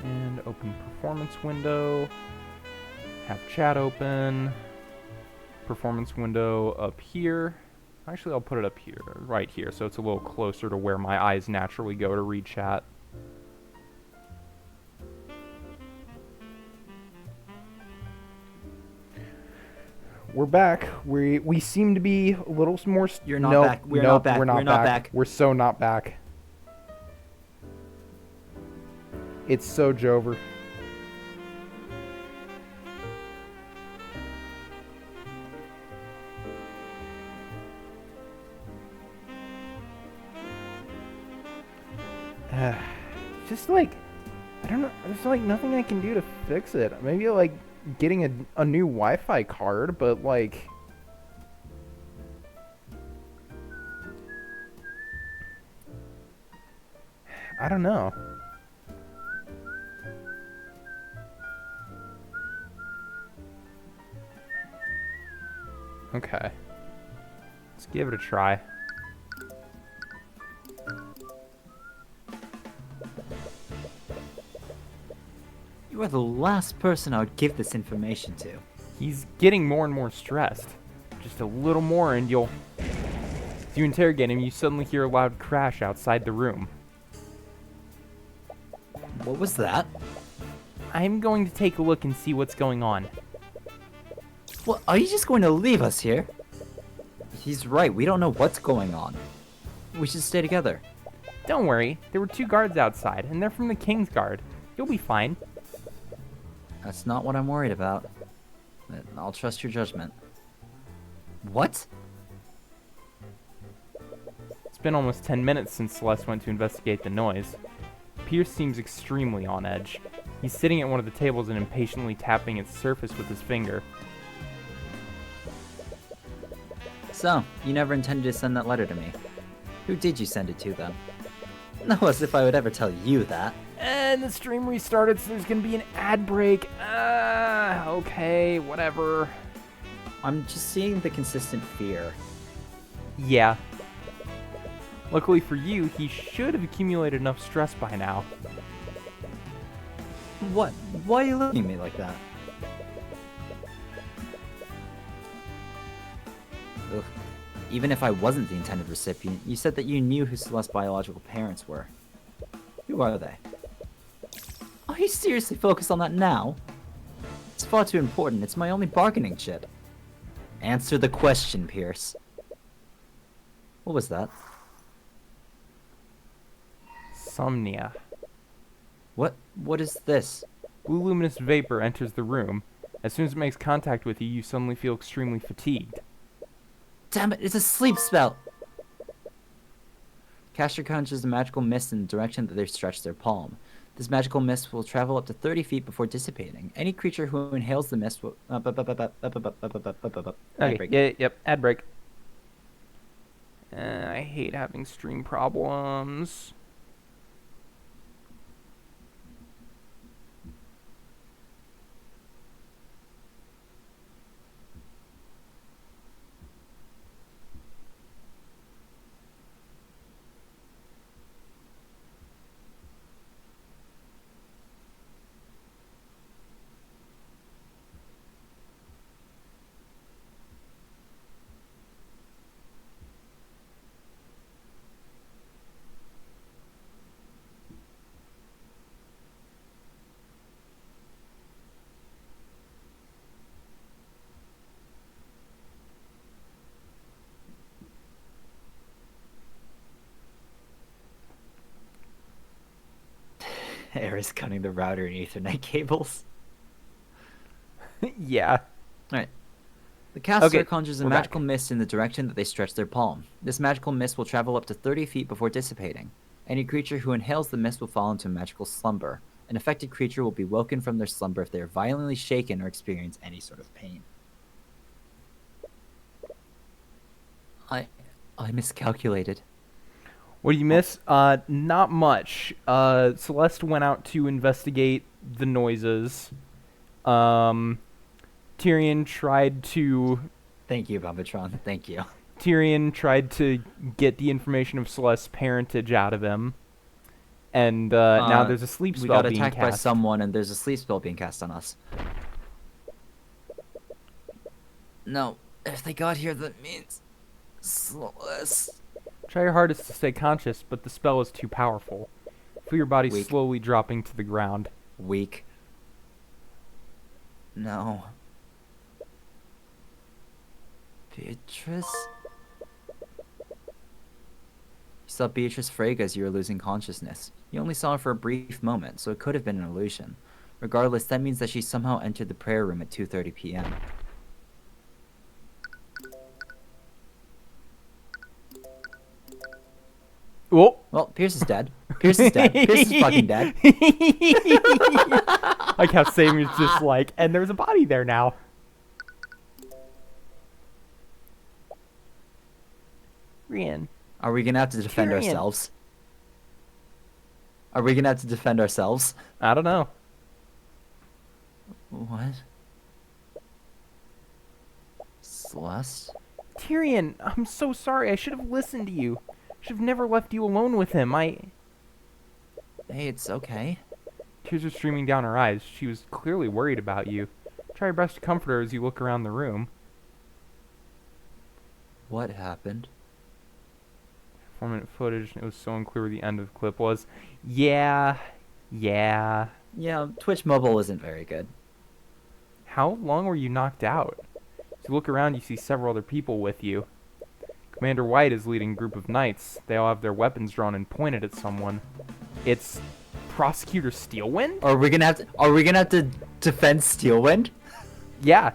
And open performance window. Have chat open. Performance window up here. Actually, I'll put it up here, right here, so it's a little closer to where my eyes naturally go to read chat. We're back. We seem to be a little more. You're not back. We're not back. We're not back. We're so not back. It's so Jover. Just like, I don't know. There's like nothing I can do to fix it. Maybe like getting a new Wi-Fi card, but like, I don't know. Okay. Let's give it a try. You are the last person I would give this information to. He's getting more and more stressed. Just a little more and you'll... As you interrogate him, you suddenly hear a loud crash outside the room. What was that? I'm going to take a look and see what's going on. Well, are you just going to leave us here? He's right, we don't know what's going on. We should stay together. Don't worry, there were 2 guards outside, and they're from the King's Guard. You'll be fine. That's not what I'm worried about. I'll trust your judgment. What? It's been almost 10 minutes since Celeste went to investigate the noise. Pierce seems extremely on edge. He's sitting at one of the tables and impatiently tapping its surface with his finger. So, you never intended to send that letter to me. Who did you send it to, then? No, as if I would ever tell you that. And the stream restarted, so there's gonna be an ad break. Okay, whatever. I'm just seeing the consistent fear. Yeah. Luckily for you, he should have accumulated enough stress by now. What? Why are you looking at me like that? Ugh. Even if I wasn't the intended recipient, you said that you knew who Celeste's biological parents were. Who are they? Are you seriously focused on that now? It's far too important. It's my only bargaining chip. Answer the question, Pierce. What was that? Somnia. What is this? Blue luminous vapor enters the room. As soon as it makes contact with you, you suddenly feel extremely fatigued. Damn it, it's a sleep spell! Caster conjures a magical mist in the direction that they stretch their palm. This magical mist will travel up to 30 feet before dissipating. Any creature who inhales the mist will... Okay, yep, ad break. I hate having stream problems. Aerith cutting the router and Ethernet cables. Yeah. Alright. The caster Okay, conjures a we're magical back. mist in the direction that they stretch their palm. This magical mist will travel up to 30 feet before dissipating. Any creature who inhales the mist will fall into a magical slumber. An affected creature will be woken from their slumber if they are violently shaken or experience any sort of pain. I miscalculated. What do you miss? Not much. Celeste went out to investigate the noises. Tyrion tried to... Thank you, Bombitron. Thank you. Tyrion tried to get the information of Celeste's parentage out of him. And now there's a sleep We spell got being attacked by cast. someone, and there's a sleep spell being cast on us. No, if they got here, that means Celeste. Try your hardest to stay conscious, but the spell is too powerful. Feel your body Weak. slowly dropping to the ground. Weak. No. Beatrice? You saw Beatrice Frege as you were losing consciousness. You only saw her for a brief moment, so it could have been an illusion. Regardless, that means that she somehow entered the prayer room at 2:30 p.m. Whoa! Well, Pierce is dead. Pierce is dead. Pierce is fucking dead. Like how Samuel's just like, and there's a body there now. Rian. Are we gonna have to defend Tyrion. ourselves? Are we gonna have to defend ourselves? I don't know. What? Celeste? Tyrion, I'm so sorry. I should have listened to you. Should have never left you alone with him. Hey, it's okay. Tears are streaming down her eyes. She was clearly worried about you. Try your best to comfort her as you look around the room. What happened? 4-minute footage. It was so unclear where the end of the clip was. Yeah. Yeah, Twitch Mobile isn't very good. How long were you knocked out? As you look around, you see several other people with you. Commander White is leading a group of knights. They all have their weapons drawn and pointed at someone. It's Prosecutor Steelwind? Are we gonna have to defend Steelwind? Yeah.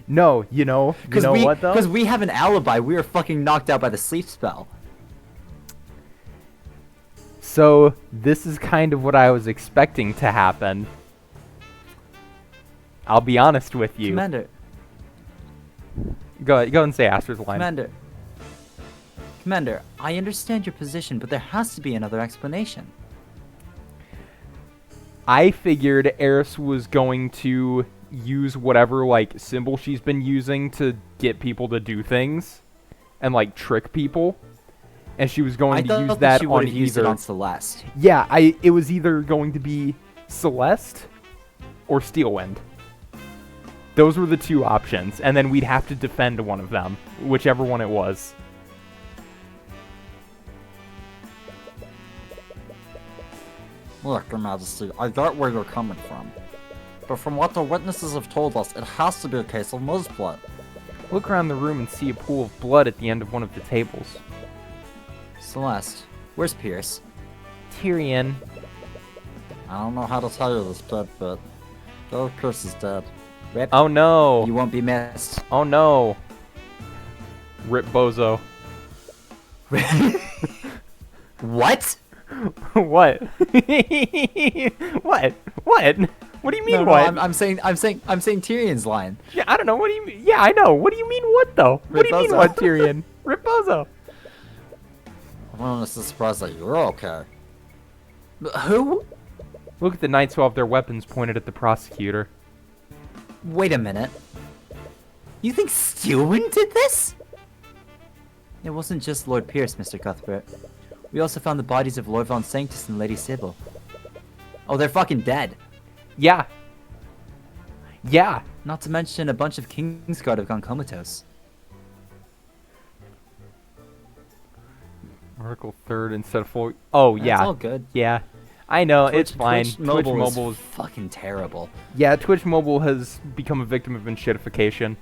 No, you know what though? Because we have an alibi. We were fucking knocked out by the sleep spell. So, this is kind of what I was expecting to happen. I'll be honest with you. Commander. Go and say Aster's line. Commander, I understand your position, but there has to be another explanation. I figured Eris was going to use whatever, like, symbol she's been using to get people to do things and, like, trick people. And she was going to use that she on would have used it either... on Celeste. Yeah, it was either going to be Celeste or Steelwind. Those were the two options, and then we'd have to defend one of them, whichever one it was. Look, Your Majesty, I get where you're coming from. But from what the witnesses have told us, it has to be a case of Moose blood. Look around the room and see a pool of blood at the end of one of the tables. Celeste, where's Pierce? Tyrion. I don't know how to tell you this, but Pierce is dead. Rip. Oh no! You won't be missed. Oh no! Rip Bozo. What? What? What? What? What do you mean No, what? I'm saying Tyrion's line. Yeah, I don't know. What do you mean? Yeah, I know. What do you mean what though? What do you mean Bozo. what, Tyrion? Rip Bozo. I'm honestly surprised that you're okay. Who? Look at the knights who have their weapons pointed at the prosecutor. Wait a minute. You think Steelwind did this? It wasn't just Lord Pierce, Mr. Cuthbert. We also found the bodies of Lord Von Sanctus and Lady Sybil. Oh, they're fucking dead. Yeah. Yeah. Not to mention a bunch of Kingsguard have gone comatose. Article 3rd instead of 4. Oh, yeah. That's all good. Yeah. I know, it's fine. Twitch Mobile is is fucking terrible. Yeah, Twitch Mobile has become a victim of enshittification.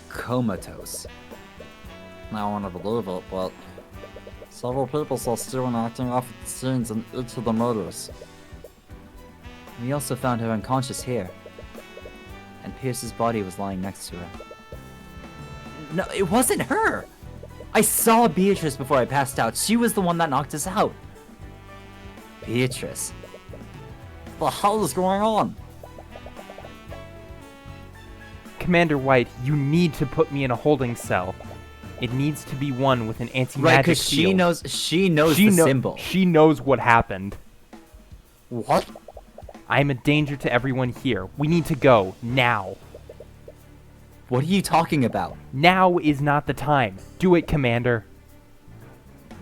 Comatose. I want to believe it, but several people saw Steven acting off at the scenes and into the murders. We also found her unconscious here. And Pierce's body was lying next to her. No, it wasn't her! I saw Beatrice before I passed out. She was the one that knocked us out. Beatrice. What the hell is going on? Commander White, you need to put me in a holding cell. It needs to be one with an anti-magic Right, because field. she knows the symbol. She knows what happened. What? I am a danger to everyone here. We need to go, now. What are you talking about? Now is not the time. Do it, Commander.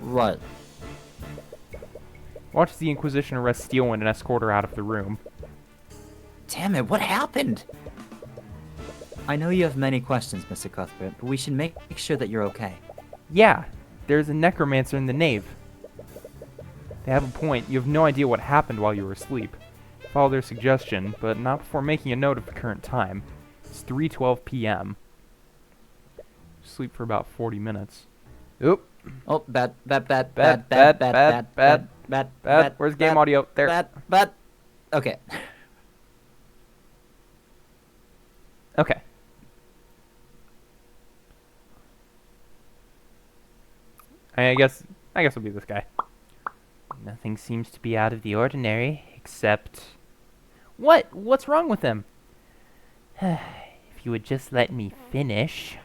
What? Watch the Inquisition arrest Steelwind and escort her out of the room. Damn it, what happened? I know you have many questions, Mr. Cuthbert, but we should make sure that you're okay. Yeah, there's a necromancer in the nave. They have a point. You have no idea what happened while you were asleep. Follow their suggestion, but not before making a note of the current time. It's 3:12 p.m. Sleep for about 40 minutes. Oop. Oh, bad. Where's game audio? There. Bad. Okay. Okay. I guess it'll be this guy. Nothing seems to be out of the ordinary, except... What? What's wrong with him? If you would just let me finish.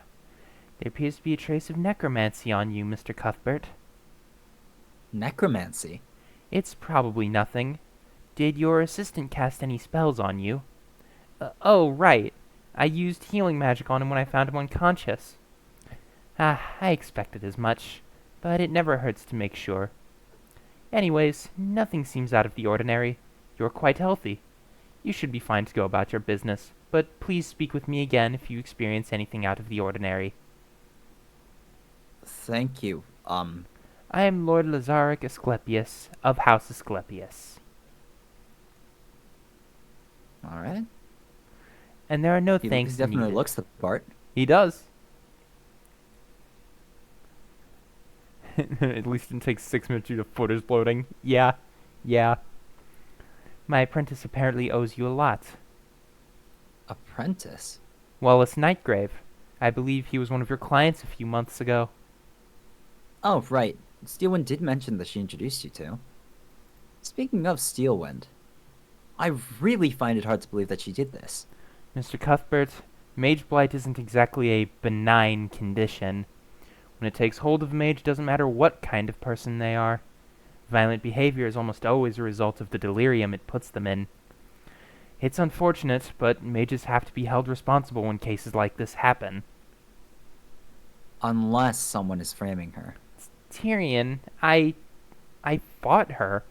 There appears to be a trace of necromancy on you, Mr. Cuthbert. Necromancy? It's probably nothing. Did your assistant cast any spells on you? Oh, right. I used healing magic on him when I found him unconscious. I expected as much, but it never hurts to make sure. Anyways, nothing seems out of the ordinary. You're quite healthy. You should be fine to go about your business, but please speak with me again if you experience anything out of the ordinary. Thank you. I am Lord Lazaric Asclepius of House Asclepius. Alright. And there are no He thanks definitely needed. looks the part. He does. At least it takes 6 minutes due to footage loading. Yeah. My apprentice apparently owes you a lot. Apprentice? Wallace Nightgrave. I believe he was one of your clients a few months ago. Oh, right. Steelwind did mention that she introduced you to. Speaking of Steelwind, I really find it hard to believe that she did this. Mr. Cuthbert, mage blight isn't exactly a benign condition. When it takes hold of a mage, it doesn't matter what kind of person they are. Violent behavior is almost always a result of the delirium it puts them in. It's unfortunate, but mages have to be held responsible when cases like this happen. Unless someone is framing her. Tyrion, I fought her.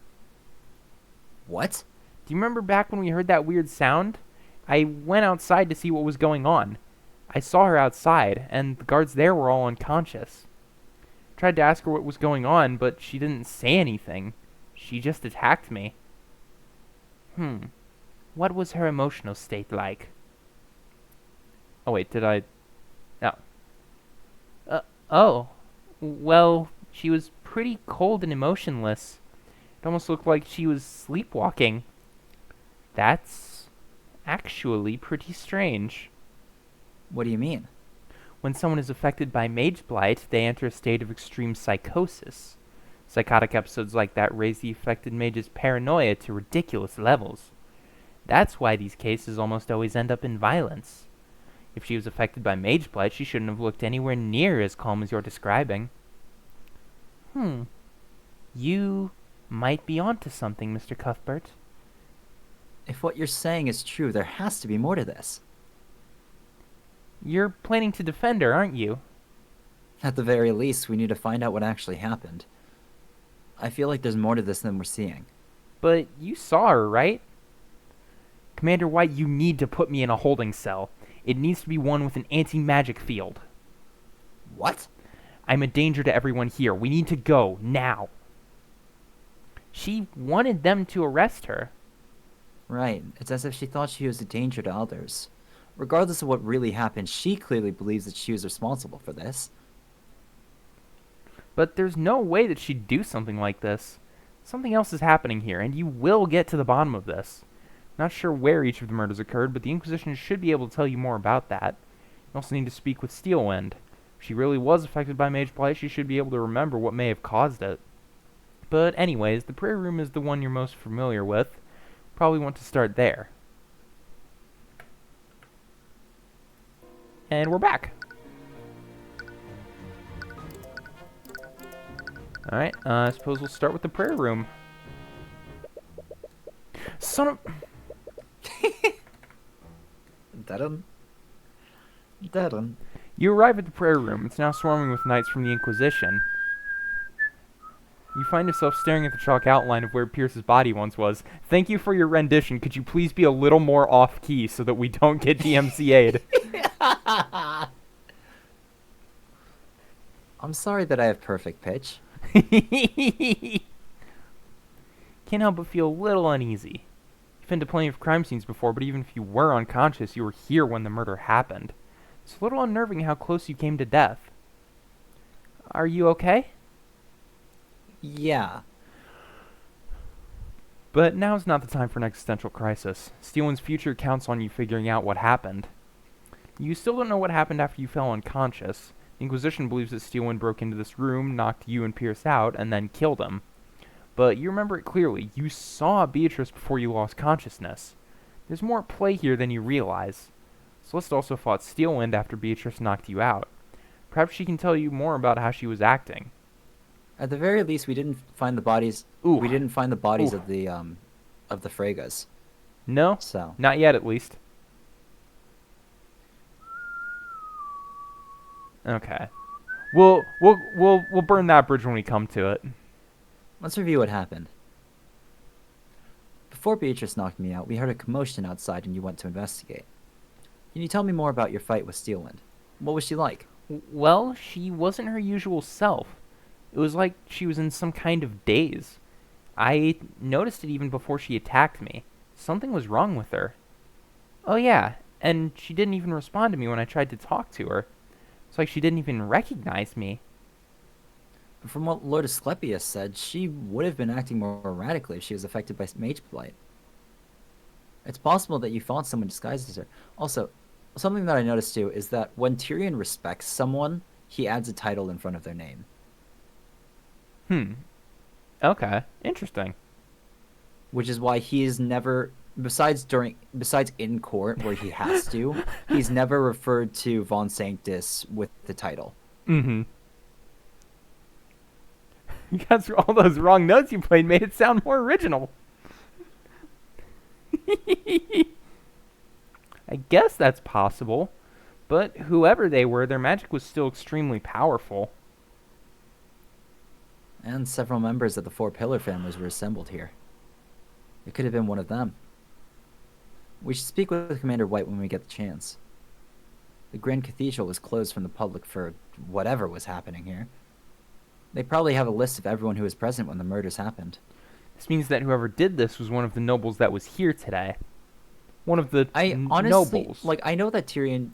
What? Do you remember back when we heard that weird sound? I went outside to see what was going on. I saw her outside, and the guards there were all unconscious. Tried to ask her what was going on, but she didn't say anything. She just attacked me. What was her emotional state like? Oh wait, did I... Oh. Well, she was pretty cold and emotionless. It almost looked like she was sleepwalking. That's actually pretty strange. What do you mean? When someone is affected by mage blight, they enter a state of extreme psychosis. Psychotic episodes like that raise the affected mage's paranoia to ridiculous levels. That's why these cases almost always end up in violence. If she was affected by mage blight, she shouldn't have looked anywhere near as calm as you're describing. You might be onto something, Mr. Cuthbert. If what you're saying is true, there has to be more to this. You're planning to defend her, aren't you? At the very least, we need to find out what actually happened. I feel like there's more to this than we're seeing. But you saw her, right? Commander White, you need to put me in a holding cell. It needs to be one with an anti-magic field. What? I'm a danger to everyone here. We need to go, now. She wanted them to arrest her. Right. It's as if she thought she was a danger to others. Regardless of what really happened, she clearly believes that she was responsible for this. But there's no way that she'd do something like this. Something else is happening here, and you will get to the bottom of this. Not sure where each of the murders occurred, but the Inquisition should be able to tell you more about that. You also need to speak with Steelwind. If she really was affected by mage blight, she should be able to remember what may have caused it. But anyways, the prayer room is the one you're most familiar with. Probably want to start there. And we're back. Alright, I suppose we'll start with the prayer room. Son of... Dun. You arrive at the prayer room. It's now swarming with knights from the Inquisition. You find yourself staring at the chalk outline of where Pierce's body once was. Thank you for your rendition. Could you please be a little more off-key so that we don't get DMCA'd? I'm sorry that I have perfect pitch. Can't help but feel a little uneasy. You've been to plenty of crime scenes before, but even if you were unconscious, you were here when the murder happened. It's a little unnerving how close you came to death. Are you okay? Yeah. But now's not the time for an existential crisis. Steelman's future counts on you figuring out what happened. You still don't know what happened after you fell unconscious. The Inquisition believes that Steelman broke into this room, knocked you and Pierce out, and then killed him. But you remember it clearly. You saw Beatrice before you lost consciousness. There's more at play here than you realize. Celeste also fought Steelwind after Beatrice knocked you out. Perhaps she can tell you more about how she was acting. At the very least, we didn't find the bodies. Ooh. We didn't find the bodies Ooh. of the Fregas. No? So Not yet, at least. Okay. We'll burn that bridge when we come to it. let's review what happened. Before Beatrice knocked me out, we heard a commotion outside, and you went to investigate. Can you tell me more about your fight with Steelwind? What was she like? Well, she wasn't her usual self. It was like she was in some kind of daze. I noticed it even before she attacked me. Something was wrong with her. Oh yeah, and she didn't even respond to me when I tried to talk to her. It's like she didn't even recognize me. From what Lord Asclepius said, she would have been acting more erratically if she was affected by Mage Blight. It's possible that you fought someone disguised as her. Also, something that I noticed too is that when Tyrion respects someone, he adds a title in front of their name. Okay, interesting. Which is why he is never, besides in court where he has to, he's never referred to Von Sanctus with the title. Mm-hmm. You guys, all those wrong notes you played made it sound more original. I guess that's possible, but whoever they were, their magic was still extremely powerful. And several members of the Four Pillar families were assembled here. It could have been one of them. We should speak with Commander White when we get the chance. The Grand Cathedral was closed from the public for whatever was happening here. They probably have a list of everyone who was present when the murders happened. This means that whoever did this was one of the nobles that was here today. One of the I honestly, nobles. I know that Tyrion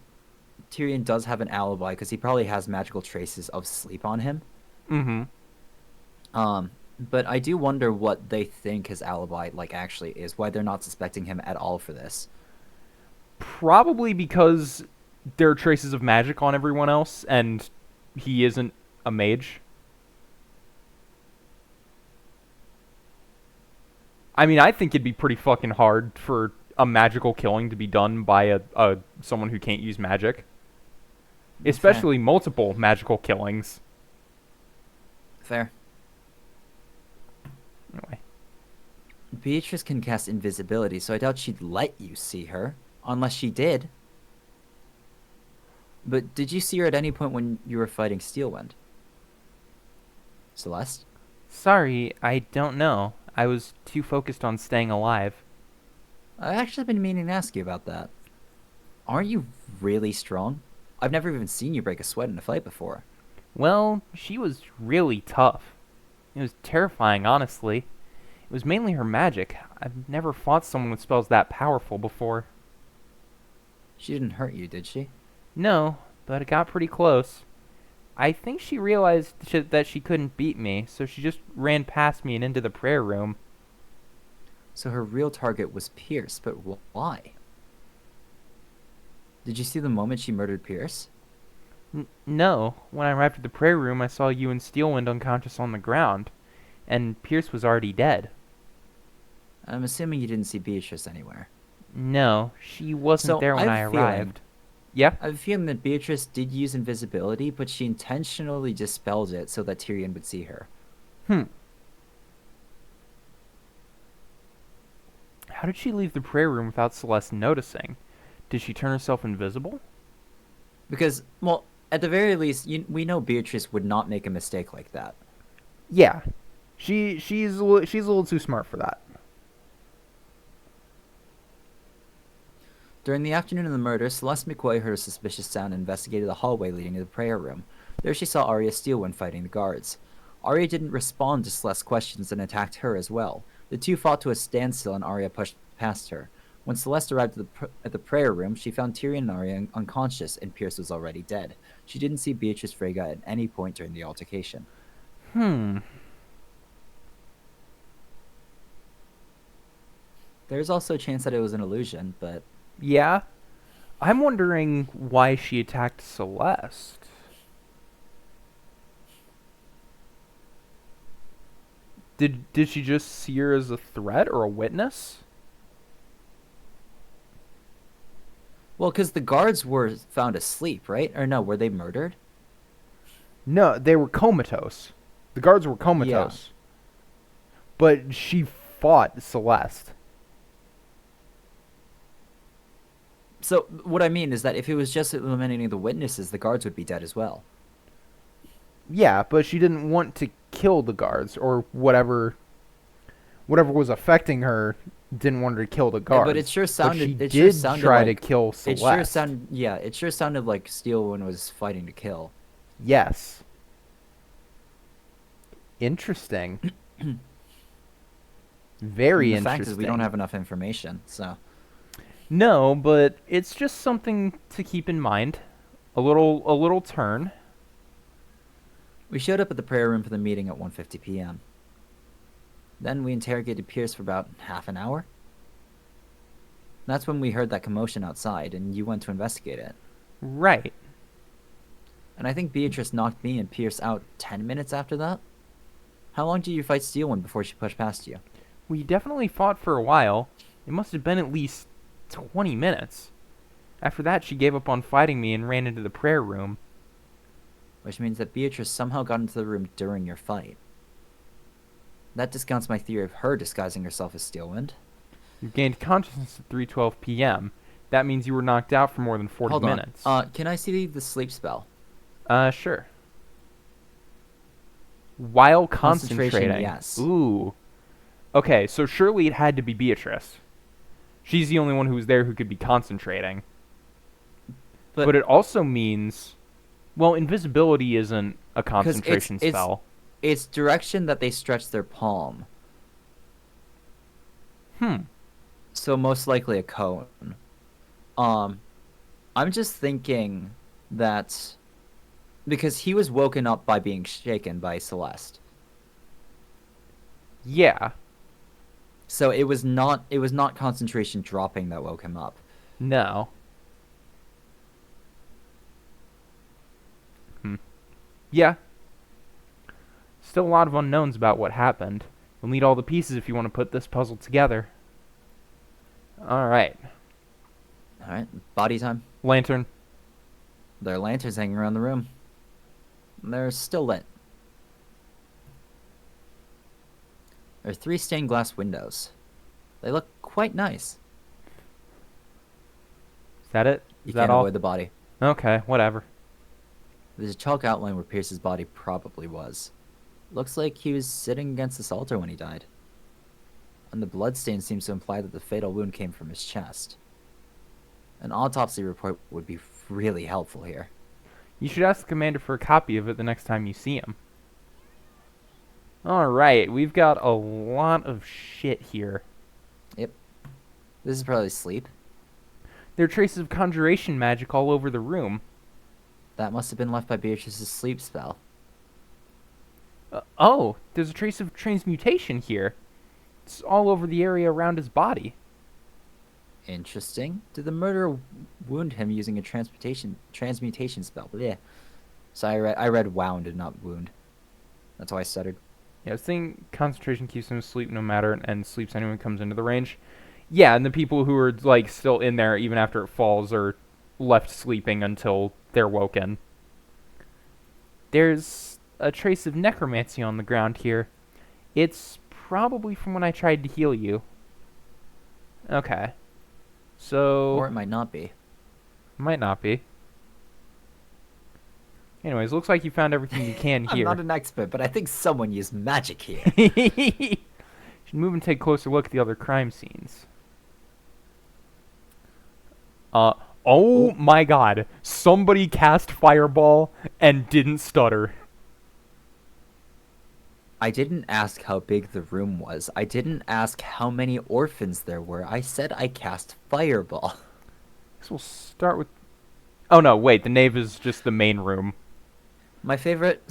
does have an alibi because he probably has magical traces of sleep on him. Mm-hmm. But I do wonder what they think his alibi actually is. Why they're not suspecting him at all for this. Probably because there are traces of magic on everyone else, and he isn't a mage. I mean, I think it'd be pretty fucking hard for a magical killing to be done by a someone who can't use magic. Especially multiple magical killings. Fair. Anyway. Beatrice can cast invisibility, so I doubt she'd let you see her. Unless she did. But did you see her at any point when you were fighting Steelwind? Celeste? Sorry, I don't know. I was too focused on staying alive. I've actually been meaning to ask you about that. Aren't you really strong? I've never even seen you break a sweat in a fight before. Well, she was really tough. It was terrifying, honestly. It was mainly her magic. I've never fought someone with spells that powerful before. She didn't hurt you, did she? No, but it got pretty close. I think she realized that she couldn't beat me, so she just ran past me and into the prayer room. So her real target was Pierce, but why? Did you see the moment she murdered Pierce? No. When I arrived at the prayer room, I saw you and Steelwind unconscious on the ground, and Pierce was already dead. I'm assuming you didn't see Beatrice anywhere. No, she wasn't there when I arrived. Yeah? I have a feeling that Beatrice did use invisibility, but she intentionally dispelled it so that Tyrion would see her. How did she leave the prayer room without Celeste noticing? Did she turn herself invisible? Because, at the very least, we know Beatrice would not make a mistake like that. Yeah. she's a little too smart for that. During the afternoon of the murder, Celeste McCoy heard a suspicious sound and investigated the hallway leading to the prayer room. There she saw Arya Steelwind fighting the guards. Arya didn't respond to Celeste's questions and attacked her as well. The two fought to a standstill and Arya pushed past her. When Celeste arrived at the prayer room, she found Tyrion and Arya unconscious and Pierce was already dead. She didn't see Beatrice Frege at any point during the altercation. There's also a chance that it was an illusion, but... Yeah. I'm wondering why she attacked Celeste. Did she just see her as a threat or a witness? Well, because the guards were found asleep, right? Or no, were they murdered? No, they were comatose. The guards were comatose. Yeah. But she fought Celeste. So what I mean is that if it was just eliminating the witnesses, the guards would be dead as well. Yeah, but she didn't want to kill the guards or whatever was affecting her. Didn't want her to kill the guards. Yeah, but it sure sounded. But she did try to kill Celeste. It sure sounded like Steelwind was fighting to kill. Yes. Interesting. Very interesting. The fact is, we don't have enough information, so. No, but it's just something to keep in mind. A little turn. We showed up at the prayer room for the meeting at 1:50 p.m. Then we interrogated Pierce for about half an hour. That's when we heard that commotion outside, and you went to investigate it. Right. And I think Beatrice knocked me and Pierce out 10 minutes after that. How long did you fight Steelwind before she pushed past you? We definitely fought for a while. It must have been at least 20 minutes. After that, she gave up on fighting me and ran into the prayer room. Which means that Beatrice somehow got into the room during your fight. That discounts my theory of her disguising herself as Steelwind. You gained consciousness at 3:12 p.m. That means you were knocked out for more than 40 minutes. Can I see the sleep spell? Sure. While concentrating. Yes. Ooh. Okay, so surely it had to be Beatrice. She's the only one who was there who could be concentrating. But it also means... Well, invisibility isn't a concentration spell. It's direction that they stretch their palm. So most likely a cone. I'm just thinking that because he was woken up by being shaken by Celeste. Yeah. So it was not concentration dropping that woke him up. No. Yeah. Still a lot of unknowns about what happened. You'll need all the pieces if you want to put this puzzle together. Alright. Alright, body time. Lantern. There are lanterns hanging around the room. They're still lit. There are 3 stained glass windows. They look quite nice. Is that it? You can't avoid the body. Okay, whatever. There's a chalk outline where Pierce's body probably was. Looks like he was sitting against this altar when he died. And the bloodstain seems to imply that the fatal wound came from his chest. An autopsy report would be really helpful here. You should ask the commander for a copy of it the next time you see him. Alright, we've got a lot of shit here. Yep. This is probably sleep. There are traces of conjuration magic all over the room. That must have been left by Beatrice's sleep spell. Oh, there's a trace of transmutation here. It's all over the area around his body. Interesting. Did the murderer wound him using a transmutation spell? Yeah. So I read wound and not wound. That's why I stuttered. Yeah, I was thinking concentration keeps him asleep no matter and sleeps anyone who comes into the range. Yeah, and the people who are like still in there even after it falls are left sleeping until they're woken. There's a trace of necromancy on the ground here. It's probably from when I tried to heal you. Okay. So... Or it might not be. Might not be. Anyways, looks like you found everything you can I'm here. not an expert, but I think someone used magic here. Should move and take a closer look at the other crime scenes. Oh my god. Somebody cast Fireball and didn't stutter. I didn't ask how big the room was. I didn't ask how many orphans there were. I said I cast Fireball. Guess we'll start with... Oh no, wait, the nave is just the main room. My favorite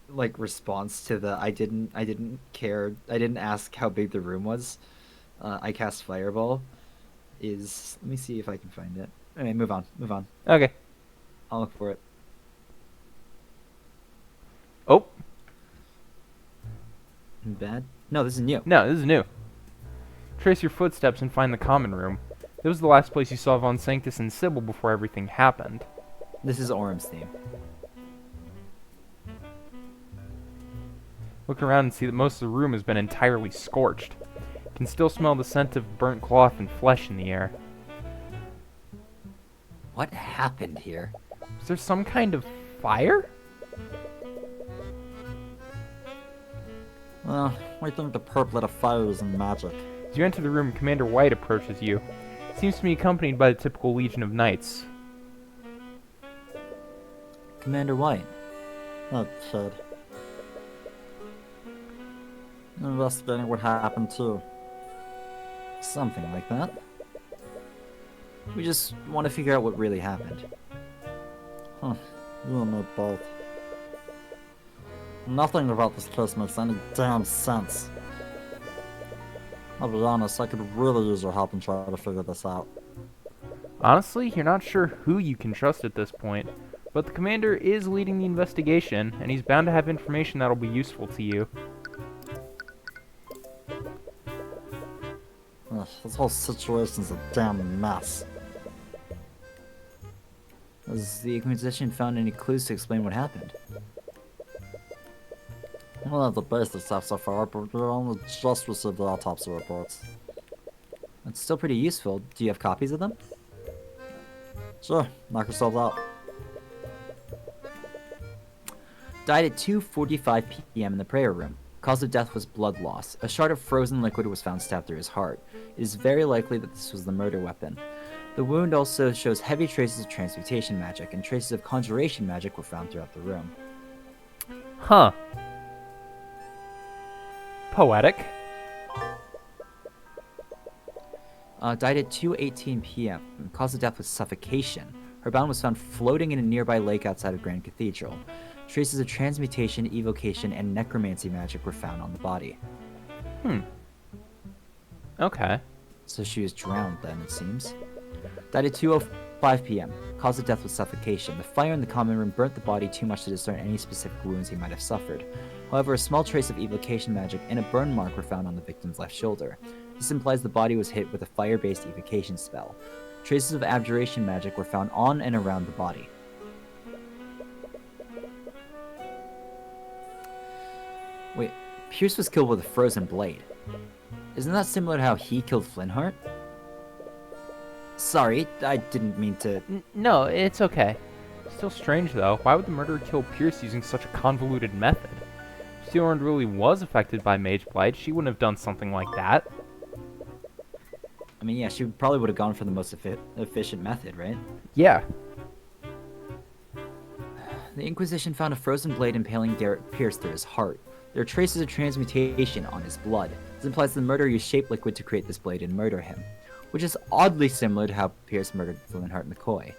like response to the I didn't care, I didn't ask how big the room was. I cast Fireball is, let me see if I can find it. Anyway, move on. Okay. I'll look for it. Oh, Bad? No, this is new. no, this is new. Trace your footsteps and find the common room. This was the last place you saw Von Sanctus and Sybil before everything happened. This is Orm's theme. Look around and see that most of the room has been entirely scorched. You can still smell the scent of burnt cloth and flesh in the air. What happened here? Is there some kind of fire? Well, I think the purplet of fire is magic. As you enter the room, Commander White approaches you. He seems to be accompanied by the typical Legion of Knights. Commander White. Oh, kid. Investigating what happened too. Something like that. We just want to figure out what really happened. Huh. You and me both. Nothing about this case makes any damn sense. I'll be honest, I could really use your help in trying to figure this out. Honestly, you're not sure who you can trust at this point, but the commander is leading the investigation, and he's bound to have information that'll be useful to you. Ugh, this whole situation's a damn mess. Has the Inquisition found any clues to explain what happened? We'll have the basic stuff so far, but we only just received the autopsy reports. It's still pretty useful. Do you have copies of them? Sure, knock yourselves out. Died at 2:45 p.m. in the prayer room. Cause of death was blood loss. A shard of frozen liquid was found stabbed through his heart. It is very likely that this was the murder weapon. The wound also shows heavy traces of transmutation magic, and traces of conjuration magic were found throughout the room. Huh. Poetic. Died at 2:18 p.m. Cause of death was suffocation. Her bound was found floating in a nearby lake outside of Grand Cathedral. Traces of transmutation, evocation, and necromancy magic were found on the body. Okay. So she was drowned then, it seems. Died at 2:05 p.m. Cause of death was suffocation. The fire in the common room burnt the body too much to discern any specific wounds he might have suffered. However, a small trace of evocation magic and a burn mark were found on the victim's left shoulder. This implies the body was hit with a fire-based evocation spell. Traces of abjuration magic were found on and around the body. Wait, Pierce was killed with a frozen blade. Isn't that similar to how he killed Flintheart? Sorry, I didn't mean to... No, it's okay. Still strange, though. Why would the murderer kill Pierce using such a convoluted method? If Tyrion really was affected by Mage Blight, she wouldn't have done something like that. I mean, yeah, she probably would have gone for the most efficient method, right? Yeah. The Inquisition found a frozen blade impaling Pierce through his heart. There are traces of transmutation on his blood. This implies the murderer used shape liquid to create this blade and murder him, which is oddly similar to how Pierce murdered Flintheart McCoy.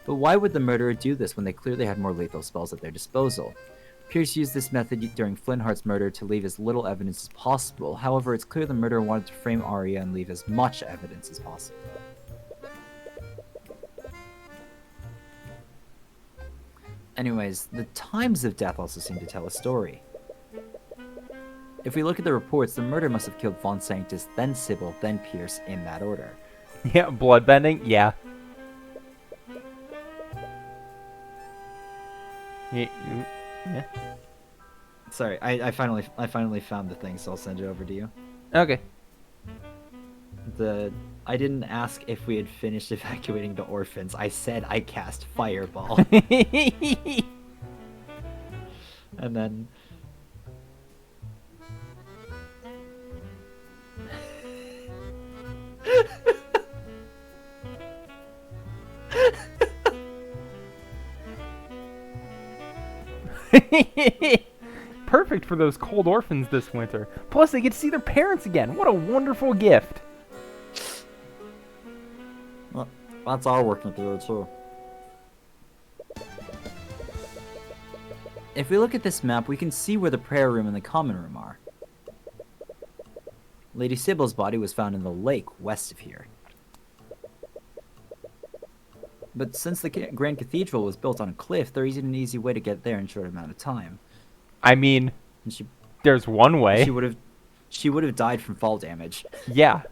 But why would the murderer do this when they clearly had more lethal spells at their disposal? Pierce used this method during Flintheart's murder to leave as little evidence as possible. However, it's clear the murderer wanted to frame Arya and leave as much evidence as possible. Anyways, the times of death also seem to tell a story. If we look at the reports, the murder must have killed Von Sanctus, then Sybil, then Pierce, in that order. Yeah, bloodbending? Yeah. Yeah. Sorry, I finally found the thing, so I'll send it over to you. Okay. The I didn't ask if we had finished evacuating the orphans. I said I cast fireball. And then... Perfect for those cold orphans this winter. Plus, they get to see their parents again. What a wonderful gift. Well, that's our working theory, too. If we look at this map, we can see where the prayer room and the common room are. Lady Sybil's body was found in the lake west of here. But since the Grand Cathedral was built on a cliff, there isn't an easy way to get there in a short amount of time. I mean, And there's one way. she would have died from fall damage. Yeah.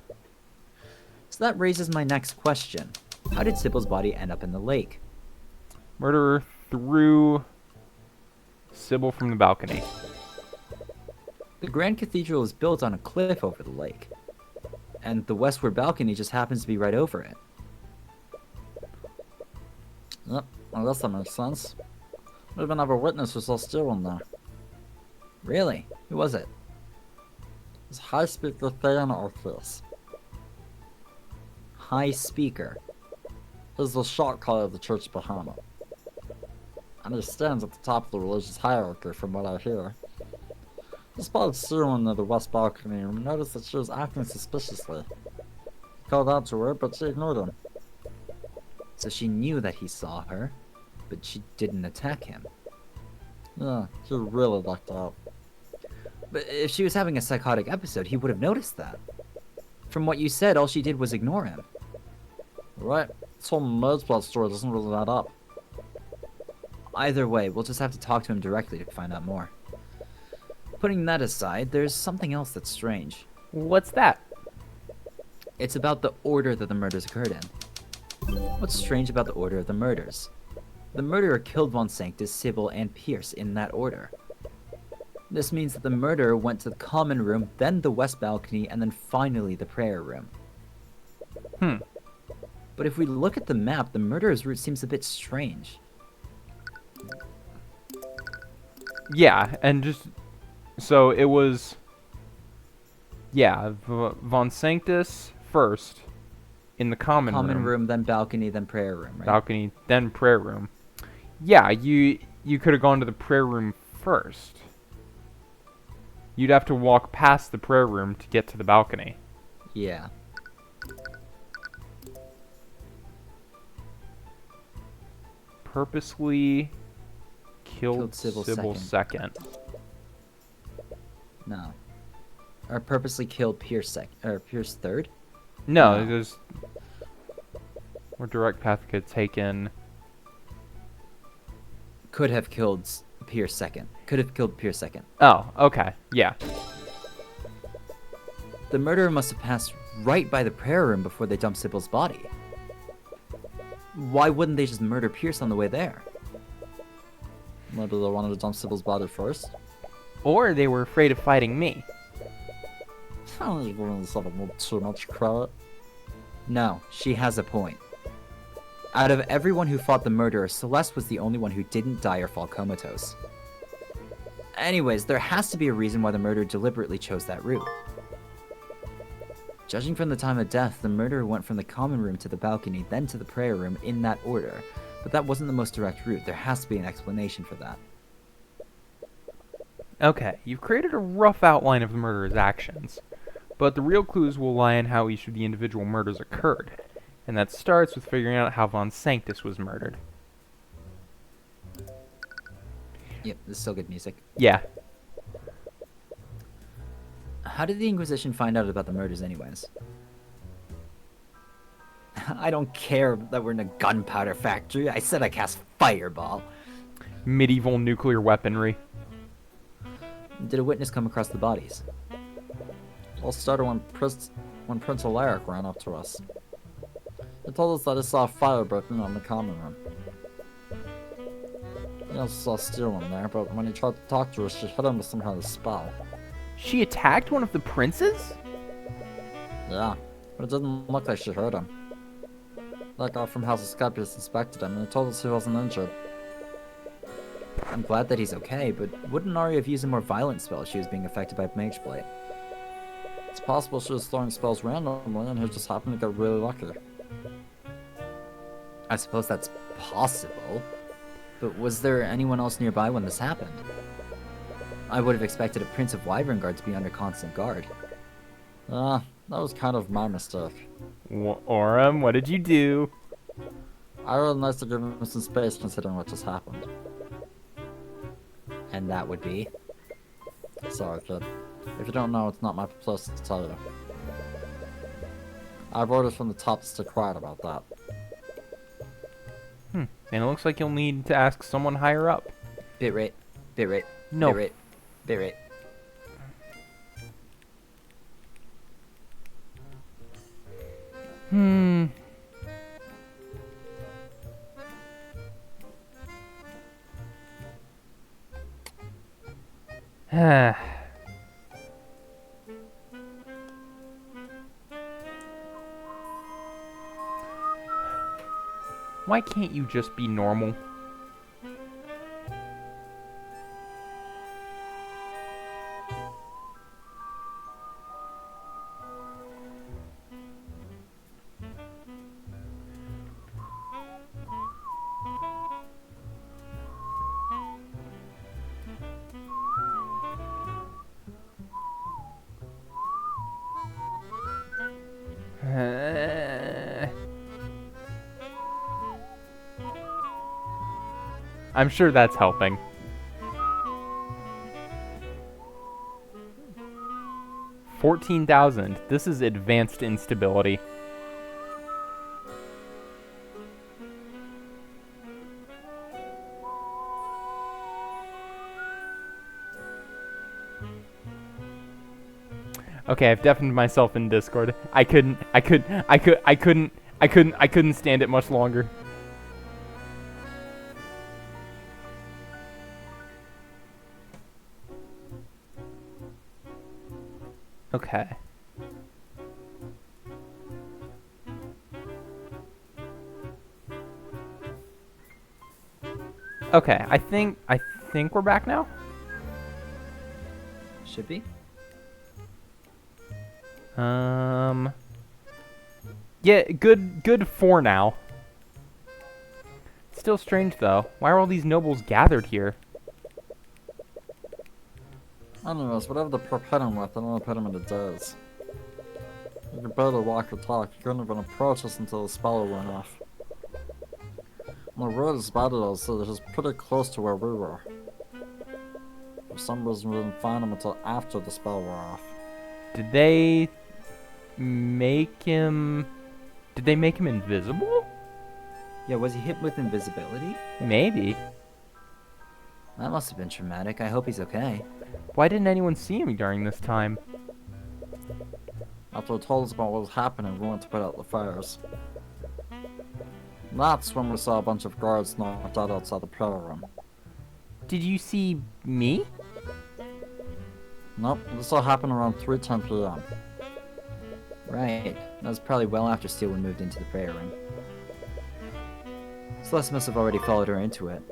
So that raises my next question. How did Sybil's body end up in the lake? Murderer threw Sybil from the balcony. The Grand Cathedral is built on a cliff over the lake. And the westward balcony just happens to be right over it. Yep, well, guess that makes sense. We even have a witness who saw Tyrion there. Really? Who was it? It's High Speaker Tyrion Orpheus. High Speaker. He's the shot caller of the Church behind it. And he stands at the top of the religious hierarchy from what I hear. He spotted Tyrion near the west balcony and noticed that she was acting suspiciously. He called out to her, but she ignored him. So she knew that he saw her, but she didn't attack him. Yeah, she really lucked out. But if she was having a psychotic episode, he would have noticed that. From what you said, all she did was ignore him. Right, this whole Maid's Blood story doesn't really add up. Either way, we'll just have to talk to him directly to find out more. Putting that aside, there's something else that's strange. What's that? It's about the order that the murders occurred in. What's strange about the order of the murders? The murderer killed Von Sanctus, Sybil, and Pierce in that order. This means that the murderer went to the common room, then the west balcony, and then finally the prayer room. But if we look at the map, the murderer's route seems a bit strange. Yeah, and just... So it was... Yeah, Von Sanctus first. In the common room, then balcony, then prayer room, right? Balcony, then prayer room. Yeah, you could have gone to the prayer room first. You'd have to walk past the prayer room to get to the balcony. Yeah. Purposely killed Sybil second. No. Or purposely killed Pierce Pierce third? No, there's more direct path could have taken. Could have killed Pierce second. Could have killed Pierce second. Oh, okay, yeah. The murderer must have passed right by the prayer room before they dumped Sybil's body. Why wouldn't they just murder Pierce on the way there? Maybe they wanted to dump Sybil's body first? Or they were afraid of fighting me. I don't think giving this a little too much credit. No, she has a point. Out of everyone who fought the murderer, Celeste was the only one who didn't die or fall comatose. Anyways, there has to be a reason why the murderer deliberately chose that route. Judging from the time of death, the murderer went from the common room to the balcony, then to the prayer room in that order. But that wasn't the most direct route. There has to be an explanation for that. Okay, you've created a rough outline of the murderer's actions. But the real clues will lie in how each of the individual murders occurred. And that starts with figuring out how Von Sanctus was murdered. Yep, this is still good music. Yeah. How did the Inquisition find out about the murders anyways? I don't care that we're in a gunpowder factory. I said I cast fireball. Medieval nuclear weaponry. Did a witness come across the bodies? All started when Prince Alaric ran up to us. He told us that he saw a fire breaking on the common room. He also saw Tyrion there, but when he tried to talk to her, she hit him with some kind of spell. She attacked one of the princes? Yeah, But it didn't look like she hurt him. That guy from House of Scorpius inspected him and he told us he wasn't injured. I'm glad that he's okay, but wouldn't Arya have used a more violent spell if she was being affected by Mage Blade? It's possible she was throwing spells randomly and he just happened to get really lucky. I suppose that's possible, but was there anyone else nearby when this happened? I would have expected a Prince of Wyvern Guard to be under constant guard. That was kind of my mistake. Orem, what did you do? I would nice to give him some space considering what just happened. And that would be? Sorry, kid. If you don't know, it's not my place to tell you. I've orders from the top to stay quiet about that. And it looks like you'll need to ask someone higher up. Bitrate. No. Bitrate. Why can't you just be normal? I'm sure that's helping. $14,000. This is advanced instability. Okay, I've deafened myself in Discord. I couldn't stand it much longer. Okay. Okay, I think we're back now. Should be. Yeah, good for now. Still strange though. Why are all these nobles gathered here? Anyways, whatever the prep hit him with, I don't want to put him in the daze. He could barely walk or talk. He couldn't even approach us until the spell went off. And the road is bad though, so it was pretty close to where we were. For some reason, we didn't find him until after the spell wore off. Did they make him invisible? Yeah, was he hit with invisibility? Maybe. That must have been traumatic. I hope he's okay. Why didn't anyone see him during this time? After he told us about what was happening, we went to put out the fires. That's when we saw a bunch of guards knocked out outside the prayer room. Did you see me? Nope, this all happened around 3:10 p.m. Right. That was probably well after Steelwind moved into the prayer room. Celeste must have already followed her into it.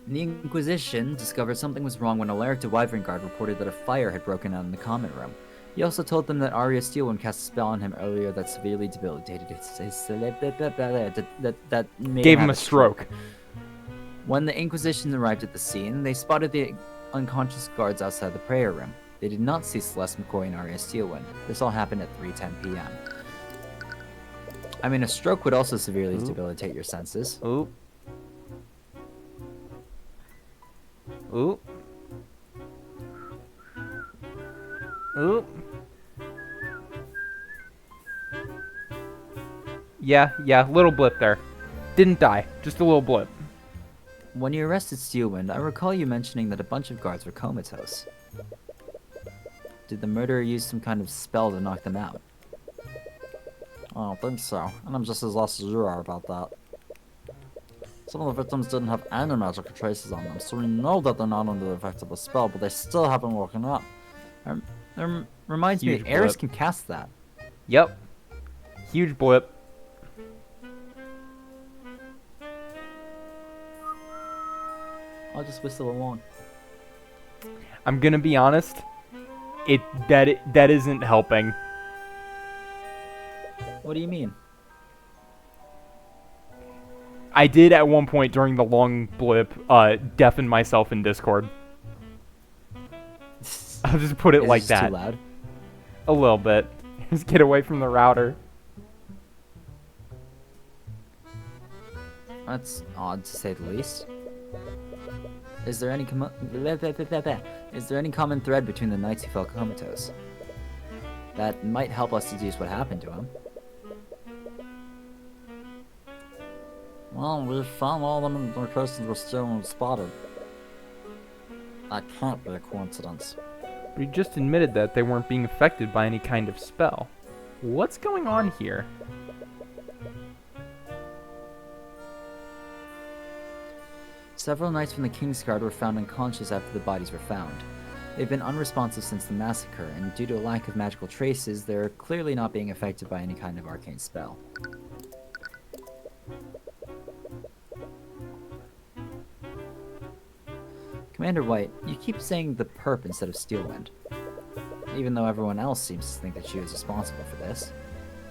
The Inquisition discovered something was wrong when Alaric de Wyvern-Guard reported that a fire had broken out in the common room. He also told them that Arya Steelwind cast a spell on him earlier that severely debilitated his that made Gave him him have a stroke. When the Inquisition arrived at the scene, they spotted the unconscious guards outside the prayer room. They did not see Celeste McCoy and Arya Steelwind. This all happened at 3:10 p.m. I mean, a stroke would also severely debilitate your senses. Ooh. Ooh. Ooh. Yeah, little blip there. Didn't die, just a little blip. When you arrested Steelwind, I recall you mentioning that a bunch of guards were comatose. Did the murderer use some kind of spell to knock them out? I don't think so, and I'm just as lost as you are about that. Some of the victims didn't have any magical traces on them, so we know that they're not under the effect of the spell, but they still haven't woken up. Reminds me, Huge Eris blip. can cast that. Yep. Huge blip. I'll just whistle along. I'm gonna be honest. That isn't helping. What do you mean? I did at one point during the long blip deafen myself in Discord. I'll just put it Is like just that. Too loud? A little bit. Just get away from the router. That's odd to say the least. Is there any common thread between the knights who fell comatose? That might help us deduce what happened to him. Well, we found all of them in locations were still spotted. That can't be a coincidence. But he just admitted that they weren't being affected by any kind of spell. What's going on here? Several knights from the Kingsguard were found unconscious after the bodies were found. They've been unresponsive since the massacre, and due to a lack of magical traces, they're clearly not being affected by any kind of arcane spell. Commander White, you keep saying the perp instead of Steelwind. Even though everyone else seems to think that she was responsible for this,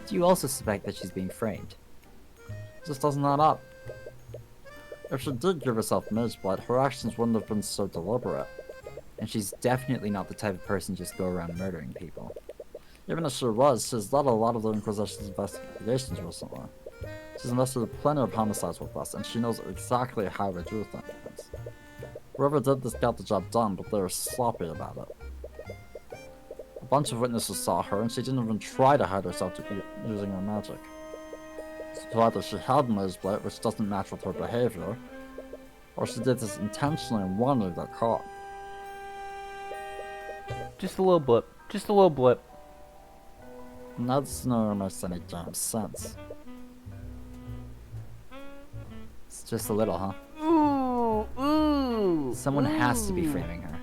do you also suspect that she's being framed? Just doesn't add up. If she did give herself Mage Blight, her actions wouldn't have been so deliberate. And she's definitely not the type of person to just go around murdering people. Even if she was, she's led a lot of the Inquisition's investigations recently. She's investigated plenty of homicides with us, and she knows exactly how we do things. Whoever did this got the job done, but they were sloppy about it. A bunch of witnesses saw her, and she didn't even try to hide herself using her magic. So either she had Mage Blight, which doesn't match with her behavior, or she did this intentionally and wanted to get caught. Just a little blip. Just a little blip. And that's never makes any damn sense. It's just a little, huh? Ooh, ooh. Someone has to be framing her.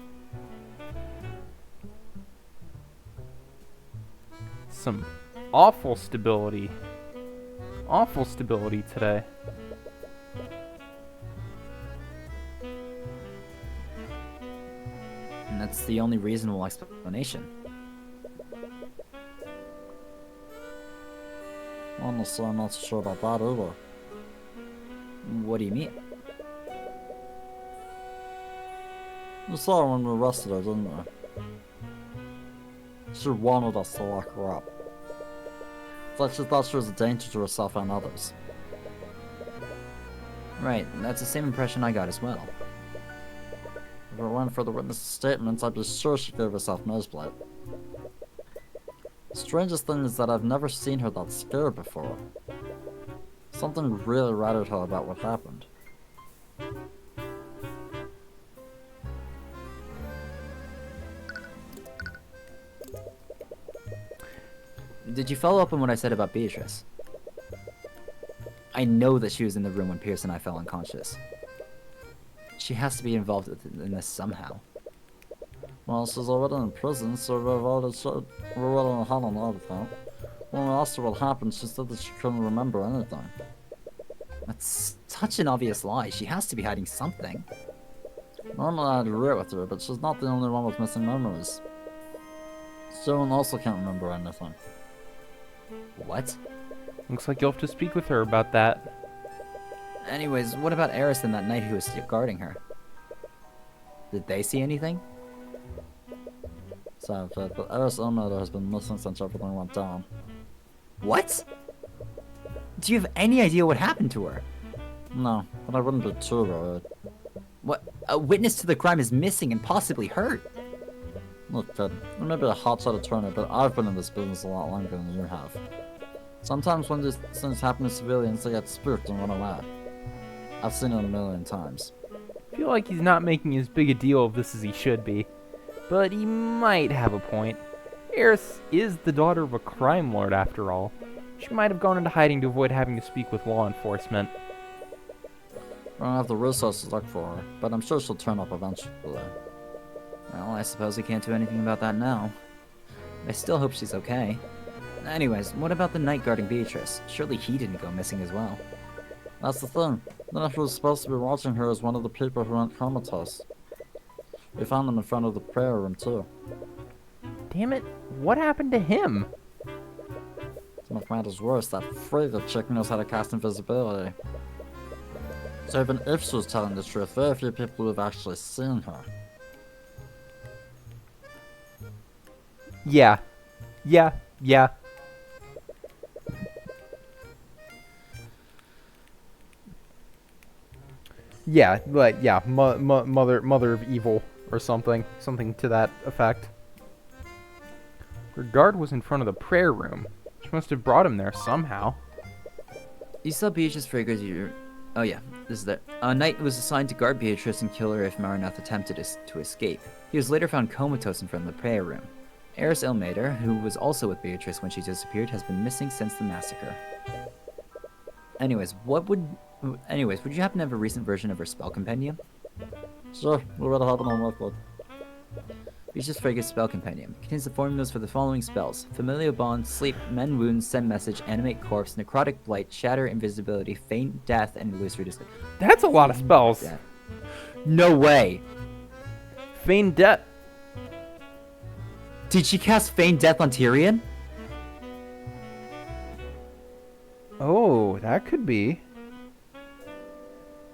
Some awful stability. Awful stability today. And that's the only reasonable explanation. Honestly, I'm not sure about that either. What do you mean? You saw her when we arrested her, didn't you? She wanted us to lock her up. It's like she thought she was a danger to herself and others. Right, that's the same impression I got as well. If it weren't for the witness' statements, I'd be sure she gave herself Mage Blight. The strangest thing is that I've never seen her that scared before. Something really rattled her about what happened. Did you follow up on what I said about Beatrice? I know that she was in the room when Pierce and I fell unconscious. She has to be involved in this somehow. Well, she's already in prison, so we're already had an article. When we asked her what happened, she said that she couldn't remember anything. That's such an obvious lie. She has to be hiding something. Normally I'd agree with her, but she's not the only one with missing memories. Joan also can't remember anything. What? Looks like you'll have to speak with her about that. Anyways, what about Eris and that knight who was guarding her? Did they see anything? Sad fact, but Eris Ilmater has been missing since everything went down. What? Do you have any idea what happened to her? No, but I wouldn't be too worried. What? A witness to the crime is missing and possibly hurt. Look, kid, you may be a hotshot attorney, but I've been in this business a lot longer than you have. Sometimes when these things happen to civilians, they get spooked and run away. I've seen it a million times. I feel like he's not making as big a deal of this as he should be. But he might have a point. Eris is the daughter of a crime lord after all. She might have gone into hiding to avoid having to speak with law enforcement. I don't have the resources to look for her, but I'm sure she'll turn up eventually. Well, I suppose we can't do anything about that now. I still hope she's okay. Anyways, what about the knight guarding Beatrice? Surely he didn't go missing as well. That's the thing. Then if he was supposed to be watching her as one of the people who went comatose. We found him in front of the prayer room too. Damn it, what happened to him? To make matters worse, that frigate chick knows how to cast invisibility. So even if she was telling the truth, very few people have actually seen her. Yeah. Yeah. Yeah, but yeah, mother of evil or something to that effect. Her guard was in front of the prayer room. She must have brought him there somehow. You saw Beatrice figures you. Oh yeah, this is it. A knight was assigned to guard Beatrice and kill her if Maranatha attempted to escape. He was later found comatose in front of the prayer room. Eris Ilmater, who was also with Beatrice when she disappeared, has been missing since the massacre. Anyways, would you happen to have a recent version of her spell compendium? Sure, we would have him on record. Beatrice Frigate's spell compendium contains the formulas for the following spells: Familial Bond, Sleep, Mend Wounds, Send Message, Animate Corpse, Necrotic Blight, Shatter Invisibility, Feign Death, and Illusory Disguise. That's a lot of spells. Death. No way! Feign Death. Did she cast Feign Death on Tyrion? Oh, that could be.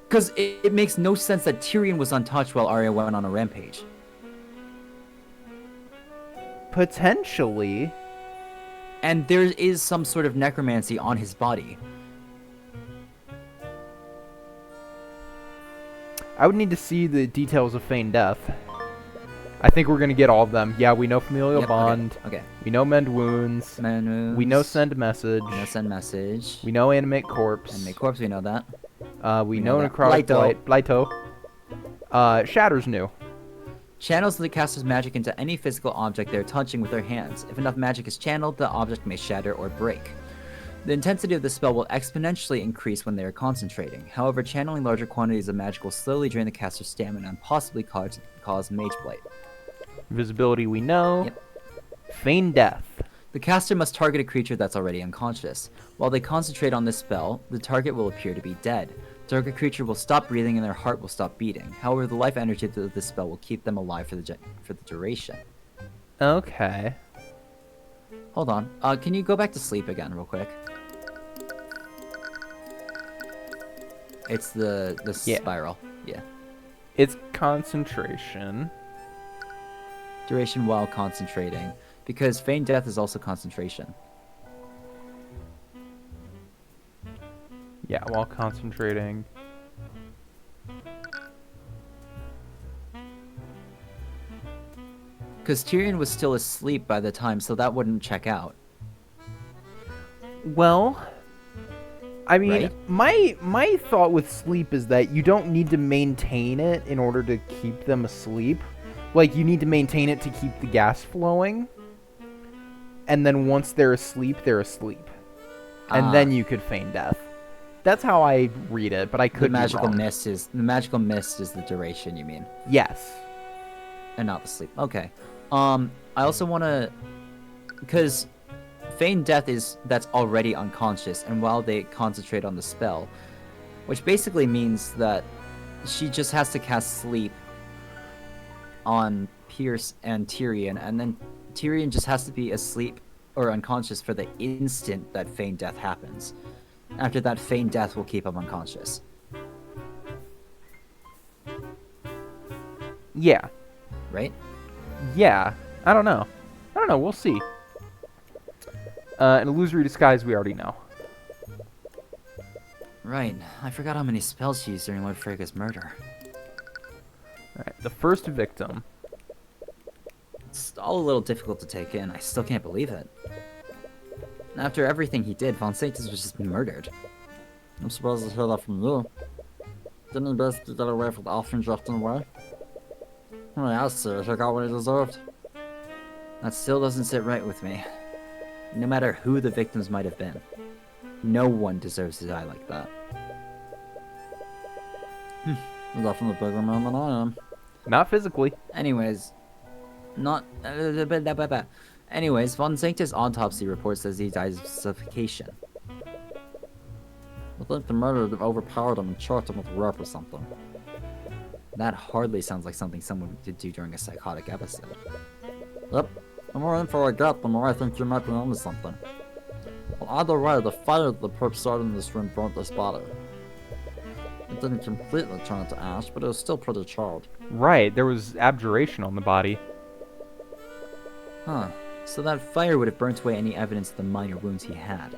Because it makes no sense that Tyrion was untouched while Arya went on a rampage. Potentially. And there is some sort of necromancy on his body. I would need to see the details of Feign Death. I think we're going to get all of them. Yeah, we know Familial Yep, Bond. Okay. We know Mend Wounds. Mend Wounds. We know Send Message. We know Send Message. We know Animate Corpse. Animate Corpse, we know that. We know that. Necrotic Blighto. Blight. Blighto. Shatter's new. Channels the caster's magic into any physical object they're touching with their hands. If enough magic is channeled, the object may shatter or break. The intensity of the spell will exponentially increase when they are concentrating. However, channeling larger quantities of magic will slowly drain the caster's stamina and possibly cause Mage Blight. Invisibility we know. Yep. Feign Death. The caster must target a creature that's already unconscious. While they concentrate on this spell, the target will appear to be dead. The target creature will stop breathing and their heart will stop beating. However, the life energy of this spell will keep them alive for the duration. Okay. Hold on. Can you go back to sleep again real quick? It's the Yeah. spiral. Yeah. It's concentration. Duration while concentrating. Because Feign Death is also concentration. Yeah, while concentrating. Because Tyrion was still asleep by the time, so that wouldn't check out. Well, I mean, Right? my thought with sleep is that you don't need to maintain it in order to keep them asleep. Like, you need to maintain it to keep the gas flowing. And then once they're asleep, they're asleep. And then you could feign death. That's how I read it, but I could The magical be wrong. mist is the duration, you mean, Yes. and not the sleep. Okay. I also want to, because Feign Death that's already unconscious, and while they concentrate on the spell, which basically means that she just has to cast sleep on Pierce and Tyrion, and then Tyrion just has to be asleep or unconscious for the instant that Feign Death happens. After that, Feign Death will keep him unconscious. Yeah. Right? Yeah. I don't know. We'll see. An illusory disguise we already know. Right. I forgot how many spells she used during Lord Frigga's murder. Alright, the first victim. It's all a little difficult to take in. I still can't believe it. After everything he did, Von Sanctus was just murdered. I'm surprised to hear that from you. Didn't he basically get away with often drifting away? I mean, I seriously got what he deserved. That still doesn't sit right with me. No matter who the victims might have been. No one deserves to die like that. He's definitely a bigger man than I am. Not physically. Anyways, not... Anyways, Von Zink's autopsy report says he died of suffocation. I think the murderer overpowered him and choked him with a rope or something. That hardly sounds like something someone could do during a psychotic episode. Yep. The more info I get, the more I think you might be onto something. Well, either way, the fire that the perp started in this room burnt this body. It didn't completely turn into ash, but it was still pretty charred. Right, there was abjuration on the body. Huh. So that fire would have burnt away any evidence of the minor wounds he had.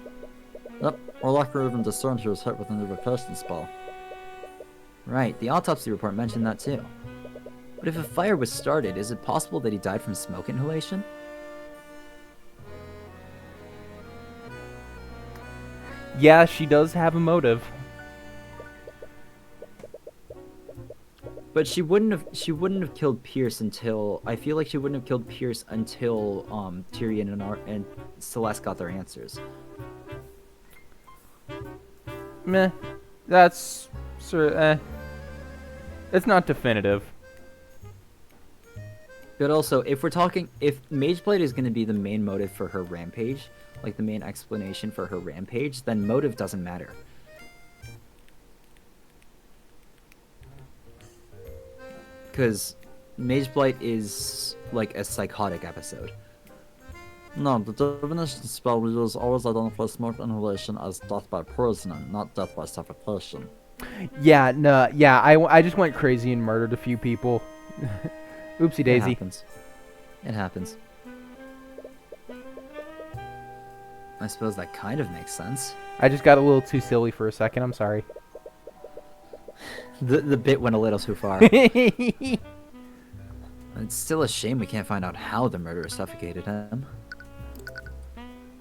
Yep, or likely even discerned he was hit with an evocation spell. Right, the autopsy report mentioned that too. But if a fire was started, is it possible that he died from smoke inhalation? Yeah, she does have a motive. But she wouldn't have killed Pierce until I feel like she wouldn't have killed Pierce until Tyrion and Celeste got their answers. Meh. That's it's not definitive. But also, if Mageblade is going to be the main motive for her rampage, like the main explanation for her rampage, then motive doesn't matter. Because Mageblight is like a psychotic episode. No, the divination spell readers always identify smoke inhalation as death by poisoning, not death by suffocation. Yeah, no, yeah, I just went crazy and murdered a few people. Oopsie daisy. It happens. It happens. I suppose that kind of makes sense. I just got a little too silly for a second, I'm sorry. The bit went a little too far. It's still a shame we can't find out how the murderer suffocated him.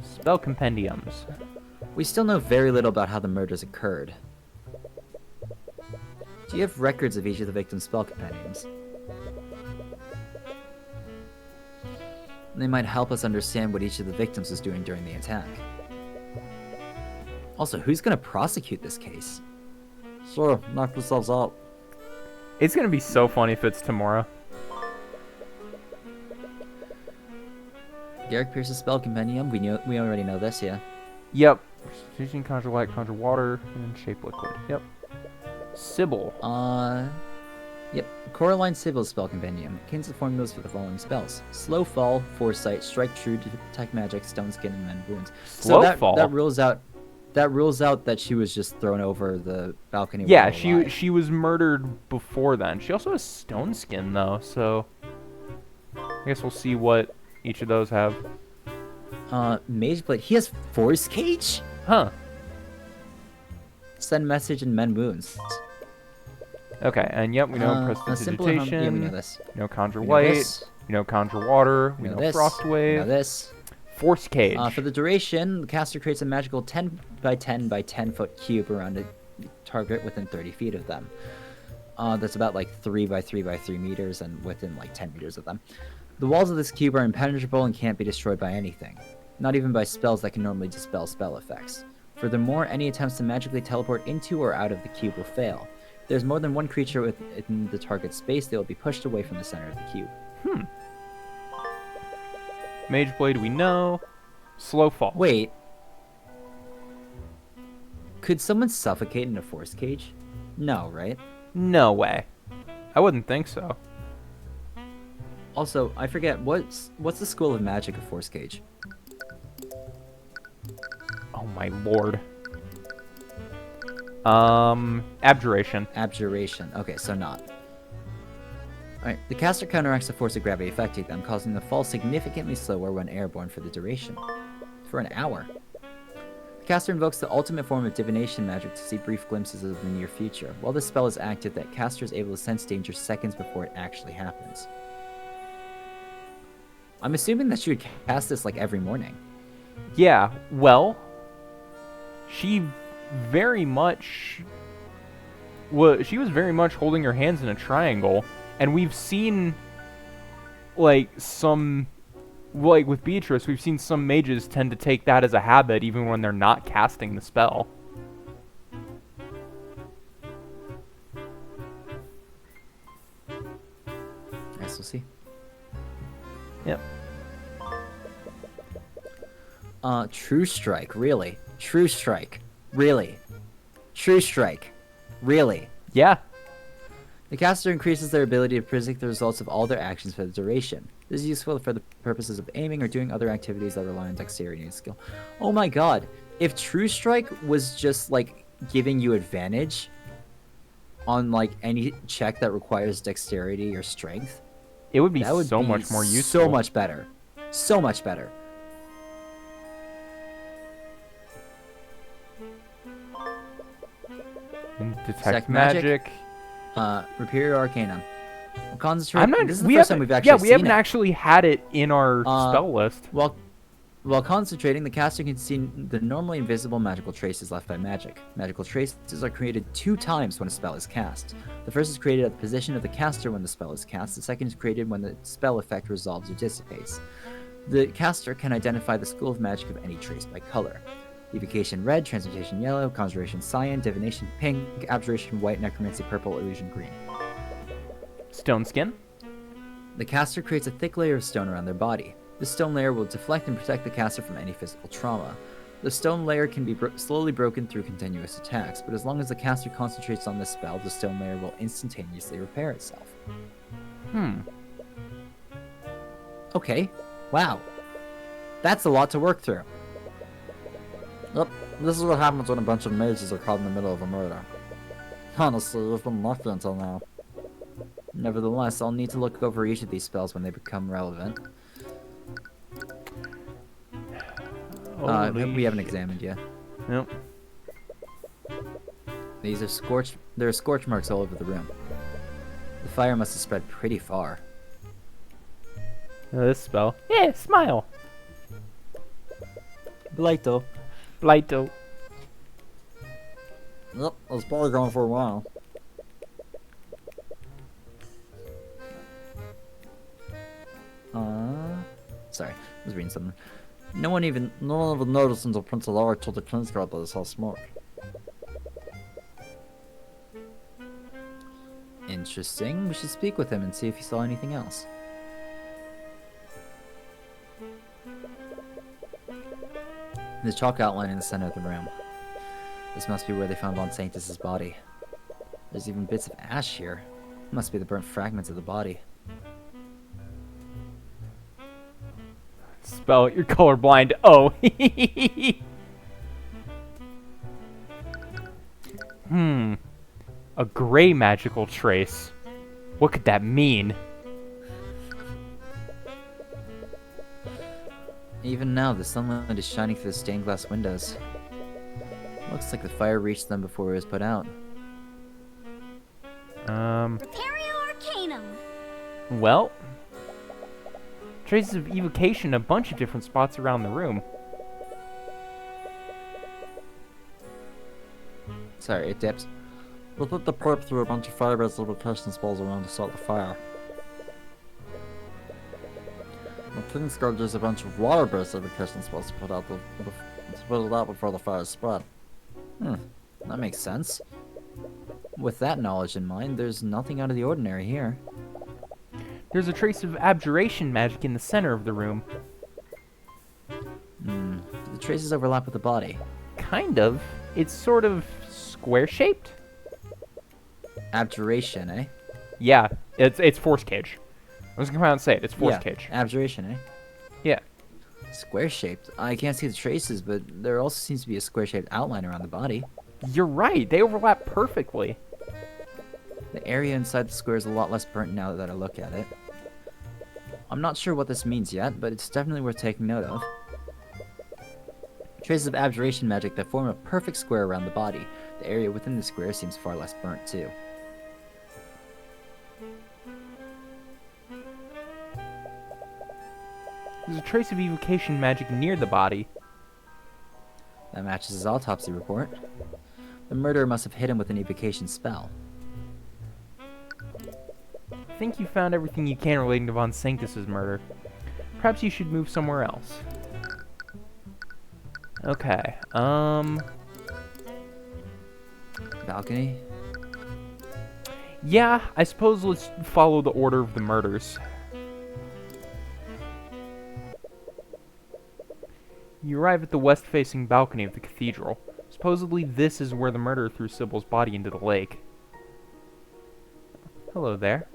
Spell compendiums. We still know very little about how the murders occurred. Do you have records of each of the victims' spell compendiums? They might help us understand what each of the victims was doing during the attack. Also, who's gonna prosecute this case? Sure, knock yourselves out. It's gonna be so funny if it's tomorrow. Garrick Pierce's spell compendium. We already know this, yeah. Yep. Precision, conjure light, conjure water, and shape liquid. Yep. Sybil. Yep. Coraline Sybil's spell compendium contains the formulas for the following spells: Slow Fall, Foresight, Strike True, Detect Magic, Stone Skin, and Mend Wounds. Slow so Fall? that rules out that she was just thrown over the balcony. Yeah, while alive. she was murdered before then. She also has stone skin though, so I guess we'll see what each of those have. Mageblade. He has Force Cage? Huh. Send Message and Mend Wounds. Okay, and yep, we know a simple yeah, we know Prestidigitation. this. We know Conjure We know Light. this. We know Conjure Water. We We know this. Frost We Wave. know this. Force Cage. For the duration, the caster creates a magical 10 by 10 by 10 foot cube around a target within 30 feet of them. That's about like 3 by 3 by 3 meters and within like 10 meters of them. The walls of this cube are impenetrable and can't be destroyed by anything, not even by spells that can normally dispel spell effects. Furthermore, any attempts to magically teleport into or out of the cube will fail. If there's more than one creature within the target space, they will be pushed away from the center of the cube. Mageblade, we know. Slow Fall. Wait. Could someone suffocate in a force cage? No, right? No way. I wouldn't think so. Also, I forget, what's the School of Magic of Force Cage? Oh my lord. Abjuration. Abjuration. Okay, so not. Alright, the caster counteracts the force of gravity affecting them, causing them to fall significantly slower when airborne for the duration. For an hour. The caster invokes the ultimate form of divination magic to see brief glimpses of the near future. While this spell is active, that caster is able to sense danger seconds before it actually happens. I'm assuming that she would cast this like every morning. Yeah, well, she very much she was very much holding her hands in a triangle, and we've seen like with Beatrice, we've seen some mages tend to take that as a habit even when they're not casting the spell. I guess we'll see. Yep. True Strike, really? True Strike, really? True Strike, really? Yeah. The caster increases their ability to predict the results of all their actions for the duration. This is useful for the purposes of aiming or doing other activities that rely on dexterity and skill. Oh my god, if True Strike was just, like, giving you advantage on, like, any check that requires dexterity or strength, It would be that would so be much more useful. so much better. So much better. And detect Detect magic. magic. Repair your Arcanum. We'll concentrate. I'm not. This is the we first haven't. time we've actually Yeah, we seen haven't it. actually had it in our Uh, spell list. While concentrating, the caster can see the normally invisible magical traces left by magic. Magical traces are created 2 times when a spell is cast. The first is created at the position of the caster when the spell is cast. The second is created when the spell effect resolves or dissipates. The caster can identify the school of magic of any trace by color. Evocation red, transmutation yellow, conjuration cyan, divination pink, abjuration white, necromancy purple, illusion green. Stone skin. The caster creates a thick layer of stone around their body. This stone layer will deflect and protect the caster from any physical trauma. The stone layer can be slowly broken through continuous attacks, but as long as the caster concentrates on this spell, the stone layer will instantaneously repair itself. Okay. Wow. That's a lot to work through. Yep, this is what happens when a bunch of mages are caught in the middle of a murder. Honestly, you've been lucky until now. Nevertheless, I'll need to look over each of these spells when they become relevant. We haven't examined yet. Nope. These are scorch. There are scorch marks all over the room. The fire must have spread pretty far. This spell. Yeah, smile. Blighto. Blighto. Yep, it's probably going for a while. Sorry, I was reading something. No one even noticed until Prince Alaric told the Kingsguard that he saw smoke. Interesting. We should speak with him and see if he saw anything else. The chalk outline in the center of the room. This must be where they found Von Sanctus's body. There's even bits of ash here. Must be the burnt fragments of the body. Spell. You're colorblind. Oh. A gray magical trace. What could that mean? Even now, the sunlight is shining through the stained glass windows. Looks like the fire reached them before it was put out. Prepare your Arcanum. Well. Traces of evocation in a bunch of different spots around the room. Sorry, it dipped. We'll put the perp through a bunch of fire-based evocation spells around to start the fire. The Kingsguard used a bunch of water-based evocation spells to put it out before the fire spread. That makes sense. With that knowledge in mind, there's nothing out of the ordinary here. There's a trace of abjuration magic in the center of the room. Do the traces overlap with the body? Kind of. It's sort of square-shaped. Abjuration, eh? Yeah, it's force cage. I was gonna come out and say it. It's force cage. Abjuration, eh? Yeah. Square-shaped. I can't see the traces, but there also seems to be a square-shaped outline around the body. You're right. They overlap perfectly. The area inside the square is a lot less burnt now that I look at it. I'm not sure what this means yet, but it's definitely worth taking note of. Traces of abjuration magic that form a perfect square around the body. The area within the square seems far less burnt, too. There's a trace of evocation magic near the body. That matches his autopsy report. The murderer must have hit him with an evocation spell. I think you found everything you can relating to Von Sanctus's murder. Perhaps you should move somewhere else. Okay, Balcony? yeah, I suppose let's follow the order of the murders. You arrive at the west-facing balcony of the cathedral. Supposedly this is where the murderer threw Sybil's body into the lake. Hello there.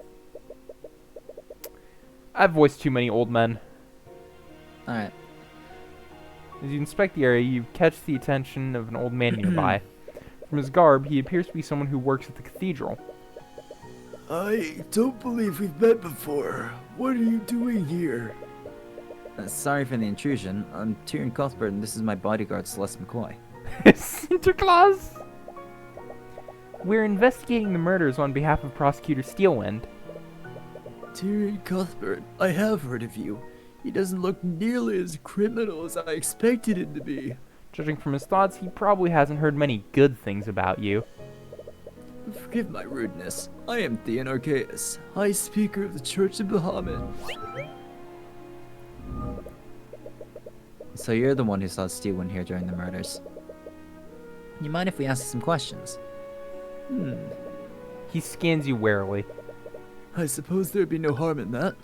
I've voiced too many old men. Alright. As you inspect the area, you catch the attention of an old man nearby. From his garb, he appears to be someone who works at the cathedral. I don't believe we've met before. What are you doing here? Sorry for the intrusion. I'm Tyrion Cuthbert, and this is my bodyguard, Celeste McCoy. Sinterklaas! We're investigating the murders on behalf of Prosecutor Steelwind. Tyrion Cuthbert, I have heard of you. He doesn't look nearly as criminal as I expected him to be. Judging from his thoughts, he probably hasn't heard many good things about you. Forgive my rudeness. I am Theon Archaeus, High Speaker of the Church of Bahamut. So you're the one who saw Steelwind here during the murders. You mind if we ask some questions? He scans you warily. I suppose there'd be no harm in that.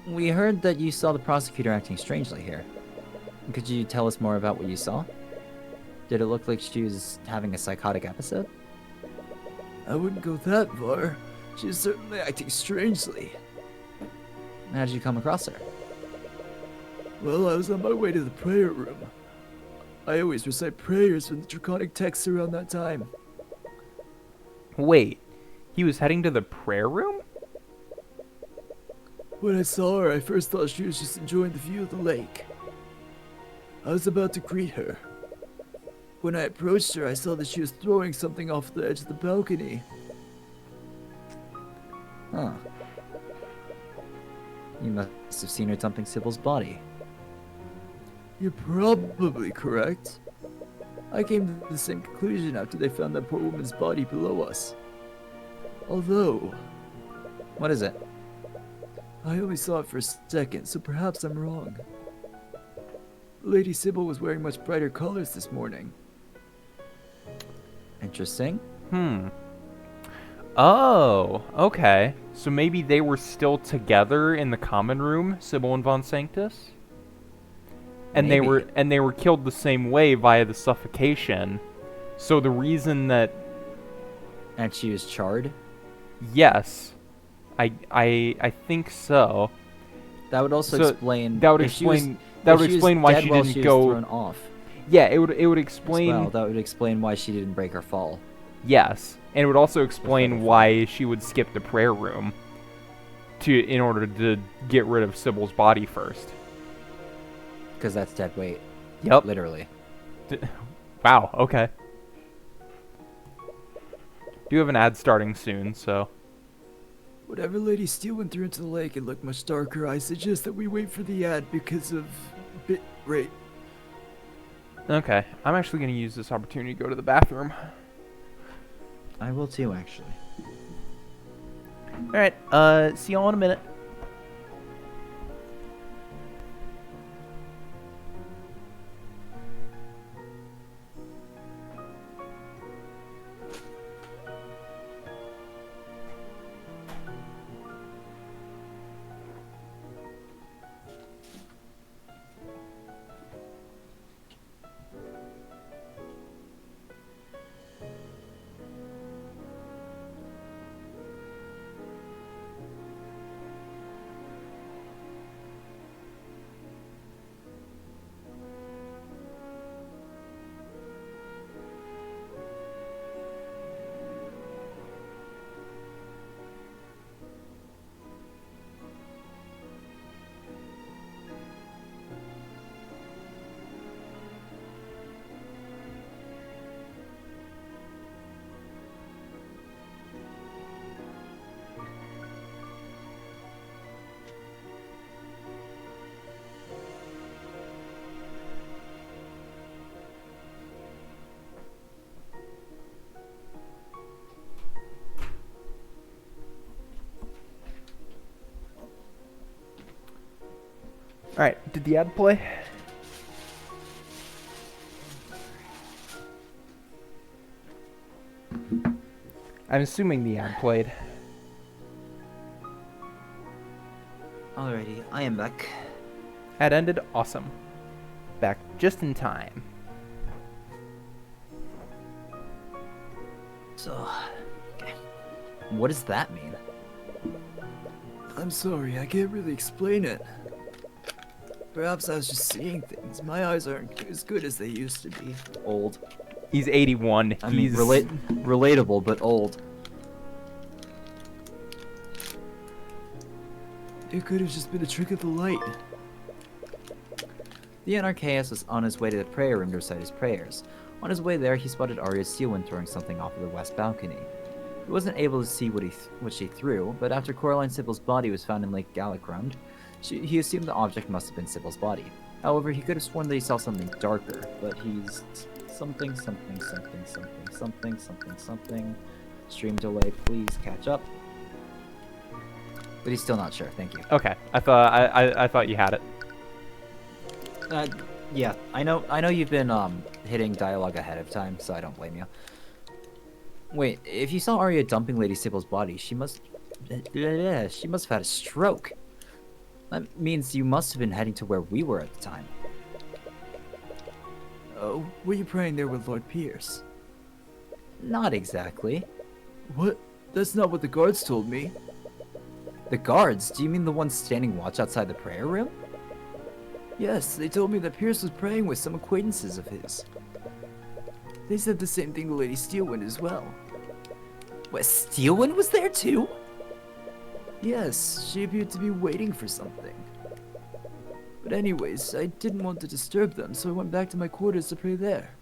We heard that you saw the prosecutor acting strangely here. Could you tell us more about what you saw? Did it look like she was having a psychotic episode? I wouldn't go that far. She's certainly acting strangely. How did you come across her? Well, I was on my way to the prayer room. I always recite prayers from the draconic texts around that time. Wait, he was heading to the prayer room? When I saw her, I first thought she was just enjoying the view of the lake. I was about to greet her. When I approached her, I saw that she was throwing something off the edge of the balcony. Huh. You must have seen her dumping Sybil's body. You're probably correct. I came to the same conclusion after they found that poor woman's body below us. Although, What is it? I only saw it for a second, so perhaps I'm wrong. Lady Sybil was wearing much brighter colors this morning. Interesting. Oh, okay. So maybe they were still together in the common room, Sybil and Von Sanctus? And Maybe. they were killed the same way via the suffocation. So the reason that And she was charred? yes, I think so. That would also So explain. that would if she was- explain that if would she was explain why dead she while didn't was go. thrown off. Yeah, it would As explain. well, that would explain why she didn't break her fall. Yes, and it would also explain why she would skip the prayer room in order to get rid of Sybil's body first. Because that's dead weight. Yep. Literally. Wow. Okay. Do have an ad starting soon, so Whatever Lady Steelwind threw into the lake, it looked much darker. I suggest that we wait for the ad because of bit rate. okay. I'm actually gonna use this opportunity to go to the bathroom. I will too, actually. All right. See y'all in a minute. Alright, did the ad play? I'm assuming the ad played. Alrighty, I am back. Had ended. Awesome. Back just in time. So, okay. What does that mean? I'm sorry, I can't really explain it. Perhaps I was just seeing things. My eyes aren't as good as they used to be. Old. He's 81. I He's mean, relatable, but old. It could have just been a trick of the light. The Anarchaeus was on his way to the prayer room to recite his prayers. On his way there, he spotted Arya Steelwind throwing something off of the west balcony. He wasn't able to see what she threw, but after Coraline Sybil's body was found in Lake Gallicrund, he assumed the object must have been Sybil's body. However, he could have sworn that he saw something darker, but he's something. Stream delay, please catch up. But he's still not sure. Thank you. okay. I thought you had it. Yeah, I know you've been hitting dialogue ahead of time, so I don't blame you. Wait, if you saw Arya dumping Lady Sybil's body, she must have had a stroke. That means you must have been heading to where we were at the time. Oh, were you praying there with Lord Pierce? Not exactly. What? That's not what the guards told me. The guards? Do you mean the ones standing watch outside the prayer room? Yes, they told me that Pierce was praying with some acquaintances of his. They said the same thing to Lady Steelwind as well. What, Steelwind was there too? Yes, she appeared to be waiting for something. But anyways, I didn't want to disturb them, so I went back to my quarters to pray there.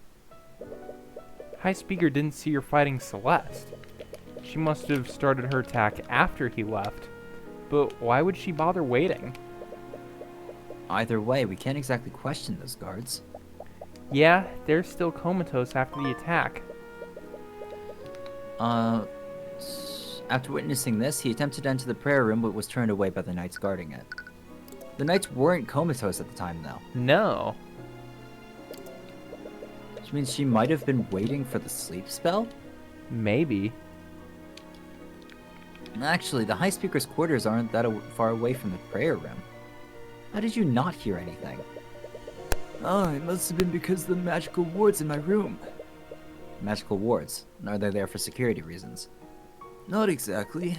High Speaker didn't see her fighting Celeste. She must have started her attack after he left. But why would she bother waiting? Either way, we can't exactly question those guards. Yeah, they're still comatose after the attack. After witnessing this, he attempted to enter the prayer room but was turned away by the knights guarding it. The knights weren't comatose at the time, though. No. Which means she might have been waiting for the sleep spell? Maybe. Actually, the High Speaker's quarters aren't that far away from the prayer room. How did you not hear anything? Oh, it must have been because of the magical wards in my room. Magical wards. Are they there for security reasons? Not exactly.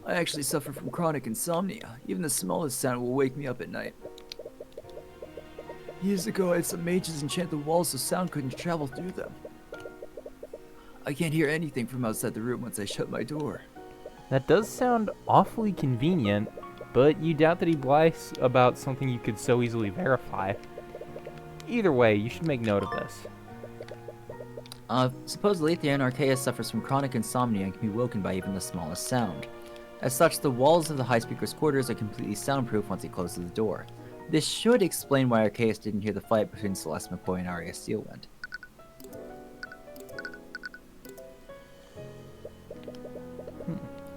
I actually suffer from chronic insomnia. Even the smallest sound will wake me up at night. Years ago, I had some mages enchant the walls so sound couldn't travel through them. I can't hear anything from outside the room once I shut my door. That does sound awfully convenient, but you doubt that he'd lie about something you could so easily verify. Either way, you should make note of this. Supposedly, the Anarchaeus suffers from chronic insomnia and can be woken by even the smallest sound. As such, the walls of the High Speaker's quarters are completely soundproof once he closes the door. This should explain why Archaeus didn't hear the fight between Celeste McCoy and Arya Steelwind.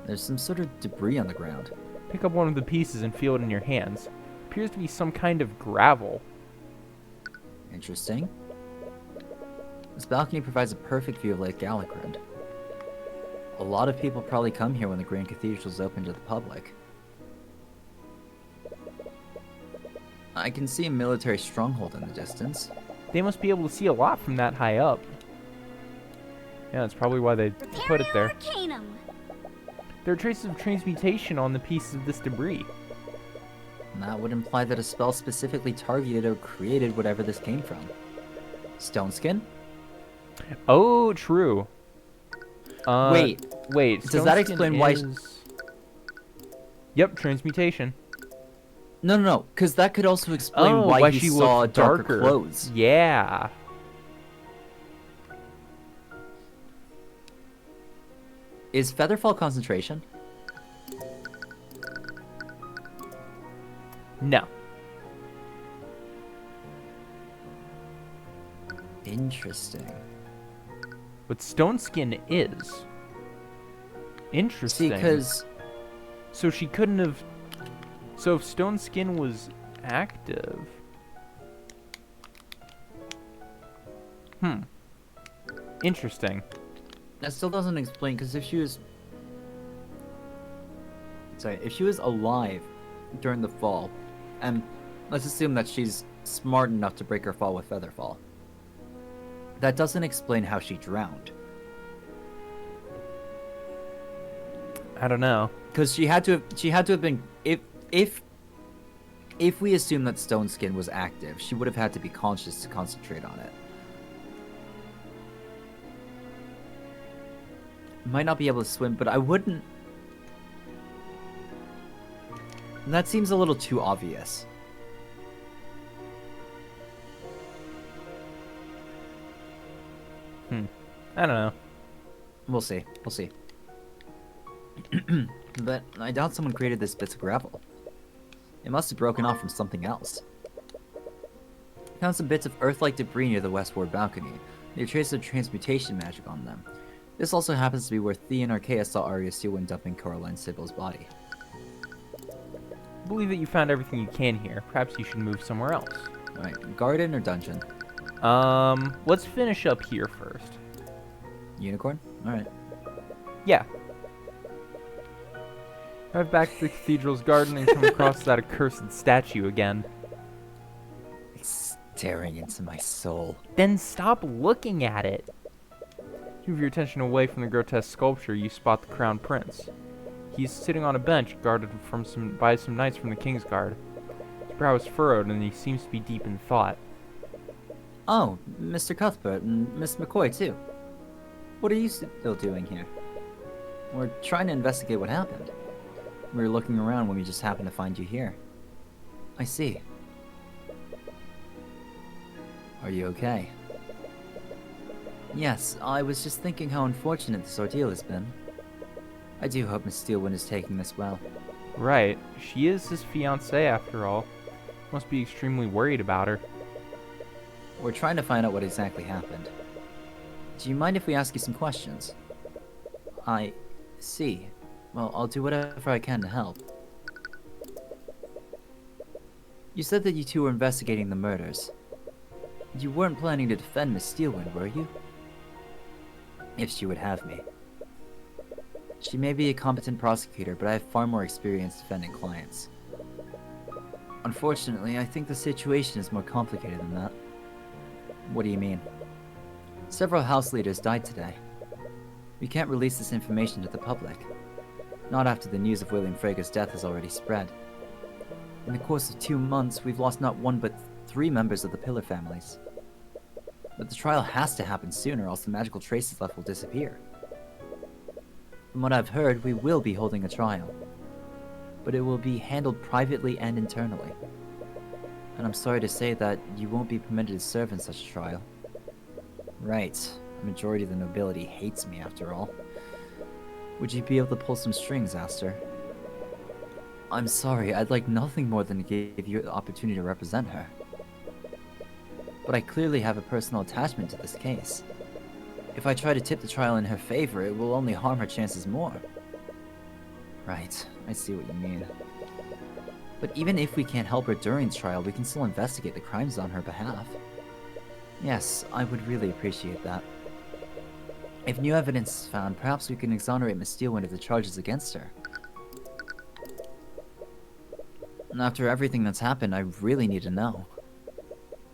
There's some sort of debris on the ground. Pick up one of the pieces and feel it in your hands. Appears to be some kind of gravel. Interesting. This balcony provides a perfect view of Lake Gallicrund. A lot of people probably come here when the Grand Cathedral is open to the public. I can see a military stronghold in the distance. They must be able to see a lot from that high up. Yeah, that's probably why they put it there. Arcanum. There are traces of transmutation on the pieces of this debris. And that would imply that a spell specifically targeted or created whatever this came from. Stone skin? Oh, true. Wait. Does that explain why? Yep, transmutation. No, because that could also explain why he she saw looked darker clothes. Yeah. Is Featherfall concentration? No. Interesting. But stone skin is. Interesting. See, because So she couldn't have... So if stone skin was active... Interesting. that still doesn't explain, because if she was... Sorry, if she was alive during the fall, and Let's assume that she's smart enough to break her fall with Featherfall. That doesn't explain how she drowned. I don't know. Because she had to have been, if we assume that Stone Skin was active, she would have had to be conscious to concentrate on it. Might not be able to swim, but I wouldn't. That seems a little too obvious. I don't know. We'll see. We'll see. But I doubt someone created this bits of gravel. It must have broken off from something else. Found some bits of Earth-like debris near the westward balcony. They have traces of transmutation magic on them. This also happens to be where Thea and Archaea saw Arya Steelwind dumping Coraline Sybil's body. I believe that you found everything you can here. Perhaps you should move somewhere else. Alright, garden or dungeon? Let's finish up here first. Unicorn? Alright. Yeah. Drive back to the cathedral's garden and come across that accursed statue again. It's staring into my soul. Then stop looking at it. Move your attention away from the grotesque sculpture, you spot the crown prince. He's sitting on a bench, guarded by some knights from the King's Guard. His brow is furrowed, and he seems to be deep in thought. Oh, Mr. Cuthbert and Miss McCoy, too. What are you still doing here? We're trying to investigate what happened. We were looking around when we just happened to find you here. I see. Are you okay? Yes, I was just thinking how unfortunate this ordeal has been. I do hope Miss Steelwind is taking this well. Right. She is his fiancée, after all. Must be extremely worried about her. We're trying to find out what exactly happened. Do you mind if we ask you some questions? I see. Well, I'll do whatever I can to help. You said that you two were investigating the murders. You weren't planning to defend Miss Steelwind, were you? If she would have me. She may be a competent prosecutor, but I have far more experience defending clients. Unfortunately, I think the situation is more complicated than that. What do you mean? Several house leaders died today. We can't release this information to the public. Not after the news of William Frega's death has already spread. In the course of 2 months, we've lost not one but 3 members of the Pillar families. But the trial has to happen sooner, or else the magical traces left will disappear. From what I've heard, we will be holding a trial. But it will be handled privately and internally. And I'm sorry to say that you won't be permitted to serve in such a trial. Right. The majority of the nobility hates me, after all. Would you be able to pull some strings, Aster? I'm sorry, I'd like nothing more than to give you the opportunity to represent her. But I clearly have a personal attachment to this case. If I try to tip the trial in her favor, it will only harm her chances more. Right, I see what you mean. But even if we can't help her during the trial, we can still investigate the crimes on her behalf. Yes, I would really appreciate that. If new evidence is found, perhaps we can exonerate Miss Steelwind of the charges against her. And after everything that's happened, I really need to know.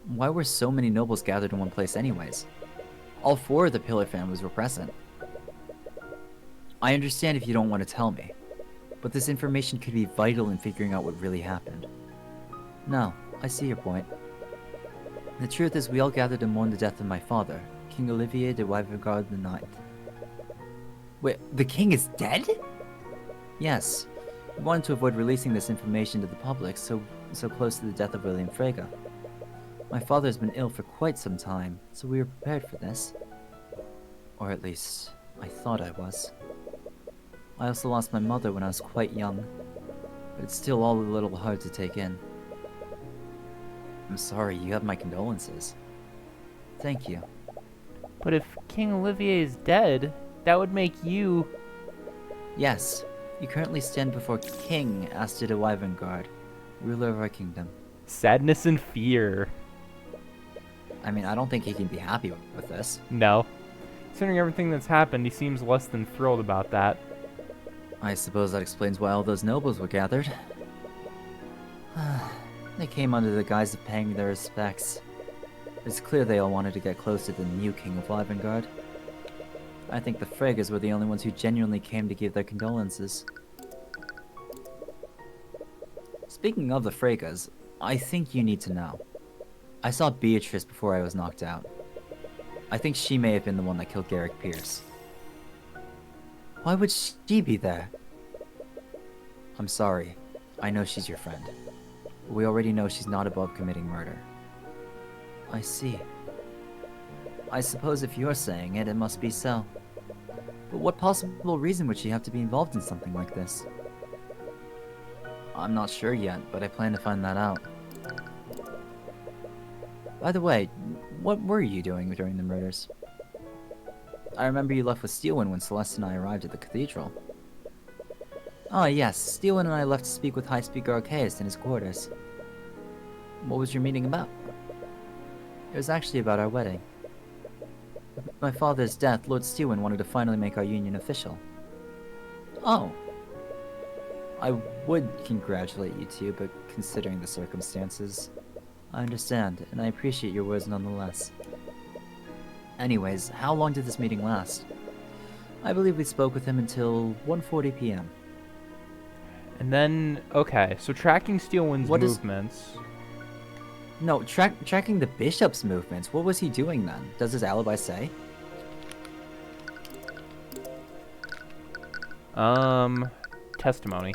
Why were so many nobles gathered in one place anyways? All 4 of the Pillar families were present. I understand if you don't want to tell me, but this information could be vital in figuring out what really happened. No, I see your point. The truth is we all gathered to mourn the death of my father, King Olivier de Wyverngarde IX. Wait, the king is dead? Yes. We wanted to avoid releasing this information to the public so close to the death of William Frega. My father has been ill for quite some time, so we were prepared for this. Or at least, I thought I was. I also lost my mother when I was quite young, but it's still all a little hard to take in. I'm sorry, you have my condolences. Thank you. But if King Olivier is dead, that would make you... Yes, you currently stand before King Aster de Wyverngarde, ruler of our kingdom. Sadness and fear. I mean, I don't think he can be happy with this. No. Considering everything that's happened, he seems less than thrilled about that. I suppose that explains why all those nobles were gathered. They came under the guise of paying me their respects. It's clear they all wanted to get close to the new king of Livengard. I think the Freygas were the only ones who genuinely came to give their condolences. Speaking of the Freygas, I think you need to know. I saw Beatrice before I was knocked out. I think she may have been the one that killed Garrick Pierce. Why would she be there? I'm sorry. I know she's your friend. We already know she's not above committing murder. I see. I suppose if you're saying it, it must be so. But what possible reason would she have to be involved in something like this? I'm not sure yet, but I plan to find that out. By the way, what were you doing during the murders? I remember you left with Steelwind when Celeste and I arrived at the cathedral. Oh yes, Steelwind and I left to speak with High Speaker Archaeus in his quarters. What was your meeting about? It was actually about our wedding. With my father's death, Lord Steelwind wanted to finally make our union official. Oh. I would congratulate you two, but considering the circumstances, I understand, and I appreciate your words nonetheless. Anyways, how long did this meeting last? I believe we spoke with him until 1:40 p.m. And then, okay, so tracking Steelwind's movements. No, tracking the bishop's movements. What was he doing then? Does his alibi say? Testimony.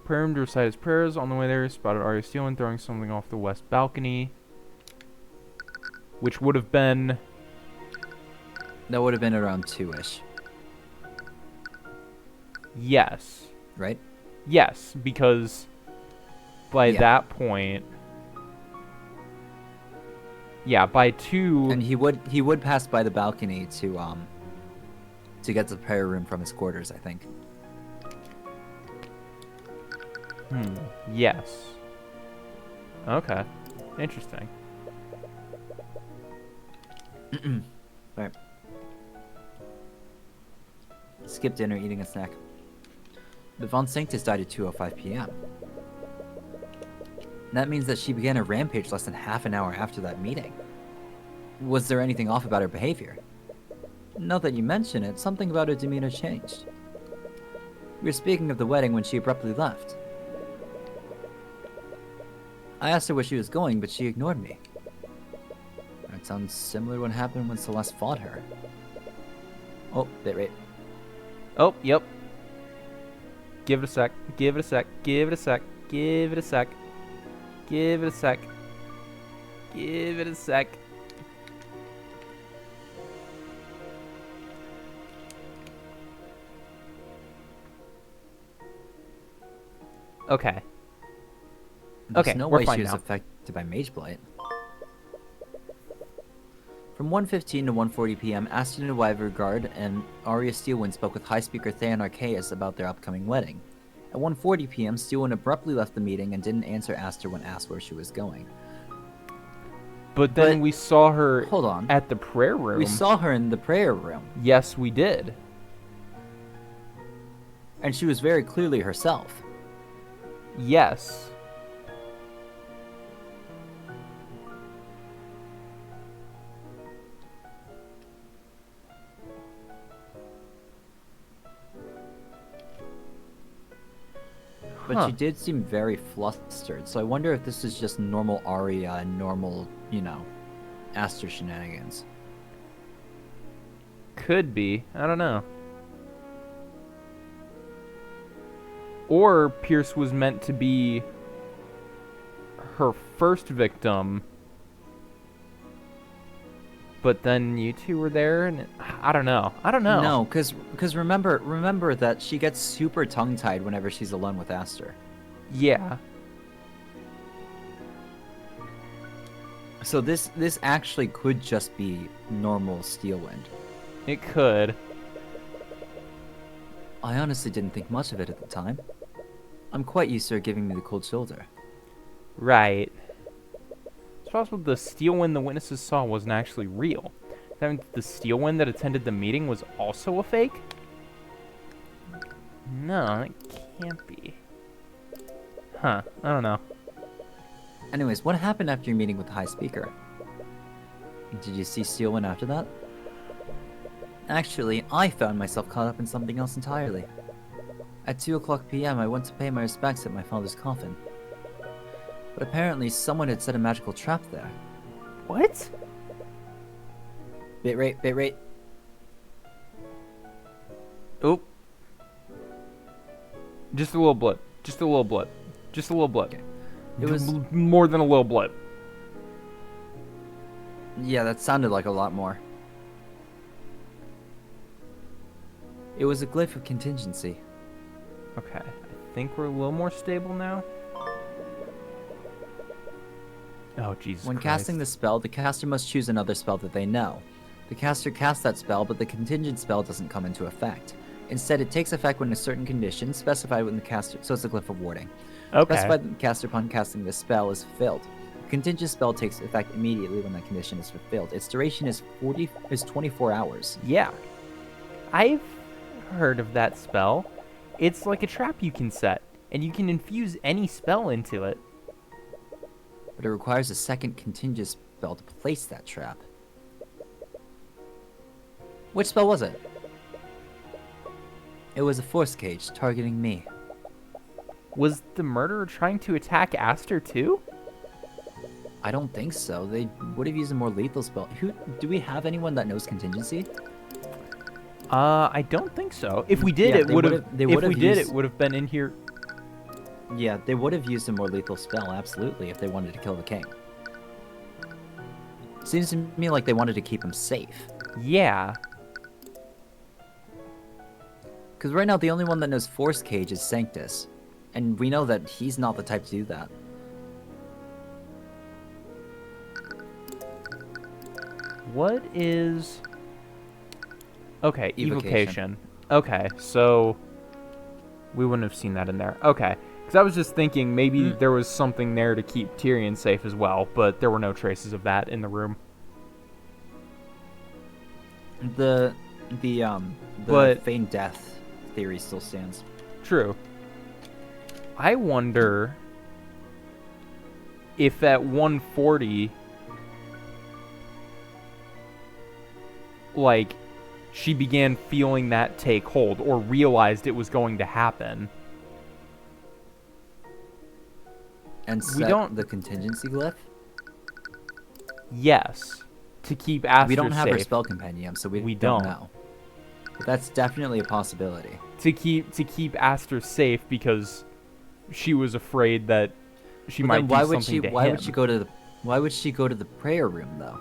Prayer room to recite his prayers. On the way there, spotted Arya Steelwind throwing something off the west balcony. Which would have been... That would have been around 2-ish. Yes. Right? Yes, because by that point... Yeah, by 2... And he would pass by the balcony to get to the prayer room from his quarters, I think. Yes. Okay. Interesting. Right. Skip dinner, eating a snack. The Von Sanctus died at 2:05 p.m. That means that she began a rampage less than half an hour after that meeting. Was there anything off about her behavior? Now that you mention it, something about her demeanor changed. We were speaking of the wedding when she abruptly left. I asked her where she was going, but she ignored me. That sounds similar to what happened when Celeste fought her. Oh, bitrate. Oh, yep. Give it a sec. Give it a sec. Give it a sec. Give it a sec. Give it a sec. Give it a sec. Okay. There's no we're way fine she was now. affected by Mage Blight. From 1:15 to 1:40 p.m., Aston and Wyvergard and Arya Steelwind spoke with High Speaker Theon Archaeus about their upcoming wedding. At 1:40 p.m., Steelwind abruptly left the meeting and didn't answer Aster when asked where she was going. But then we saw her Hold on. at the prayer room. We saw her in the prayer room, Yes, we did. and she was very clearly herself. Yes. But she did seem very flustered, so I wonder if this is just normal Arya and normal, Aster shenanigans. Could be. I don't know. Or Pierce was meant to be her first victim, but then you two were there, and I don't know. No, because remember that she gets super tongue-tied whenever she's alone with Aster. Yeah. So this actually could just be normal Steelwind. It could. I honestly didn't think much of it at the time. I'm quite used to her giving me the cold shoulder. Right. It's possible the Steelwind the witnesses saw wasn't actually real. That means the Steelwind that attended the meeting was also a fake? No, it can't be. Huh, I don't know. Anyways, what happened after your meeting with the High Speaker? Did you see Steelwind after that? Actually, I found myself caught up in something else entirely. At 2 o'clock p.m., I went to pay my respects at my father's coffin. But apparently, someone had set a magical trap there. What? Bitrate. Oop. Just a little blip. Just a little blip. Just a little blip. Okay. It was... more than a little blip. Yeah, that sounded like a lot more. It was a glyph of contingency. Okay. I think we're a little more stable now. Oh, Jesus When Christ. casting the spell, the caster must choose another spell that they know. The caster casts that spell, but the contingent spell doesn't come into effect. Instead, it takes effect when a certain condition, specified when the caster... So it's a glyph of warding. Okay. Specified that the caster upon casting this spell is fulfilled. The contingent spell takes effect immediately when that condition is fulfilled. Its duration is 24 hours. Yeah. I've heard of that spell. It's like a trap you can set, and you can infuse any spell into it. But it requires a second contingent spell to place that trap. Which spell was it? It was a force cage targeting me. Was the murderer trying to attack Aster too? I don't think so. They would have used a more lethal spell. Do we have anyone that knows contingency? I don't think so. If we did, Yeah, it they would have. would've- they If would've we did, used- it would have been in here. Yeah, they would have used a more lethal spell, absolutely, if they wanted to kill the king. Seems to me like they wanted to keep him safe. Yeah. Because right now, the only one that knows Force Cage is Sanctus. And we know that he's not the type to do that. What is? Okay, Evocation. evocation. Okay, so we wouldn't have seen that in there. Okay, because I was just thinking maybe there was something there to keep Tyrion safe as well, but there were no traces of that in the room. The But- feigned death theory still stands. True. I wonder if at 140, like, she began feeling that take hold or realized it was going to happen. And We set don't- the contingency glyph? Yes. To keep Aster We don't have safe. her spell compendium, so we don't. know. But that's definitely a possibility. To keep Aster safe because she was afraid that she But might then do why something would she? to Why him. would she go to the? Why would she go to the prayer room though?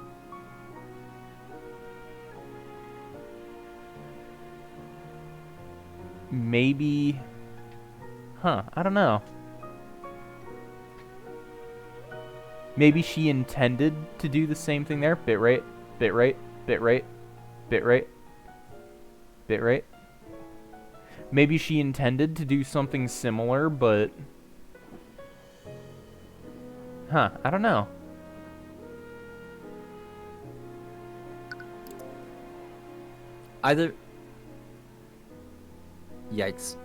Maybe. I don't know. Maybe she intended to do the same thing there. Bitrate. Maybe she intended to do something similar, but... I don't know. Either. Yikes.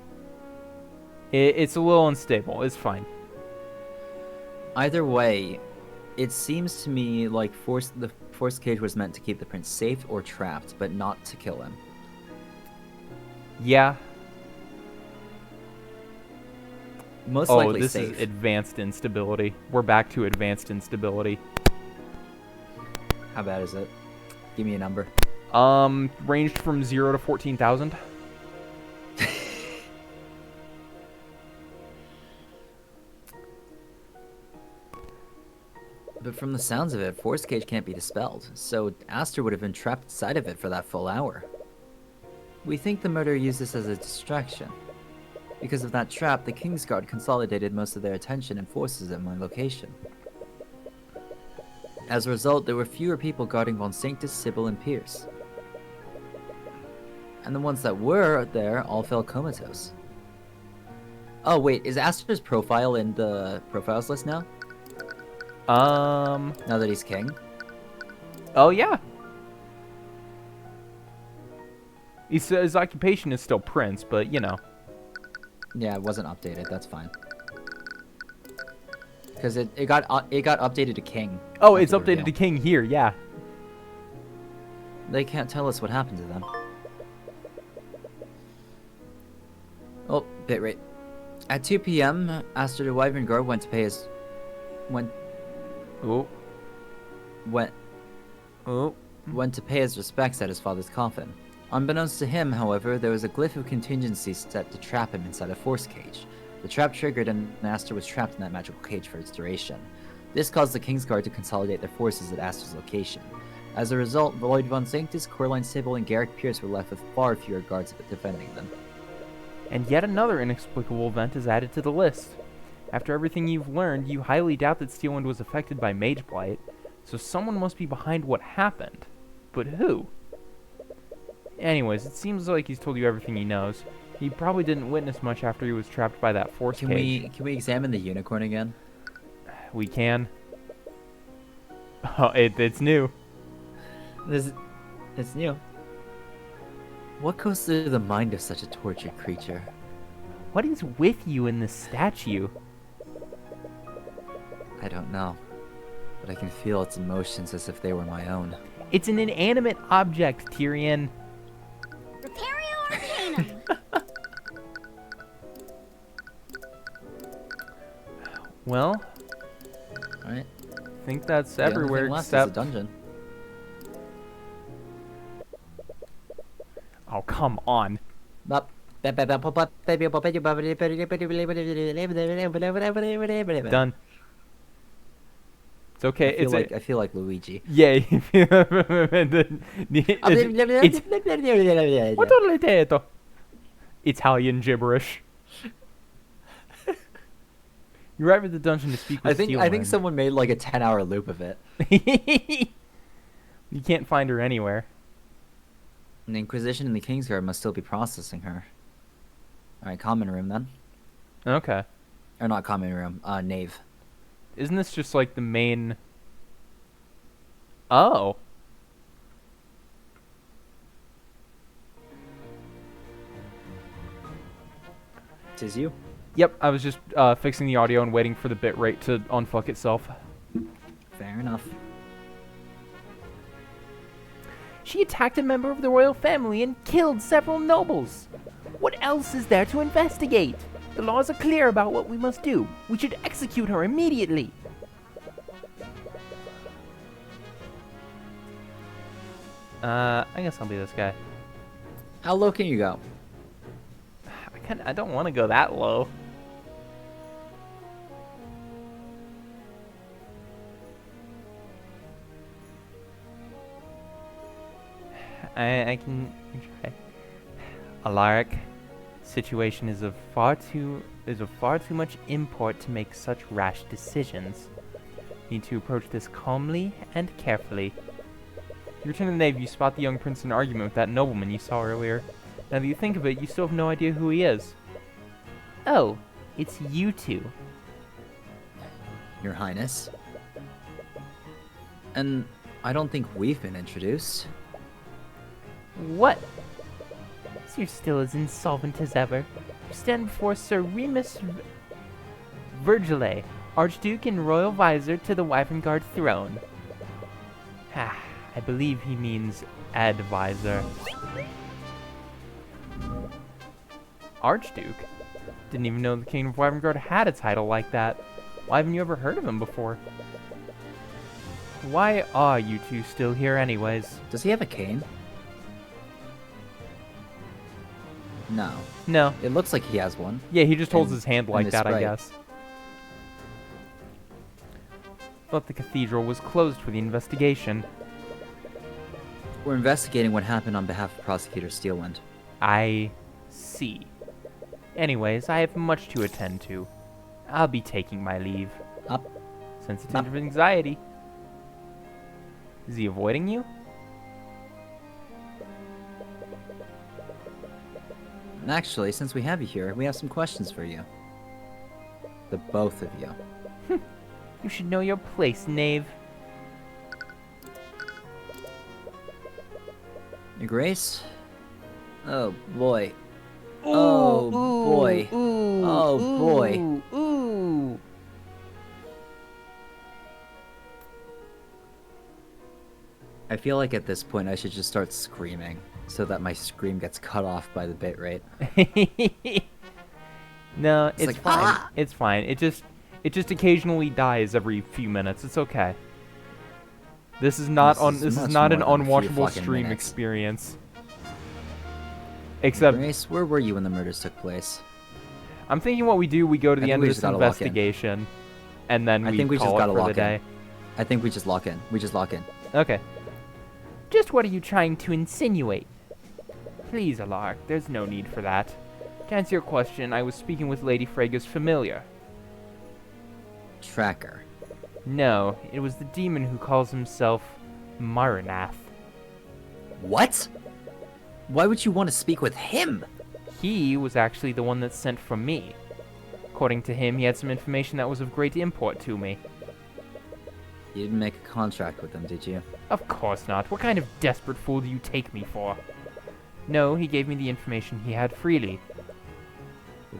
It's a little unstable. It's fine. Either way, it seems to me like the force cage was meant to keep the prince safe or trapped, but not to kill him. Yeah. Most Oh, likely this safe. is advanced instability. We're back to advanced instability. How bad is it? Give me a number. Ranged from 0 to 14,000. But from the sounds of it, force cage can't be dispelled, so Aster would have been trapped inside of it for that full hour. We think the murderer used this as a distraction. Because of that trap, the Kingsguard consolidated most of their attention and forces at my location. As a result, there were fewer people guarding Von Sanctus, Sybil, and Pierce. And the ones that were there all fell comatose. Oh wait, is Aster's profile in the profiles list now? Now that he's king? Oh yeah. His occupation is still prince, but you know. Yeah, it wasn't updated, that's fine. Because it got updated to King. Oh, after it's the updated reveal. to King here, yeah. They can't tell us what happened to them. Oh, bitrate. At 2 p.m., after the Wyvern Guard went to pay his... Went Oh. to pay his respects at his father's coffin. Unbeknownst to him, however, there was a glyph of contingency set to trap him inside a force cage. The trap triggered and Aster was trapped in that magical cage for its duration. This caused the Kingsguard to consolidate their forces at Aster's location. As a result, Lloyd von Sanctus, Coraline Sybil, and Garrick Pierce were left with far fewer guards defending them. And yet another inexplicable event is added to the list. After everything you've learned, you highly doubt that Steelwind was affected by Mage Blight, so someone must be behind what happened. But who? Anyways, it seems like he's told you everything he knows. He probably didn't witness much after he was trapped by that force cage. Can we examine the unicorn again? We can. Oh, it's new. It's new. What goes through the mind of such a tortured creature? What is with you in this statue? I don't know, but I can feel its emotions as if they were my own. It's an inanimate object, Tyrion. Repario Arcanum. Well, Alright. I think that's The only everywhere thing left is except... the dungeon. Oh, come on. Done. It's okay. I feel like Luigi. Yeah. Italian gibberish. You arrive at the dungeon to speak with I think Steelwind. someone made like a 10-hour loop of it. You can't find her anywhere. The Inquisition and the Kingsguard must still be processing her. Alright, common room then. Okay. Or not common room, nave. Isn't this just like the main... Oh. Tis you. Yep, I was just fixing the audio and waiting for the bitrate to unfuck itself. Fair enough. She attacked a member of the royal family and killed several nobles. What else is there to investigate? The laws are clear about what we must do. We should execute her immediately. I guess I'll be this guy. How low can you go? I don't want to go that low. I can try. Alaric, situation is of far too much import to make such rash decisions. Need to approach this calmly and carefully. You return to the nave, you spot the young prince in an argument with that nobleman you saw earlier. Now that you think of it, you still have no idea who he is. Oh, it's you two. Your Highness. And I don't think we've been introduced. What? So you're still as insolvent as ever. You stand before Sir Remus Virgile, Archduke and Royal Visor to the Wyvern throne. Ha, I believe he means advisor. Archduke? Didn't even know the Kingdom of Wyvern had a title like that. Why haven't you ever heard of him before? Why are you two still here anyways? Does he have a cane? No. No. It looks like he has one. Yeah, he just holds In- his hand in like this that, I sprite. guess. Thought the cathedral was closed for the investigation. We're investigating what happened on behalf of Prosecutor Steelwind. I see. Anyways, I have much to attend to. I'll be taking my leave. Up. Sensitive of anxiety. Is he avoiding you? Actually, since we have you here, we have some questions for you. The both of you. You should know your place, knave. Your Grace? Oh boy. Oh boy. Oh boy. Ooh. I feel like at this point I should just start screaming so that my scream gets cut off by the bitrate. No, It's it's like, fine. "Ah!" It's fine. It just occasionally dies every few minutes. It's okay. This is not This is much not an more than a few unwatchable fucking stream minutes. experience. Except Grace, where were you when the murders took place? I'm thinking what we do, we go to I the think end we of just this gotta lock in. investigation, and then I think we just call it gotta for the lock in. day. I think we just lock in. We just lock in. Okay. Just what are you trying to insinuate? Please, Alark, there's no need for that. To answer your question, I was speaking with Lady Frega's familiar. Tracker. No, it was the demon who calls himself Maranath. What? Why would you want to speak with him? He was actually the one that's sent from me. According to him, he had some information that was of great import to me. You didn't make a contract with him, did you? Of course not. What kind of desperate fool do you take me for? No, he gave me the information he had freely.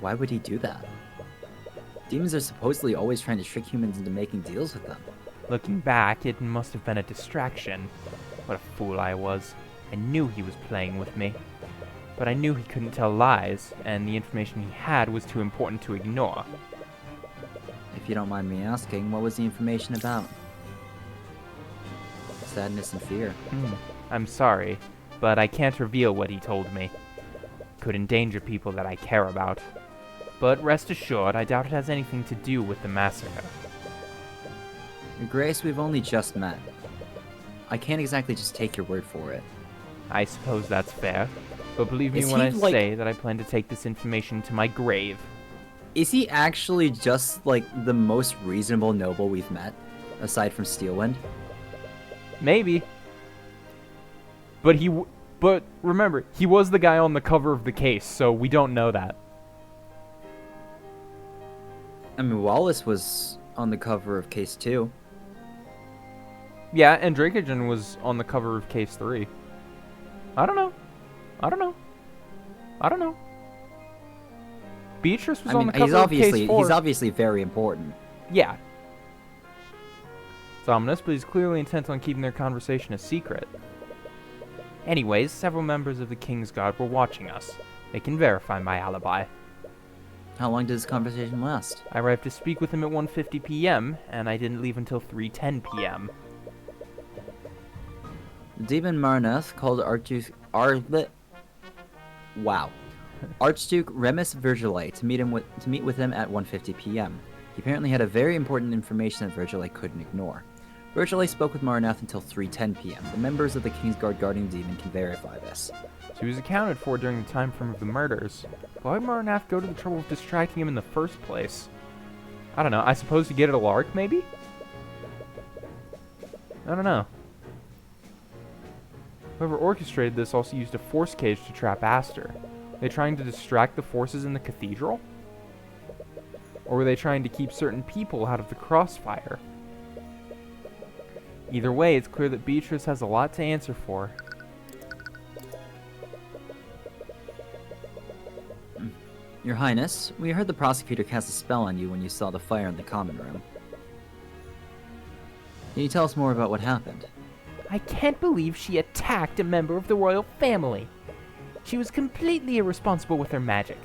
Why would he do that? Demons are supposedly always trying to trick humans into making deals with them. Looking back, it must have been a distraction. What a fool I was. I knew he was playing with me. But I knew he couldn't tell lies, and the information he had was too important to ignore. If you don't mind me asking, what was the information about? Sadness and fear. I'm sorry, but I can't reveal what he told me. Could endanger people that I care about. But rest assured, I doubt it has anything to do with the massacre. Your Grace, we've only just met. I can't exactly just take your word for it. I suppose that's fair, but believe me Is when he, I like- say that I plan to take this information to my grave. Is he actually just, like, the most reasonable noble we've met? Aside from Steelwind? Maybe. But remember, he was the guy on the cover of the case, so we don't know that. I mean, Wallace was on the cover of Case 2. Yeah, and Drakeagen was on the cover of Case 3. I don't know. Beatrice was I on mean, the cover of Case 4. he's obviously very important. Yeah. It's ominous, but he's clearly intent on keeping their conversation a secret. Anyways, several members of the King's Guard were watching us. They can verify my alibi. How long did this conversation last? I arrived to speak with him at 1:50 p.m., and I didn't leave until 3:10 p.m. The demon Marnath called Archduke Remus Virgile to meet with him at 1:50 p.m. He apparently had a very important information that Virgile couldn't ignore. Virgile spoke with Marnath until 3:10 p.m. The members of the Kingsguard guarding the demon can verify this. She was accounted for during the time frame of the murders. Why would Maranath go to the trouble of distracting him in the first place? I don't know. I suppose to get at a lark, maybe? I don't know. Whoever orchestrated this also used a force cage to trap Aster. Were they trying to distract the forces in the cathedral? Or were they trying to keep certain people out of the crossfire? Either way, it's clear that Beatrice has a lot to answer for. Your Highness, we heard the prosecutor cast a spell on you when you saw the fire in the common room. Can you tell us more about what happened? I can't believe she attacked a member of the royal family. She was completely irresponsible with her magic.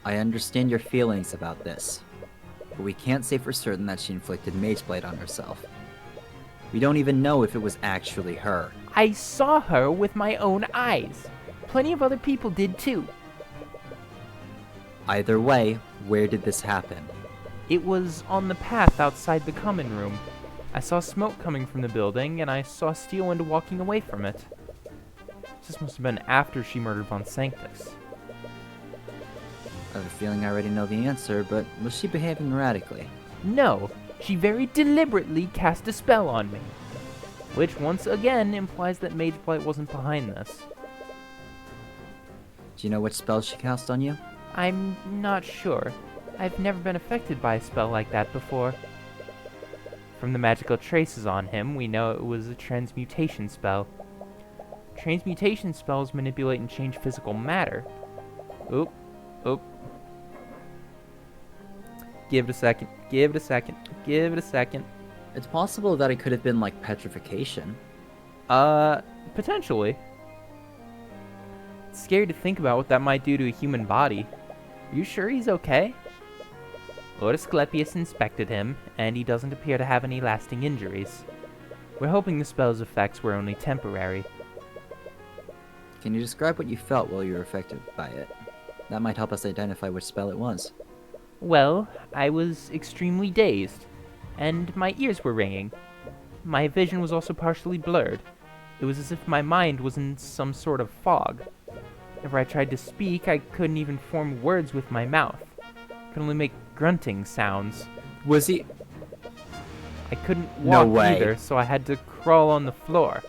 I understand your feelings about this, but we can't say for certain that she inflicted Mageblade on herself. We don't even know if it was actually her. I saw her with my own eyes. Plenty of other people did too. Either way, where did this happen? It was on the path outside the common room. I saw smoke coming from the building, and I saw Steelwind walking away from it. This must have been after she murdered Von Sanctus. I have a feeling I already know the answer, but was she behaving erratically? No, she very deliberately cast a spell on me. Which once again implies that Mageblight wasn't behind this. Do you know which spell she cast on you? I'm not sure. I've never been affected by a spell like that before. From the magical traces on him, we know it was a transmutation spell. Transmutation spells manipulate and change physical matter. Oop. Give it a second. It's possible that it could have been like petrification. Potentially. It's scary to think about what that might do to a human body. Are you sure he's okay? Lord Asclepius inspected him, and he doesn't appear to have any lasting injuries. We're hoping the spell's effects were only temporary. Can you describe what you felt while you were affected by it? That might help us identify which spell it was. Well, I was extremely dazed, and my ears were ringing. My vision was also partially blurred. It was as if my mind was in some sort of fog. Whenever I tried to speak, I couldn't even form words with my mouth. I could only make grunting sounds. Was he? I couldn't No walk way. either, so I had to crawl on the floor.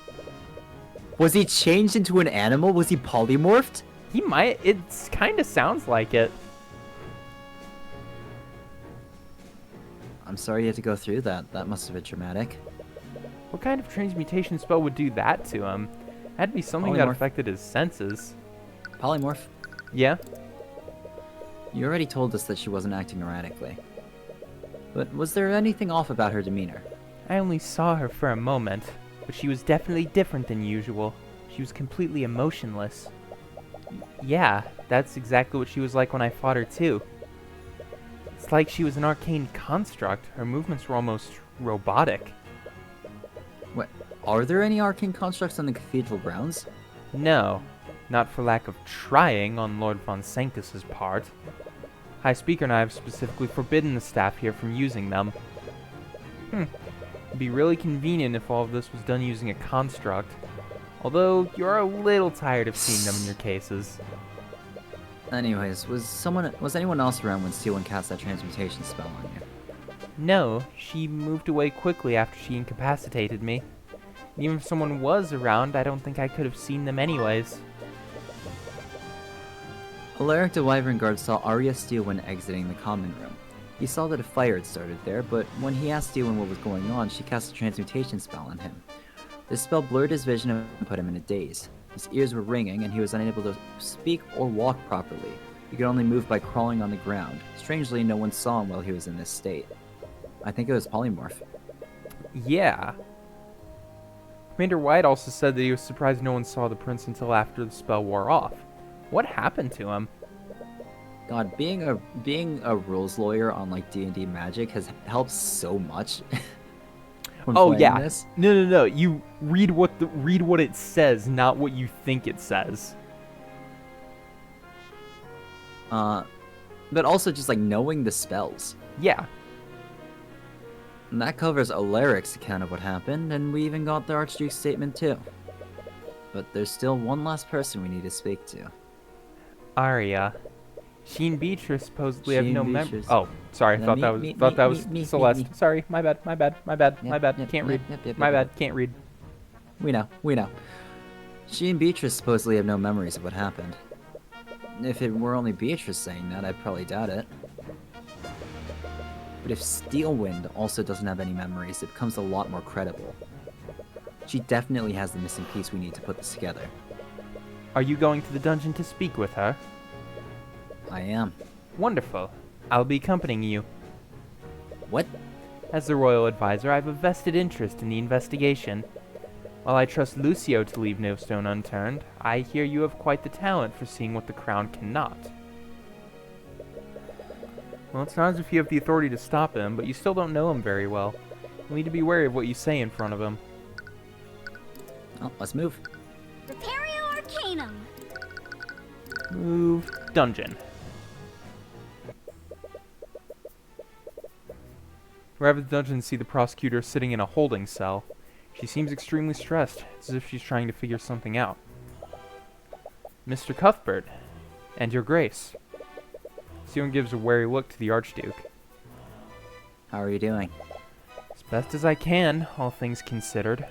Was he changed into an animal? Was he polymorphed? He might. It kind of sounds like it. I'm sorry you had to go through that. That must have been traumatic. What kind of transmutation spell would do that to him? It had to be something that Polymorph. affected his senses. Polymorph. Yeah? You already told us that she wasn't acting erratically. But was there anything off about her demeanor? I only saw her for a moment, but she was definitely different than usual. She was completely emotionless. Yeah, that's exactly what she was like when I fought her too. It's like she was an arcane construct. Her movements were almost robotic. What? Are there any arcane constructs on the cathedral grounds? No, not for lack of trying on Lord von Sanctus's part. High Speaker and I have specifically forbidden the staff here from using them. It'd be really convenient if all of this was done using a construct. Although, you're a little tired of seeing them in your cases. Anyways, was anyone else around when Steelwind cast that transmutation spell on you? No, she moved away quickly after she incapacitated me. And even if someone was around, I don't think I could have seen them anyways. Alaric the Wyvern Guard saw Arya Steelwind exiting the common room. He saw that a fire had started there, but when he asked Steelwind what was going on, she cast a transmutation spell on him. This spell blurred his vision and put him in a daze. His ears were ringing, and he was unable to speak or walk properly. He could only move by crawling on the ground. Strangely, no one saw him while he was in this state. I think it was polymorph. Yeah. Commander White also said that he was surprised no one saw the prince until after the spell wore off. What happened to him? God, being a rules lawyer on like D&D Magic has helped so much. when Oh playing yeah. this. No. You read what it says, not what you think it says. But also just like knowing the spells. Yeah. And that covers Alaric's account of what happened, and we even got the Archduke's statement too. But there's still one last person we need to speak to. Arya. She and Beatrice supposedly have She no and memory. Beatrice. Oh, sorry. I Yeah, thought that was me, Celeste. me. Sorry, my bad. Yep, Can't read. yep, My yep. bad. Can't read. We know. She and Beatrice supposedly have no memories of what happened. If it were only Beatrice saying that, I'd probably doubt it. But if Steelwind also doesn't have any memories, it becomes a lot more credible. She definitely has the missing piece we need to put this together. Are you going to the dungeon to speak with her? I am. Wonderful. I'll be accompanying you. What? As the royal advisor, I have a vested interest in the investigation. While I trust Lucio to leave no stone unturned, I hear you have quite the talent for seeing what the crown cannot. Well, it's not as if you have the authority to stop him, but you still don't know him very well. You need to be wary of what you say in front of him. Oh, let's move. Repario Arcanum. Move. Dungeon. Arrive at the dungeon and see the prosecutor sitting in a holding cell. She seems extremely stressed. It's as if she's trying to figure something out. Mr. Cuthbert, and your grace. Sion gives a wary look to the Archduke. How are you doing? As best as I can, all things considered.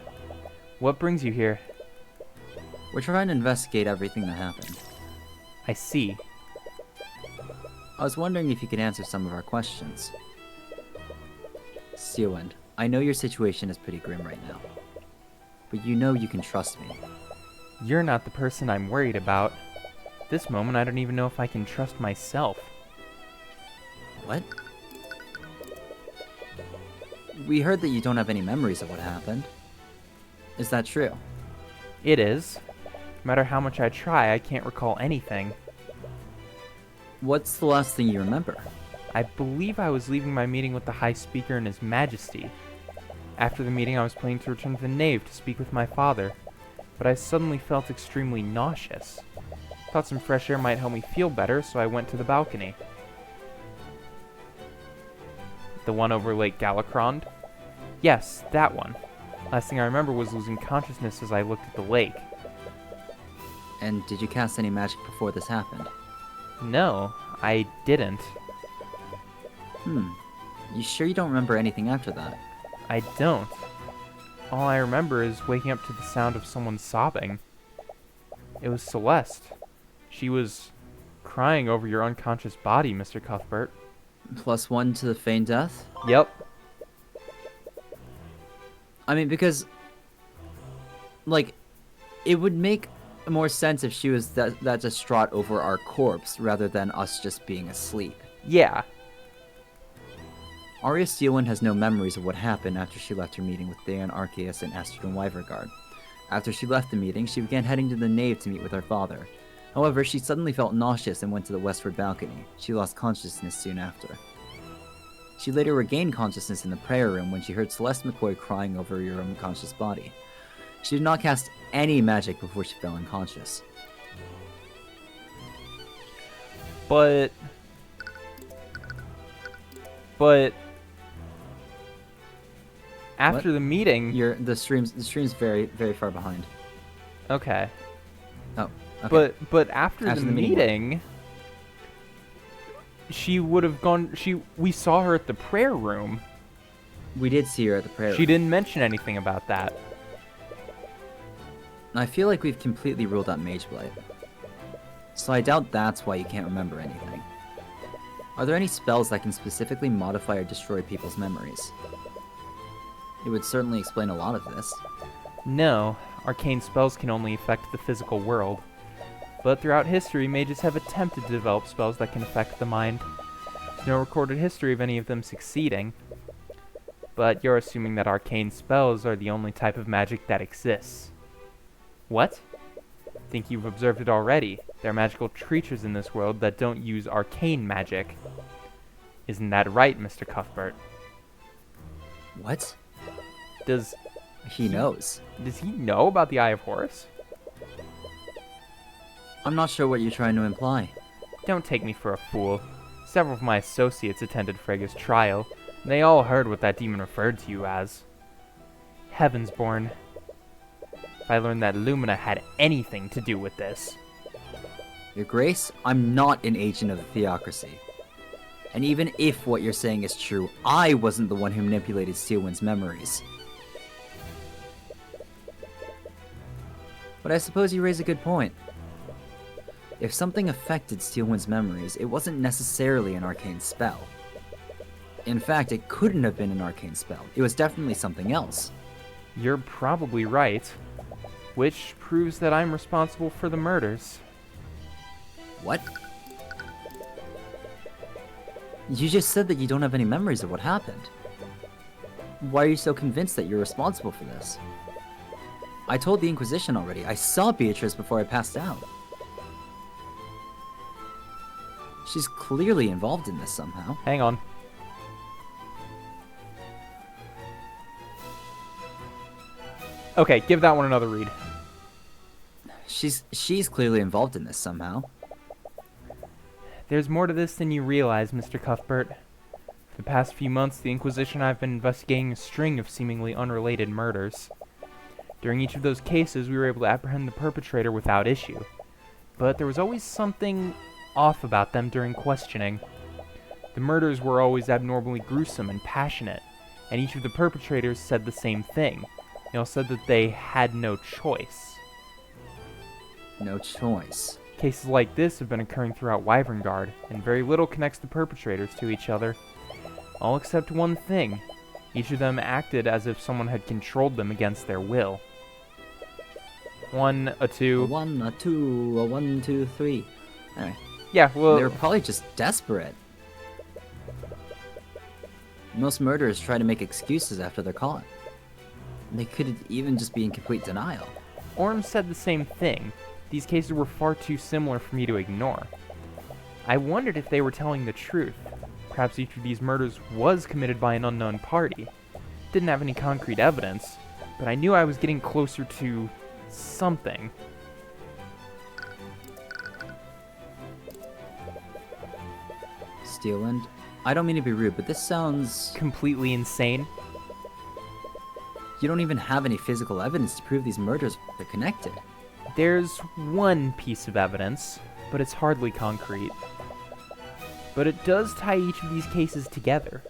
What brings you here? We're trying to investigate everything that happened. I see. I was wondering if you could answer some of our questions. Steelwind, I know your situation is pretty grim right now. But you know you can trust me. You're not the person I'm worried about. At this moment, I don't even know if I can trust myself. What? We heard that you don't have any memories of what happened. Is that true? It is. No matter how much I try, I can't recall anything. What's the last thing you remember? I believe I was leaving my meeting with the High Speaker and His Majesty. After the meeting, I was planning to return to the nave to speak with my father, but I suddenly felt extremely nauseous. Thought some fresh air might help me feel better, so I went to the balcony. The one over Lake Galacrond? Yes, that one. Last thing I remember was losing consciousness as I looked at the lake. And did you cast any magic before this happened? No, I didn't. You sure you don't remember anything after that? I don't. All I remember is waking up to the sound of someone sobbing. It was Celeste. She was crying over your unconscious body, Mr. Cuthbert. +1 to the feigned death? Yep. I mean, because, like, it would make more sense if she was that distraught over our corpse rather than us just being asleep. Yeah. Arya Steelwind has no memories of what happened after she left her meeting with Theon Arceus and Astrid Wyvergard. After she left the meeting, she began heading to the nave to meet with her father. However, she suddenly felt nauseous and went to the westward balcony. She lost consciousness soon after. She later regained consciousness in the prayer room when she heard Celeste McCoy crying over your unconscious body. She did not cast any magic before she fell unconscious. But after the meeting, The stream's very, very far behind. okay. Oh, okay. But after the meeting, she would have gone. We saw her at the prayer room. We did see her at the prayer She room. didn't mention anything about that. I feel like we've completely ruled out Mage Blight. So I doubt that's why you can't remember anything. Are there any spells that can specifically modify or destroy people's memories? It would certainly explain a lot of this. No, arcane spells can only affect the physical world. But throughout history, mages have attempted to develop spells that can affect the mind. There's no recorded history of any of them succeeding. But you're assuming that arcane spells are the only type of magic that exists. What? Think you've observed it already. There are magical creatures in this world that don't use arcane magic. Isn't that right, Mr. Cuthbert? What? Does He knows. he know about the Eye of Horus? I'm not sure what you're trying to imply. Don't take me for a fool. Several of my associates attended Frega's trial, and they all heard what that demon referred to you as. Heavensborn. If I learned that Lumina had anything to do with this. Your Grace, I'm not an agent of the Theocracy. And even if what you're saying is true, I wasn't the one who manipulated Steelwind's memories. But I suppose you raise a good point. If something affected Steelwind's memories, it wasn't necessarily an arcane spell. In fact, it couldn't have been an arcane spell. It was definitely something else. You're probably right. Which proves that I'm responsible for the murders. What? You just said that you don't have any memories of what happened. Why are you so convinced that you're responsible for this? I told the Inquisition already. I saw Beatrice before I passed out. She's clearly involved in this somehow. Hang on. Okay, give that one another read. She's clearly involved in this somehow. There's more to this than you realize, Mr. Cuthbert. For the past few months, the Inquisition and I have been investigating a string of seemingly unrelated murders. During each of those cases, we were able to apprehend the perpetrator without issue. But there was always something off about them during questioning. The murders were always abnormally gruesome and passionate, and each of the perpetrators said the same thing. They all said that they had no choice. No choice. Cases like this have been occurring throughout Wyverngard, and very little connects the perpetrators to each other. All except one thing. Each of them acted as if someone had controlled them against their will. 1, a 2. A 1, a 2, a 1, 2, 3. Anyway. Yeah, well... They were probably just desperate. Most murderers try to make excuses after they're caught. They could even just be in complete denial. Orm said the same thing. These cases were far too similar for me to ignore. I wondered if they were telling the truth. Perhaps each of these murders was committed by an unknown party. Didn't have any concrete evidence, but I knew I was getting closer to something. Steelwind, I don't mean to be rude, but this sounds... Completely insane. You don't even have any physical evidence to prove these murders are connected. There's one piece of evidence, but it's hardly concrete. But it does tie each of these cases together.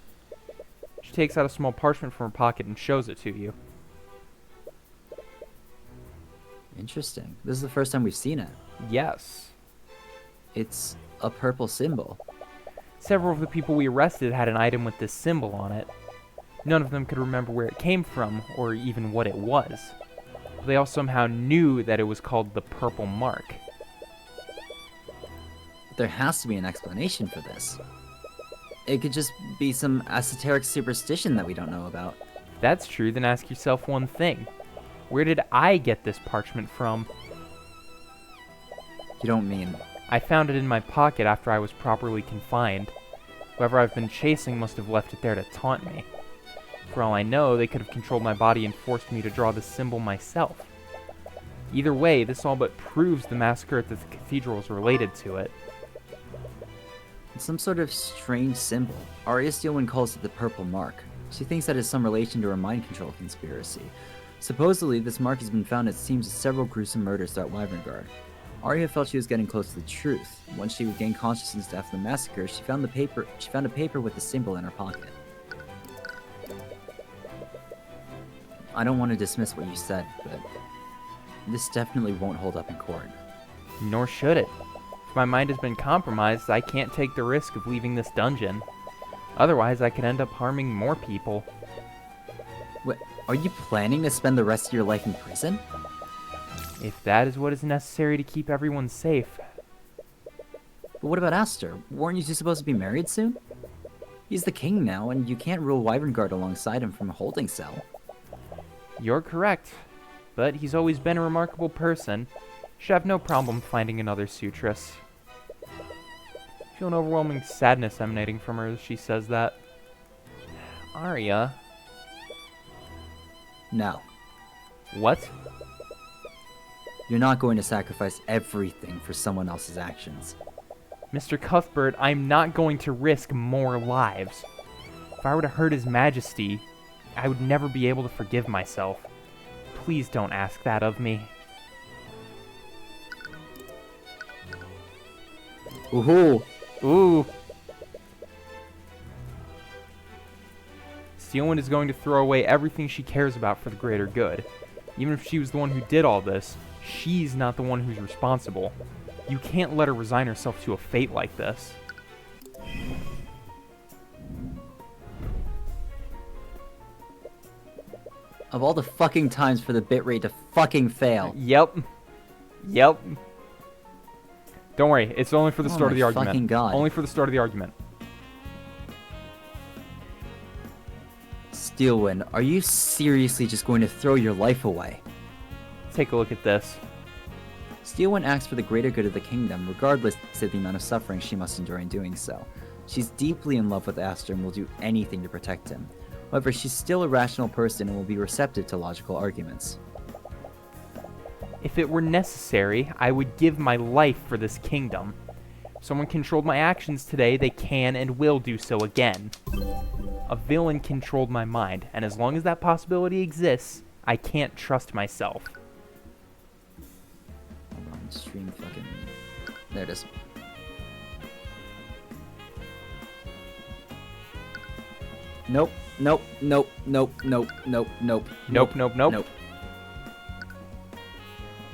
She takes out a small parchment from her pocket and shows it to you. Interesting. This is the first time we've seen it. Yes. It's a purple symbol. Several of the people we arrested had an item with this symbol on it. None of them could remember where it came from, or even what it was. They all somehow knew that it was called the Purple Mark. There has to be an explanation for this. It could just be some esoteric superstition that we don't know about. If that's true, then ask yourself one thing. Where did I get this parchment from? You don't mean... I found it in my pocket after I was properly confined. Whoever I've been chasing must have left it there to taunt me. For all I know, they could have controlled my body and forced me to draw the symbol myself. Either way, this all but proves the massacre at the cathedral is related to it. It's some sort of strange symbol. Arya Steelwind calls it the Purple Mark. She thinks that is some relation to her mind control conspiracy. Supposedly, this mark has been found at scenes of several gruesome murders throughout Wyverngard. Arya felt she was getting close to the truth. Once she regained consciousness after the massacre, she found a paper with the symbol in her pocket. I don't want to dismiss what you said, but this definitely won't hold up in court. Nor should it. If my mind has been compromised, I can't take the risk of leaving this dungeon. Otherwise, I could end up harming more people. What, are you planning to spend the rest of your life in prison? If that is what is necessary to keep everyone safe. But what about Aster? Weren't you two supposed to be married soon? He's the king now, and you can't rule Wyverngard alongside him from a holding cell. You're correct, but he's always been a remarkable person. Should have no problem finding another suitress. Feel an overwhelming sadness emanating from her as she says that. Arya? No. What? You're not going to sacrifice everything for someone else's actions. Mr. Cuthbert, I'm not going to risk more lives. If I were to hurt His Majesty, I would never be able to forgive myself. Please don't ask that of me. Ooh. Ooh. Steelwind is going to throw away everything she cares about for the greater good. Even if she was the one who did all this, she's not the one who's responsible. You can't let her resign herself to a fate like this. Of all the fucking times for the bitrate to fucking fail. Yep. Yep. Don't worry, it's only for the Oh start of the my argument. fucking God. Only for the start of the argument. Steelwind, are you seriously just going to throw your life away? Take a look at this. Steelwind acts for the greater good of the kingdom, regardless of the amount of suffering she must endure in doing so. She's deeply in love with Aster and will do anything to protect him. However, she's still a rational person and will be receptive to logical arguments. If it were necessary, I would give my life for this kingdom. If someone controlled my actions today, they can and will do so again. A villain controlled my mind, and as long as that possibility exists, I can't trust myself. Hold on, stream fucking... There it is. Nope, nope, nope, nope, nope, nope, nope. Nope, nope, nope. Nope.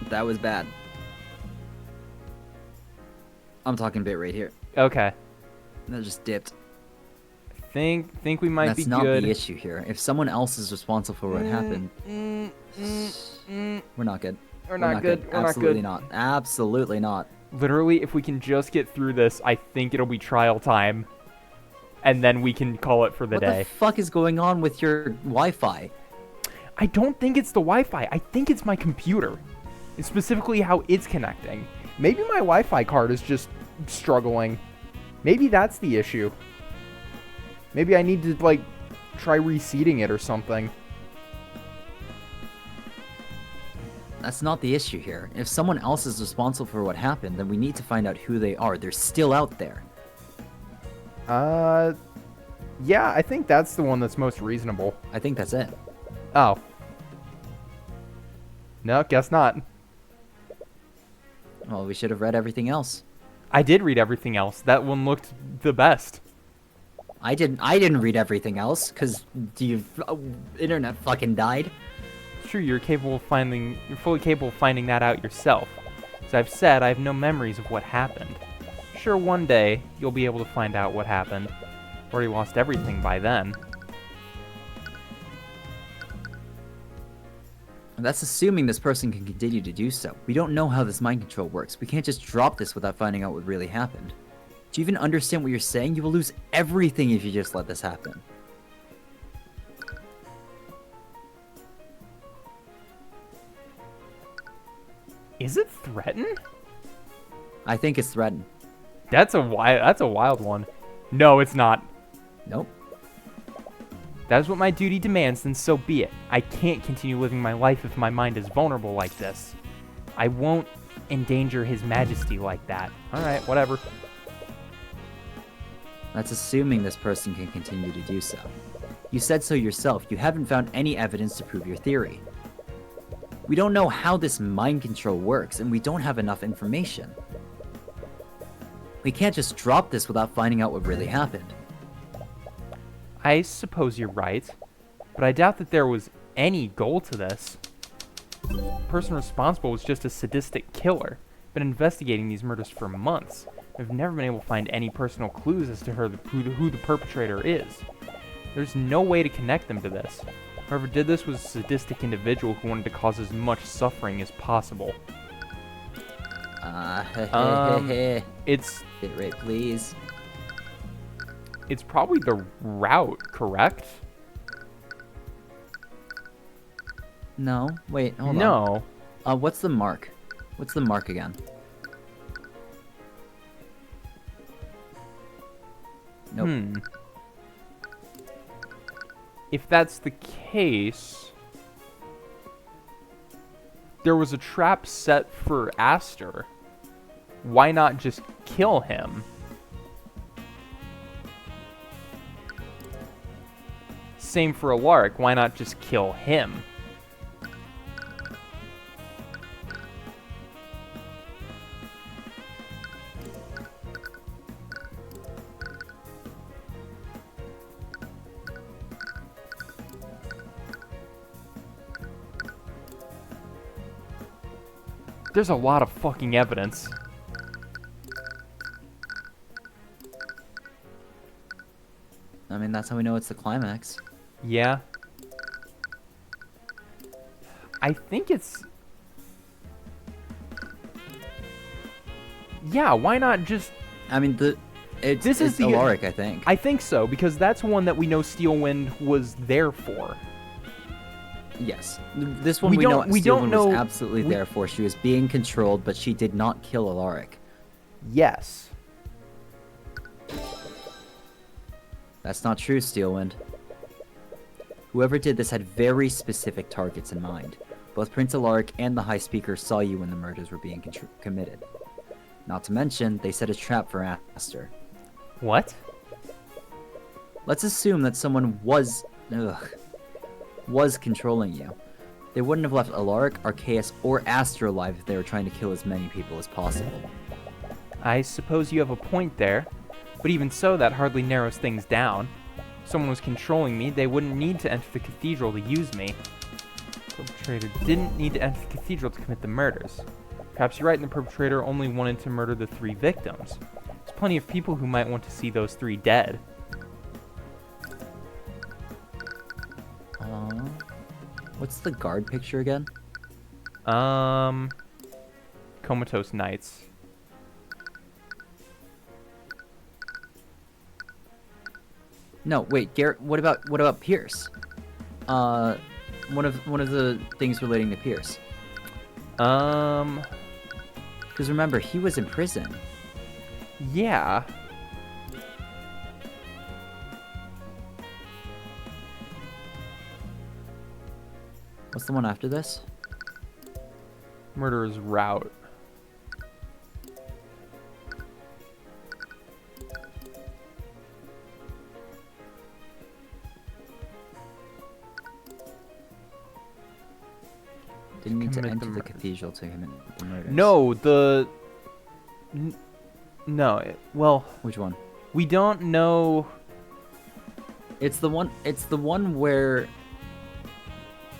That was bad. I'm talking bitrate here. Okay. That just dipped. Think we might That's be not good. the issue here. If someone else is responsible for what happened, we're not good. We're not good. We're not Absolutely good. not. Absolutely not. Literally, if we can just get through this, I think it'll be trial time. and then we can call it for the What day. the fuck is going on with your Wi-Fi? I don't think it's the Wi-Fi. I think it's my computer. It's specifically how it's connecting. Maybe my Wi-Fi card is just struggling. Maybe that's the issue. Maybe I need to, like, try reseating it or something. That's not the issue here. If someone else is responsible for what happened, then we need to find out who they are. They're still out there. Yeah, I think that's the one that's most reasonable. I think that's it. Oh. No, guess not. Well, we should have read everything else. I did read everything else. That one looked the best. I didn't read everything else, because the internet fucking died. Sure, you're fully capable of finding that out yourself. As I've said, I have no memories of what happened. Sure, one day, you'll be able to find out what happened. Already lost everything by then. That's assuming this person can continue to do so. We don't know how this mind control works. We can't just drop this without finding out what really happened. Do you even understand what you're saying? You will lose everything if you just let this happen. Is it threatened? I think it's threatened. That's a wild one. No, it's not. Nope. That is what my duty demands, then so be it. I can't continue living my life if my mind is vulnerable like this. I won't endanger His Majesty like that. Alright, whatever. That's assuming this person can continue to do so. You said so yourself. You haven't found any evidence to prove your theory. We don't know how this mind control works, and we don't have enough information. We can't just drop this without finding out what really happened. I suppose you're right, but I doubt that there was any goal to this. The person responsible was just a sadistic killer. Been investigating these murders for months. I've never been able to find any personal clues as to who the perpetrator is. There's no way to connect them to this. Whoever did this was a sadistic individual who wanted to cause as much suffering as possible. It's Get right, please. It's probably the route, correct? No, wait, hold on. No. What's the mark? What's the mark again? Nope. If that's the case, there was a trap set for Aster. Why not just kill him? Same for Alaric. Why not just kill him? There's a lot of fucking evidence. I mean, that's how we know it's the climax. Yeah. I think it's... Yeah, why not just... I mean, This is it's the- Alaric, I think. I think so, because that's one that we know Steelwind was there for. Yes. This one We we, don't- know we don't Steelwind know- was absolutely we- there for. She was being controlled, but she did not kill Alaric. Yes. That's not true, Steelwind. Whoever did this had very specific targets in mind. Both Prince Alaric and the High Speaker saw you when the murders were being committed. Not to mention, they set a trap for Aster. What? Let's assume that someone was controlling you. They wouldn't have left Alaric, Arceus, or Aster alive if they were trying to kill as many people as possible. I suppose you have a point there, but even so, that hardly narrows things down. If someone was controlling me, they wouldn't need to enter the cathedral to use me. The perpetrator didn't need to enter the cathedral to commit the murders. Perhaps you're right, and the perpetrator only wanted to murder the 3 victims. There's plenty of people who might want to see those 3 dead. What's the guard picture again? Comatose Knights. No, wait, Garrett. What about Pierce? One of the things relating to Pierce. Um, Because remember, he was in prison. yeah. What's the one after this? Murderer's route. Didn't need to Commit enter the the murders. cathedral to commit the murders. No, no. Well, Which one? we don't know. It's the one. It's the one where.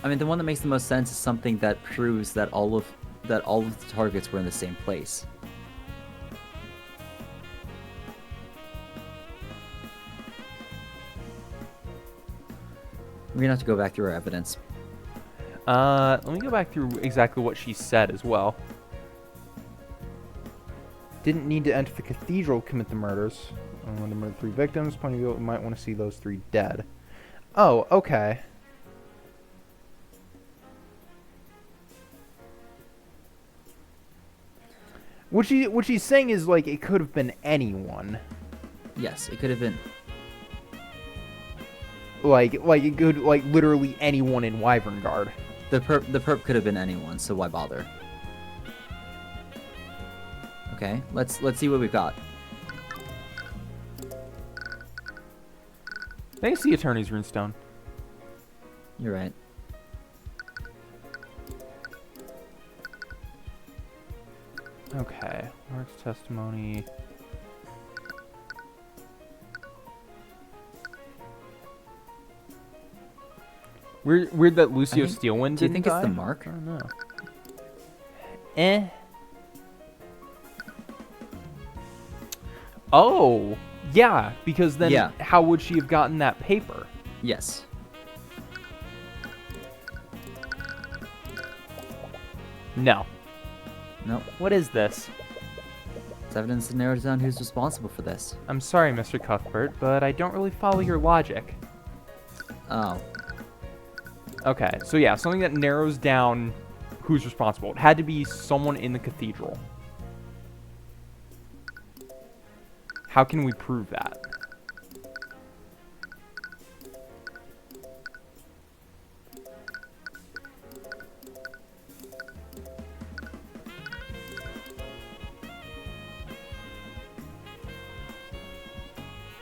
I mean, the one that makes the most sense is something that proves that all of the targets were in the same place. We're gonna have to go back through our evidence. Let me go back through exactly what she said as well. Didn't need to enter the cathedral to commit the murders. When to murder 3 victims, point of view, we might want to see those 3 dead. Oh, okay. What she's saying is like it could have been anyone. Yes, it could have been. Like it could literally anyone in Wyvern Guard. The perp could have been anyone, so why bother? Okay, let's see what we've got. Thanks to the attorney's runestone. You're right. Okay, Mark's testimony. Weird that Lucio think- Steelwind do you didn't think it's the die? mark? I don't know. Eh. Oh, yeah, because then Yeah. how would she have gotten that paper? Yes. No. Nope. What is this? It's evidence that narrows down who's responsible for this. I'm sorry, Mr. Cuthbert, but I don't really follow your logic. Oh. Okay, so yeah, something that narrows down who's responsible. It had to be someone in the cathedral. How can we prove that?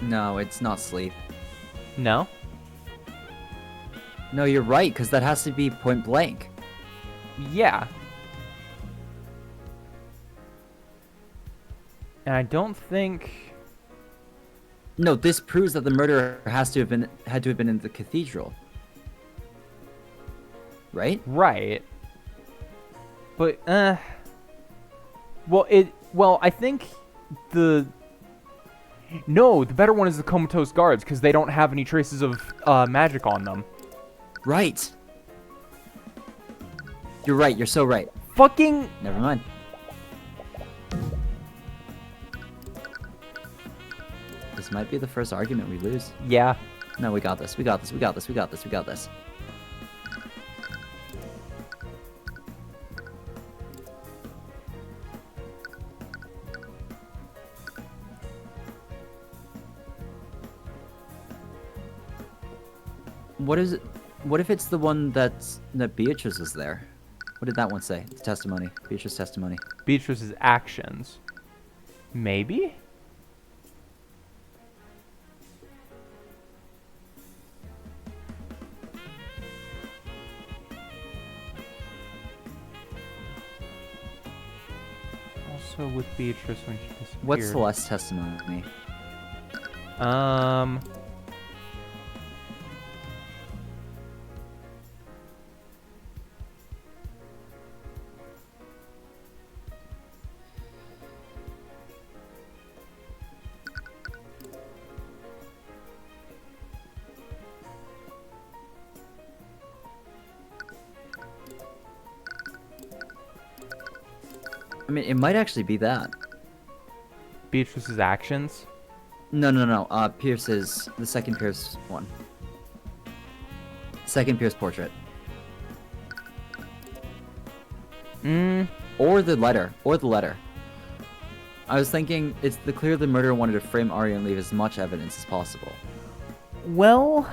No, it's not sleep. No? No, you're right, because that has to be point blank. Yeah. And I don't think... No, this proves that the murderer had to have been in the cathedral. Right? Right. But, well, I think no, the better one is the comatose guards, because they don't have any traces of, magic on them. Right. You're right, you're so right. Fucking... Never mind. This might be the first argument we lose. Yeah. No, we got this. We got this. We got this. We got this. We got this. What is it? What if it's the one that Beatrice is there? What did that one say? The testimony. Beatrice's testimony. Beatrice's actions. Maybe? Also with Beatrice when she disappeared. What's Celeste's testimony? I mean, it might actually be that. Beatrice's actions. No. Pierce's the second Pierce one. Second Pierce portrait. Or the letter. I was thinking it's clear the murderer wanted to frame Arya and leave as much evidence as possible. Well,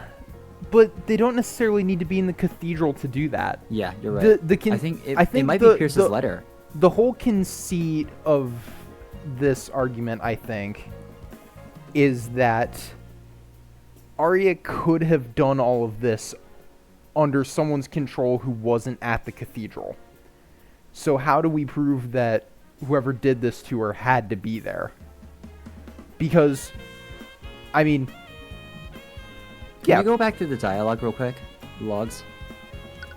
but they don't necessarily need to be in the cathedral to do that. Yeah, you're right. I think it might be Pierce's letter. The whole conceit of this argument, I think, is that Arya could have done all of this under someone's control who wasn't at the cathedral. So how do we prove that whoever did this to her had to be there? Because, I mean... Can we go back through the dialogue real quick? The logs?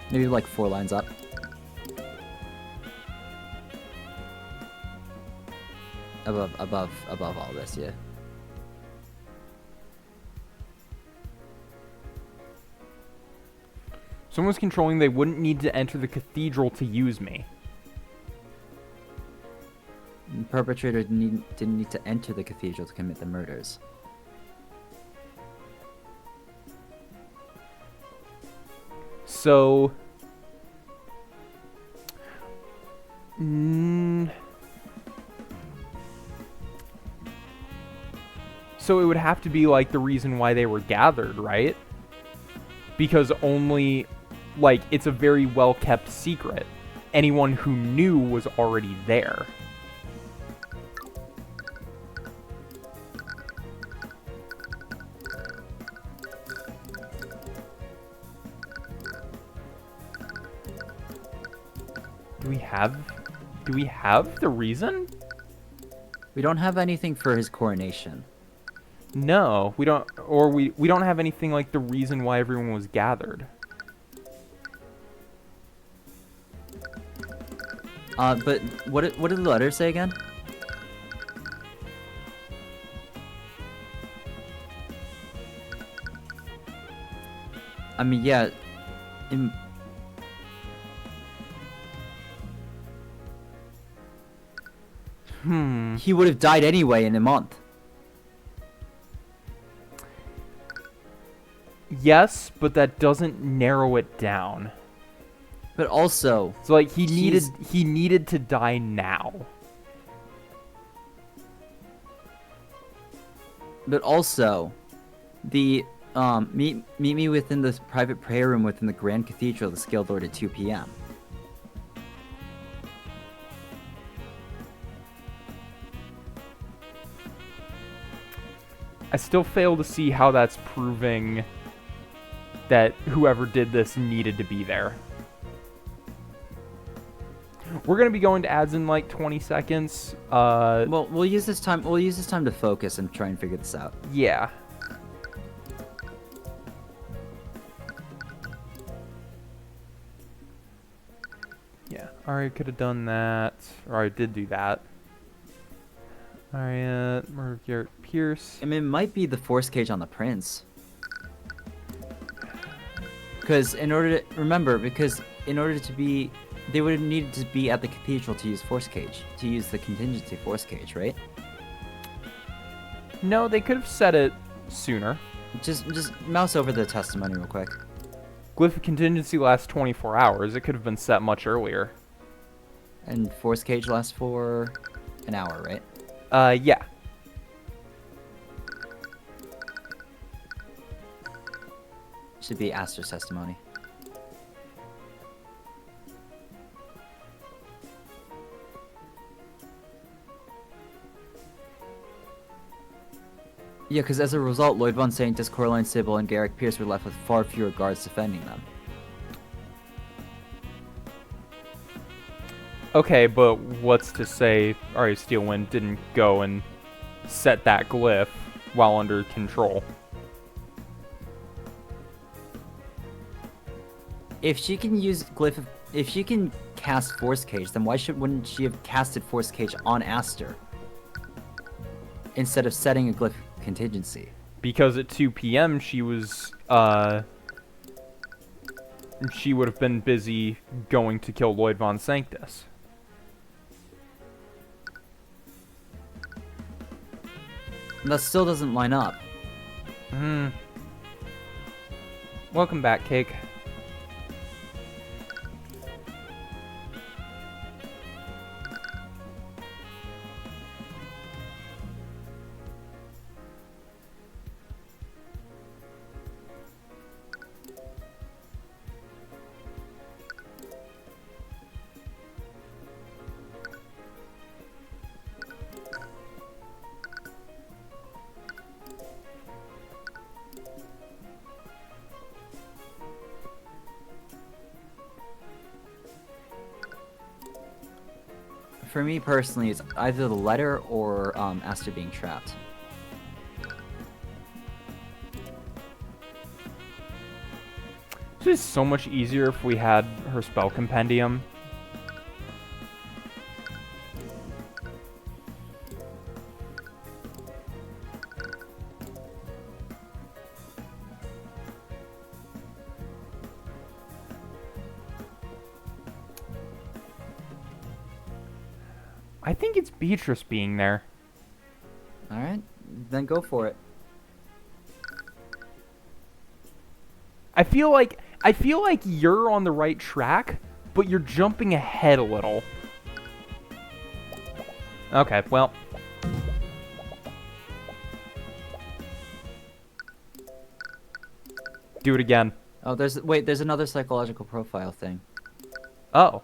Maybe like 4 lines up. Above all this, yeah. Someone's controlling, they wouldn't need to enter the cathedral to use me. The perpetrator didn't need to enter the cathedral to commit the murders. So... So it would have to be, like, the reason why they were gathered, right? Because only, like, it's a very well-kept secret. Anyone who knew was already there. Do we have the reason? We don't have anything for his coronation. No, we don't, or we don't have anything like the reason why everyone was gathered. But what did the letter say again? I mean, yeah. He would have died anyway in a month. Yes, but that doesn't narrow it down. But also, so like he needed to die now. But also, the meet me within this private prayer room within the Grand Cathedral of the Skilled Lord at 2 p.m. I still fail to see how that's proving that whoever did this needed to be there. We're gonna be going to ads in like 20 seconds. Well, we'll use this time. We'll use this time to focus and try and figure this out. Yeah. Yeah. Alright, could have done that. Or I did do that. Alright, murder Garrett Pierce. I mean, it might be the force cage on the prince. Because in order to be, they would have needed to be at the cathedral to use force cage, to use the contingency force cage, right? No, they could have said it sooner. Just mouse over the testimony real quick. Glyph of contingency lasts 24 hours. It could have been set much earlier. And force cage lasts for an hour, right? Yeah. Should be Aster's testimony. Yeah, because as a result, Lloyd Von Sanctus, Coraline Sybil, and Garrick Pierce were left with far fewer guards defending them. Okay, but what's to say Arya Steelwind didn't go and set that glyph while under control? If she can use glyph, if she can cast Force Cage, then wouldn't she have casted Force Cage on Aster instead of setting a glyph contingency? Because at 2 p.m. she was, she would have been busy going to kill Lloyd Von That still doesn't line up. Hmm. Welcome back, Cake. For me personally, it's either the letter or Aster being trapped. It's just so much easier if we had her spell compendium. I think it's Beatrice being there. Alright, then go for it. I feel like you're on the right track, but you're jumping ahead a little. Okay, well. Do it again. Oh, there's another psychological profile thing. Oh.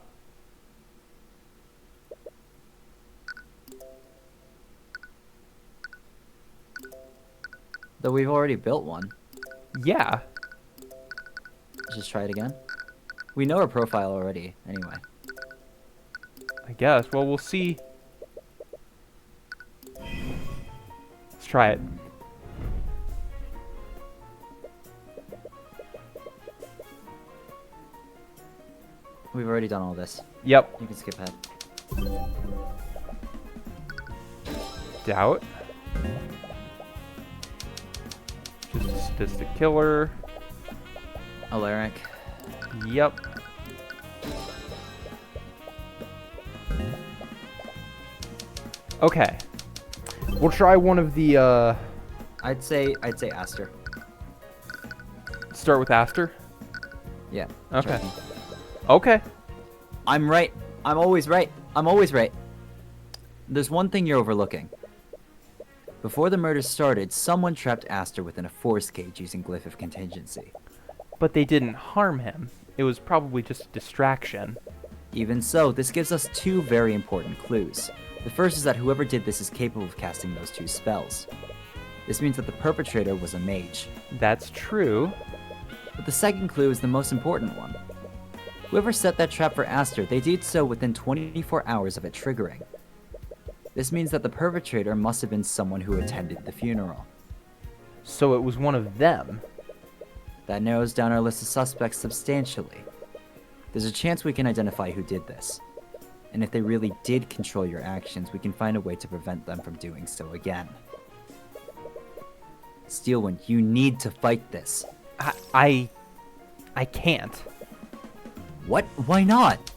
Though we've already built one. Yeah. Let's just try it again. We know our profile already, anyway. I guess. Well, we'll see. Let's try it. We've already done all this. Yep. You can skip ahead. Doubt. Just a sadistic killer. Alaric. Yep. Okay. We'll try one of the, I'd say Aster. start with Aster. Yeah. Okay. trust me. Okay. I'm right. I'm always right. I'm always right. There's one thing you're overlooking. Before the murders started, someone trapped Aster within a force cage using Glyph of Contingency. But they didn't harm him. It was probably just a distraction. Even so, this gives us two very important clues. The first is that whoever did this is capable of casting those two spells. This means that the perpetrator was a mage. That's true. But the second clue is the most important one. Whoever set that trap for Aster, they did so within 24 hours of it triggering. This means that the perpetrator must have been someone who attended the funeral. So it was one of them. That narrows down our list of suspects substantially. There's a chance we can identify who did this. And if they really did control your actions, we can find a way to prevent them from doing so again. Steelwind, you need to fight this. I can't. What? Why not?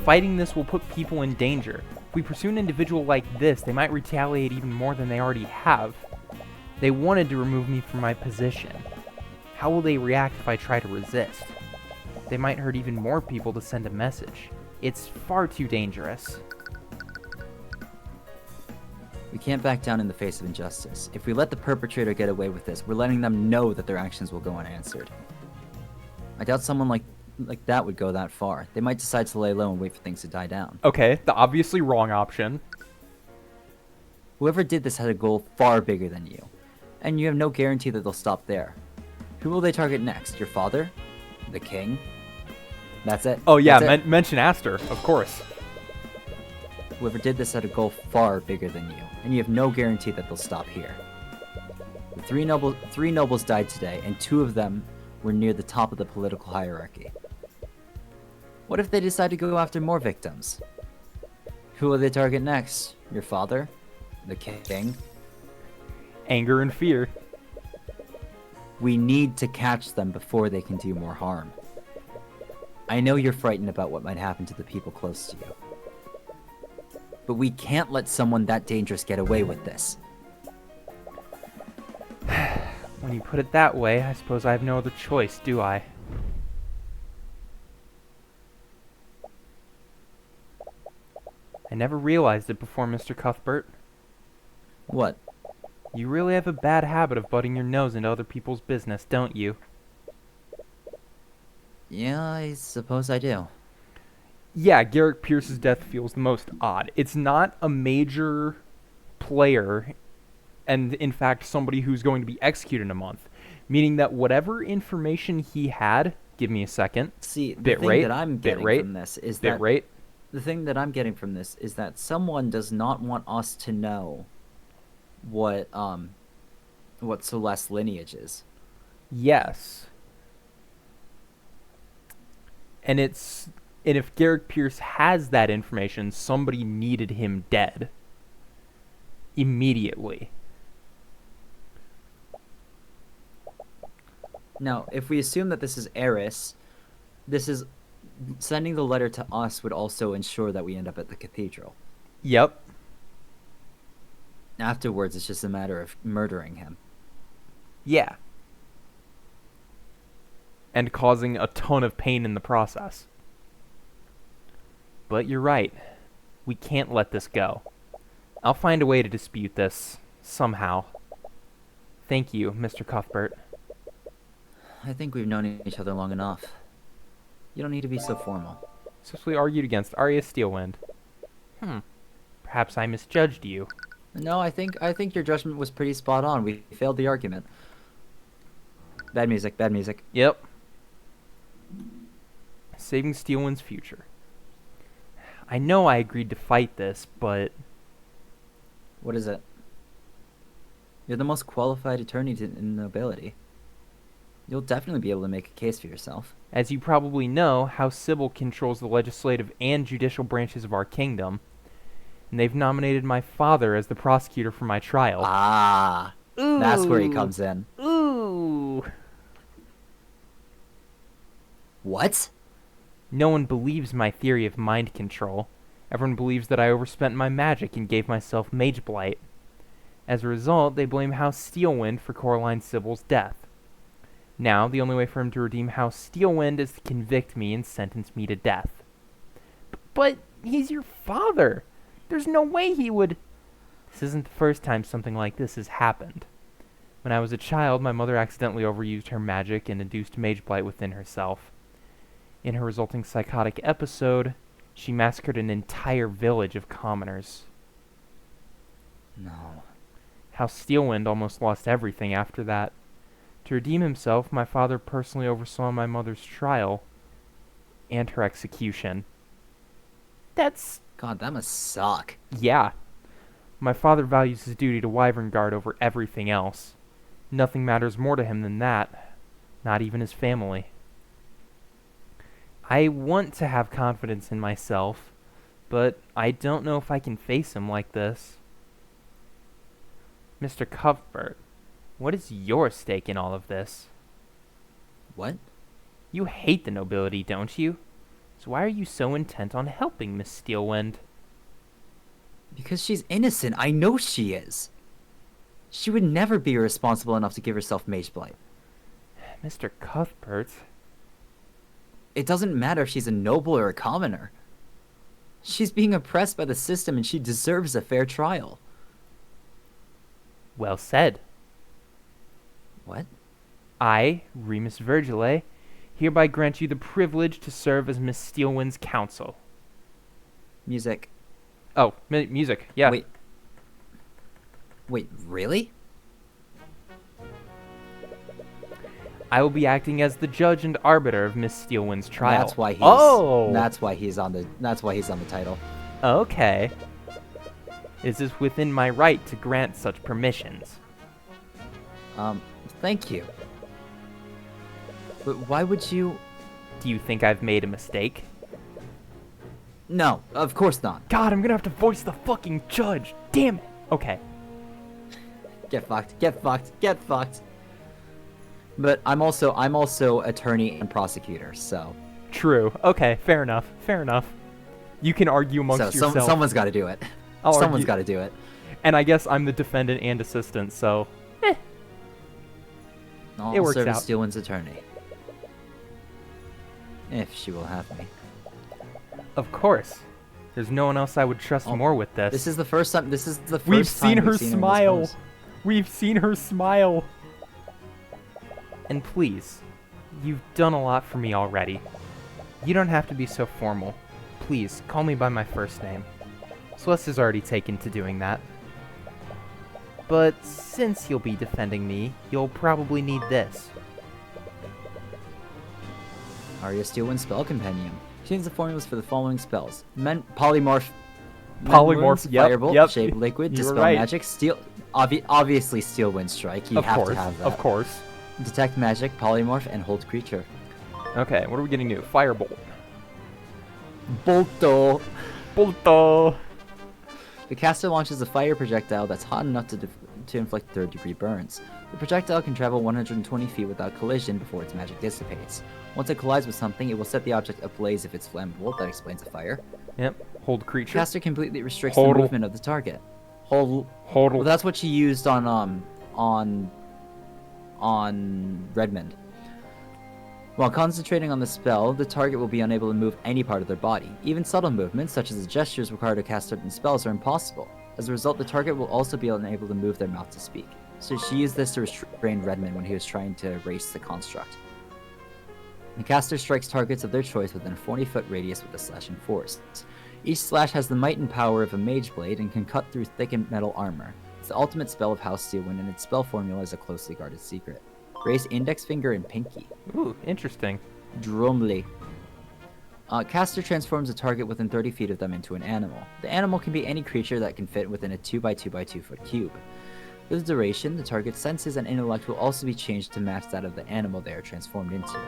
Fighting this will put people in danger. If we pursue an individual like this, they might retaliate even more than they already have. They wanted to remove me from my position. How will they react if I try to resist? They might hurt even more people to send a message. It's far too dangerous. We can't back down in the face of injustice. If we let the perpetrator get away with this, we're letting them know that their actions will go unanswered. I doubt someone like that would go that far. They might decide to lay low and wait for things to die down. Okay, the obviously wrong option. Whoever did this had a goal far bigger than you, and you have no guarantee that they'll stop there. Who will they target next? Your father? The king? That's it. Oh yeah, That's it. mention Aster, of course. Whoever did this had a goal far bigger than you, and you have no guarantee that they'll stop here. The three nobles died today, and two of them were near the top of the political hierarchy. What if they decide to go after more victims? Who will they target next? Your father? The king? Anger and fear. We need to catch them before they can do more harm. I know you're frightened about what might happen to the people close to you. But we can't let someone that dangerous get away with this. When you put it that way, I suppose I have no other choice, do I? I never realized it before, Mr. Cuthbert. What? You really have a bad habit of butting your nose into other people's business, don't you? Yeah, I suppose I do. Yeah, Garrick Pierce's death feels the most odd. It's not a major player, and in fact, somebody who's going to be executed in a month. Meaning that whatever information he had, give me a second. See, the Bit thing rate, that I'm bit getting rate, from this is bit that rate. the thing that I'm getting from this is that someone does not want us to know what Celeste's lineage is. Yes. And if Garrick Pierce has that information, somebody needed him dead. Immediately. Now, if we assume that this is Eris, this is sending the letter to us would also ensure that we end up at the cathedral. Yep. Afterwards, it's just a matter of murdering him. Yeah. And causing a ton of pain in the process. But you're right. We can't let this go. I'll find a way to dispute this, somehow. Thank you, Mr. Cuthbert. I think we've known each other long enough. You don't need to be so formal. Successfully argued against Arya Steelwind. Perhaps I misjudged you. No, I think your judgment was pretty spot on. We failed the argument. Bad music, bad music. Yep. Saving Steelwind's future. I know I agreed to fight this, but... What is it? You're the most qualified attorney in nobility. You'll definitely be able to make a case for yourself. As you probably know, House Sybil controls the legislative and judicial branches of our kingdom, and they've nominated my father as the prosecutor for my trial. Ah, that's where he comes in. Ooh. What? No one believes my theory of mind control. Everyone believes that I overspent my magic and gave myself mage blight. As a result, they blame House Steelwind for Coraline Sybil's death. Now, the only way for him to redeem House Steelwind is to convict me and sentence me to death. But he's your father. There's no way he would... This isn't the first time something like this has happened. When I was a child, my mother accidentally overused her magic and induced mage blight within herself. In her resulting psychotic episode, she massacred an entire village of commoners. No. House Steelwind almost lost everything after that. To redeem himself, my father personally oversaw my mother's trial and her execution. That's... God, that must suck. Yeah. My father values his duty to Wyvern Guard over everything else. Nothing matters more to him than that. Not even his family. I want to have confidence in myself, but I don't know if I can face him like this. Mr. Cuthbert, what is your stake in all of this? What? You hate the nobility, don't you? So why are you so intent on helping Miss Steelwind? Because she's innocent. I know she is. She would never be irresponsible enough to give herself mage blight. Mr. Cuthbert... It doesn't matter if she's a noble or a commoner. She's being oppressed by the system and she deserves a fair trial. Well said. What? I, Remus Virgile, hereby grant you the privilege to serve as Miss Steelwind's counsel. Music. Oh, music, yeah. Wait, really? I will be acting as the judge and arbiter of Miss Steelwind's trial. That's why he's That's why he's on the title. Okay. Is this within my right to grant such permissions? Thank you. But why would you... Do you think I've made a mistake? No, of course not. God, I'm gonna have to voice the fucking judge. Damn it. Okay. Get fucked. Get fucked. Get fucked. But I'm also attorney and prosecutor, so. True. Okay, fair enough. Fair enough. You can argue amongst yourself. Someone's got to do it. Someone's got to do it. Someone's got to do it. And I guess I'm the defendant and assistant, so. I'll It works serve as out. Steelwind's attorney. If she will have me. Of course. There's no one else I would trust Oh, more with this. This is the first time. This is the 1st We've time seen her we've seen smile. Her in this pose. We've seen her smile. And please, you've done a lot for me already. You don't have to be so formal. Please, call me by my first name. Celeste is already taken to doing that. But since you'll be defending me, you'll probably need this. Arya Steelwind Spell Compendium. Contains the formulas for the following spells: Polymorph. Polymorph, yep, Firebolt, yep. Shape Liquid, You were Dispel right. Magic, obviously Steelwind Strike. You Of have course, to have that. of course. Detect Magic, Polymorph, and Hold Creature. Okay, what are we getting new? Firebolt. Bolto. Bolto. The caster launches a fire projectile that's hot enough to inflict third-degree burns. The projectile can travel 120 feet without collision before its magic dissipates. Once it collides with something, it will set the object ablaze if it's flammable. That explains the fire. Yep. Hold The creature. caster completely restricts Hodl. the movement of the target. Well, Hodl. that's what she used on Redmond. While concentrating on the spell, the target will be unable to move any part of their body. Even subtle movements, such as the gestures required to cast certain spells, are impossible. As a result, the target will also be unable to move their mouth to speak. So she used this to restrain Redmond when he was trying to erase the construct. The caster strikes targets of their choice within a 40-foot radius with a slashing force. Each slash has the might and power of a mage blade and can cut through thickened metal armor. It's the ultimate spell of House Steelwind, and its spell formula is a closely guarded secret. Raise index finger and pinky. Ooh, interesting. Drumly. Caster transforms a target within 30 feet of them into an animal. The animal can be any creature that can fit within a 2x2x2 foot cube. For the duration, the target's senses and intellect will also be changed to match that of the animal they are transformed into.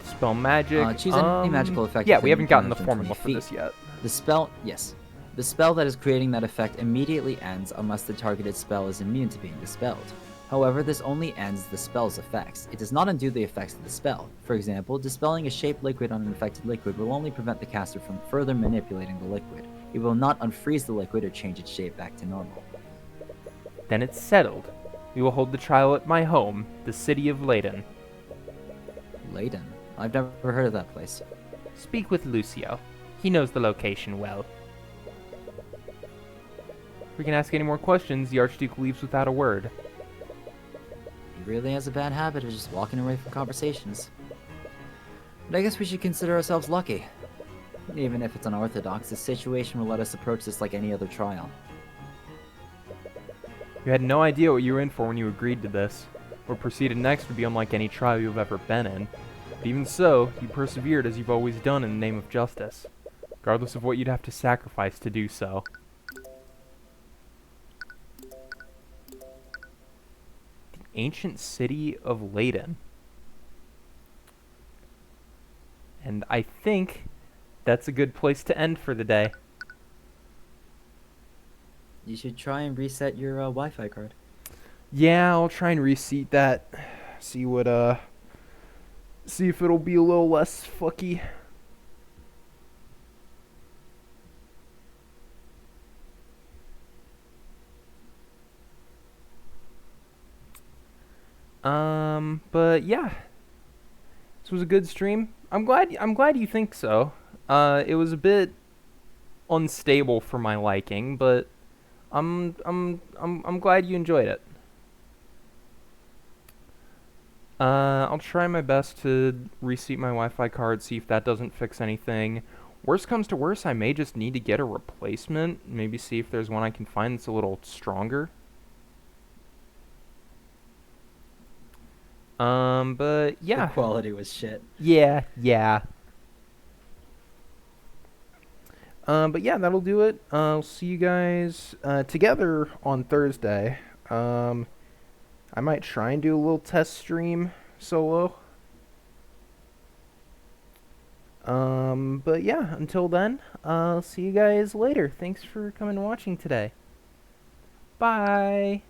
Spell magic. Choose any magical effect. Yeah, within we haven't gotten the 120 formula for feet. this yet. The spell, yes. The spell that is creating that effect immediately ends unless the targeted spell is immune to being dispelled. However, this only ends the spell's effects. It does not undo the effects of the spell. For example, dispelling a shaped liquid on an affected liquid will only prevent the caster from further manipulating the liquid. It will not unfreeze the liquid or change its shape back to normal. Then it's settled. We will hold the trial at my home, the city of Leyden. Leyden? I've never heard of that place. Speak with Lucio. He knows the location well. If we can ask any more questions, the Archduke leaves without a word. He really has a bad habit of just walking away from conversations. But I guess we should consider ourselves lucky. Even if it's unorthodox, the situation will let us approach this like any other trial. You had no idea what you were in for when you agreed to this. What proceeded next would be unlike any trial you've ever been in. But even so, you persevered as you've always done in the name of justice, regardless of what you'd have to sacrifice to do so. The ancient city of Leyden. And I think that's a good place to end for the day. You should try and reset your Wi-Fi card. Yeah, I'll try and reseat that. See if it'll be a little less fucky. But yeah. This was a good stream. I'm glad you think so. It was a bit unstable for my liking, but I'm glad you enjoyed it. I'll try my best to reseat my Wi-Fi card, see if that doesn't fix anything. Worst comes to worst, I may just need to get a replacement. Maybe see if there's one I can find that's a little stronger. But yeah. The quality was shit. Yeah. But yeah, that'll do it. I'll see you guys together on Thursday. I might try and do a little test stream solo. But yeah, until then, I'll see you guys later. Thanks for coming and watching today. Bye.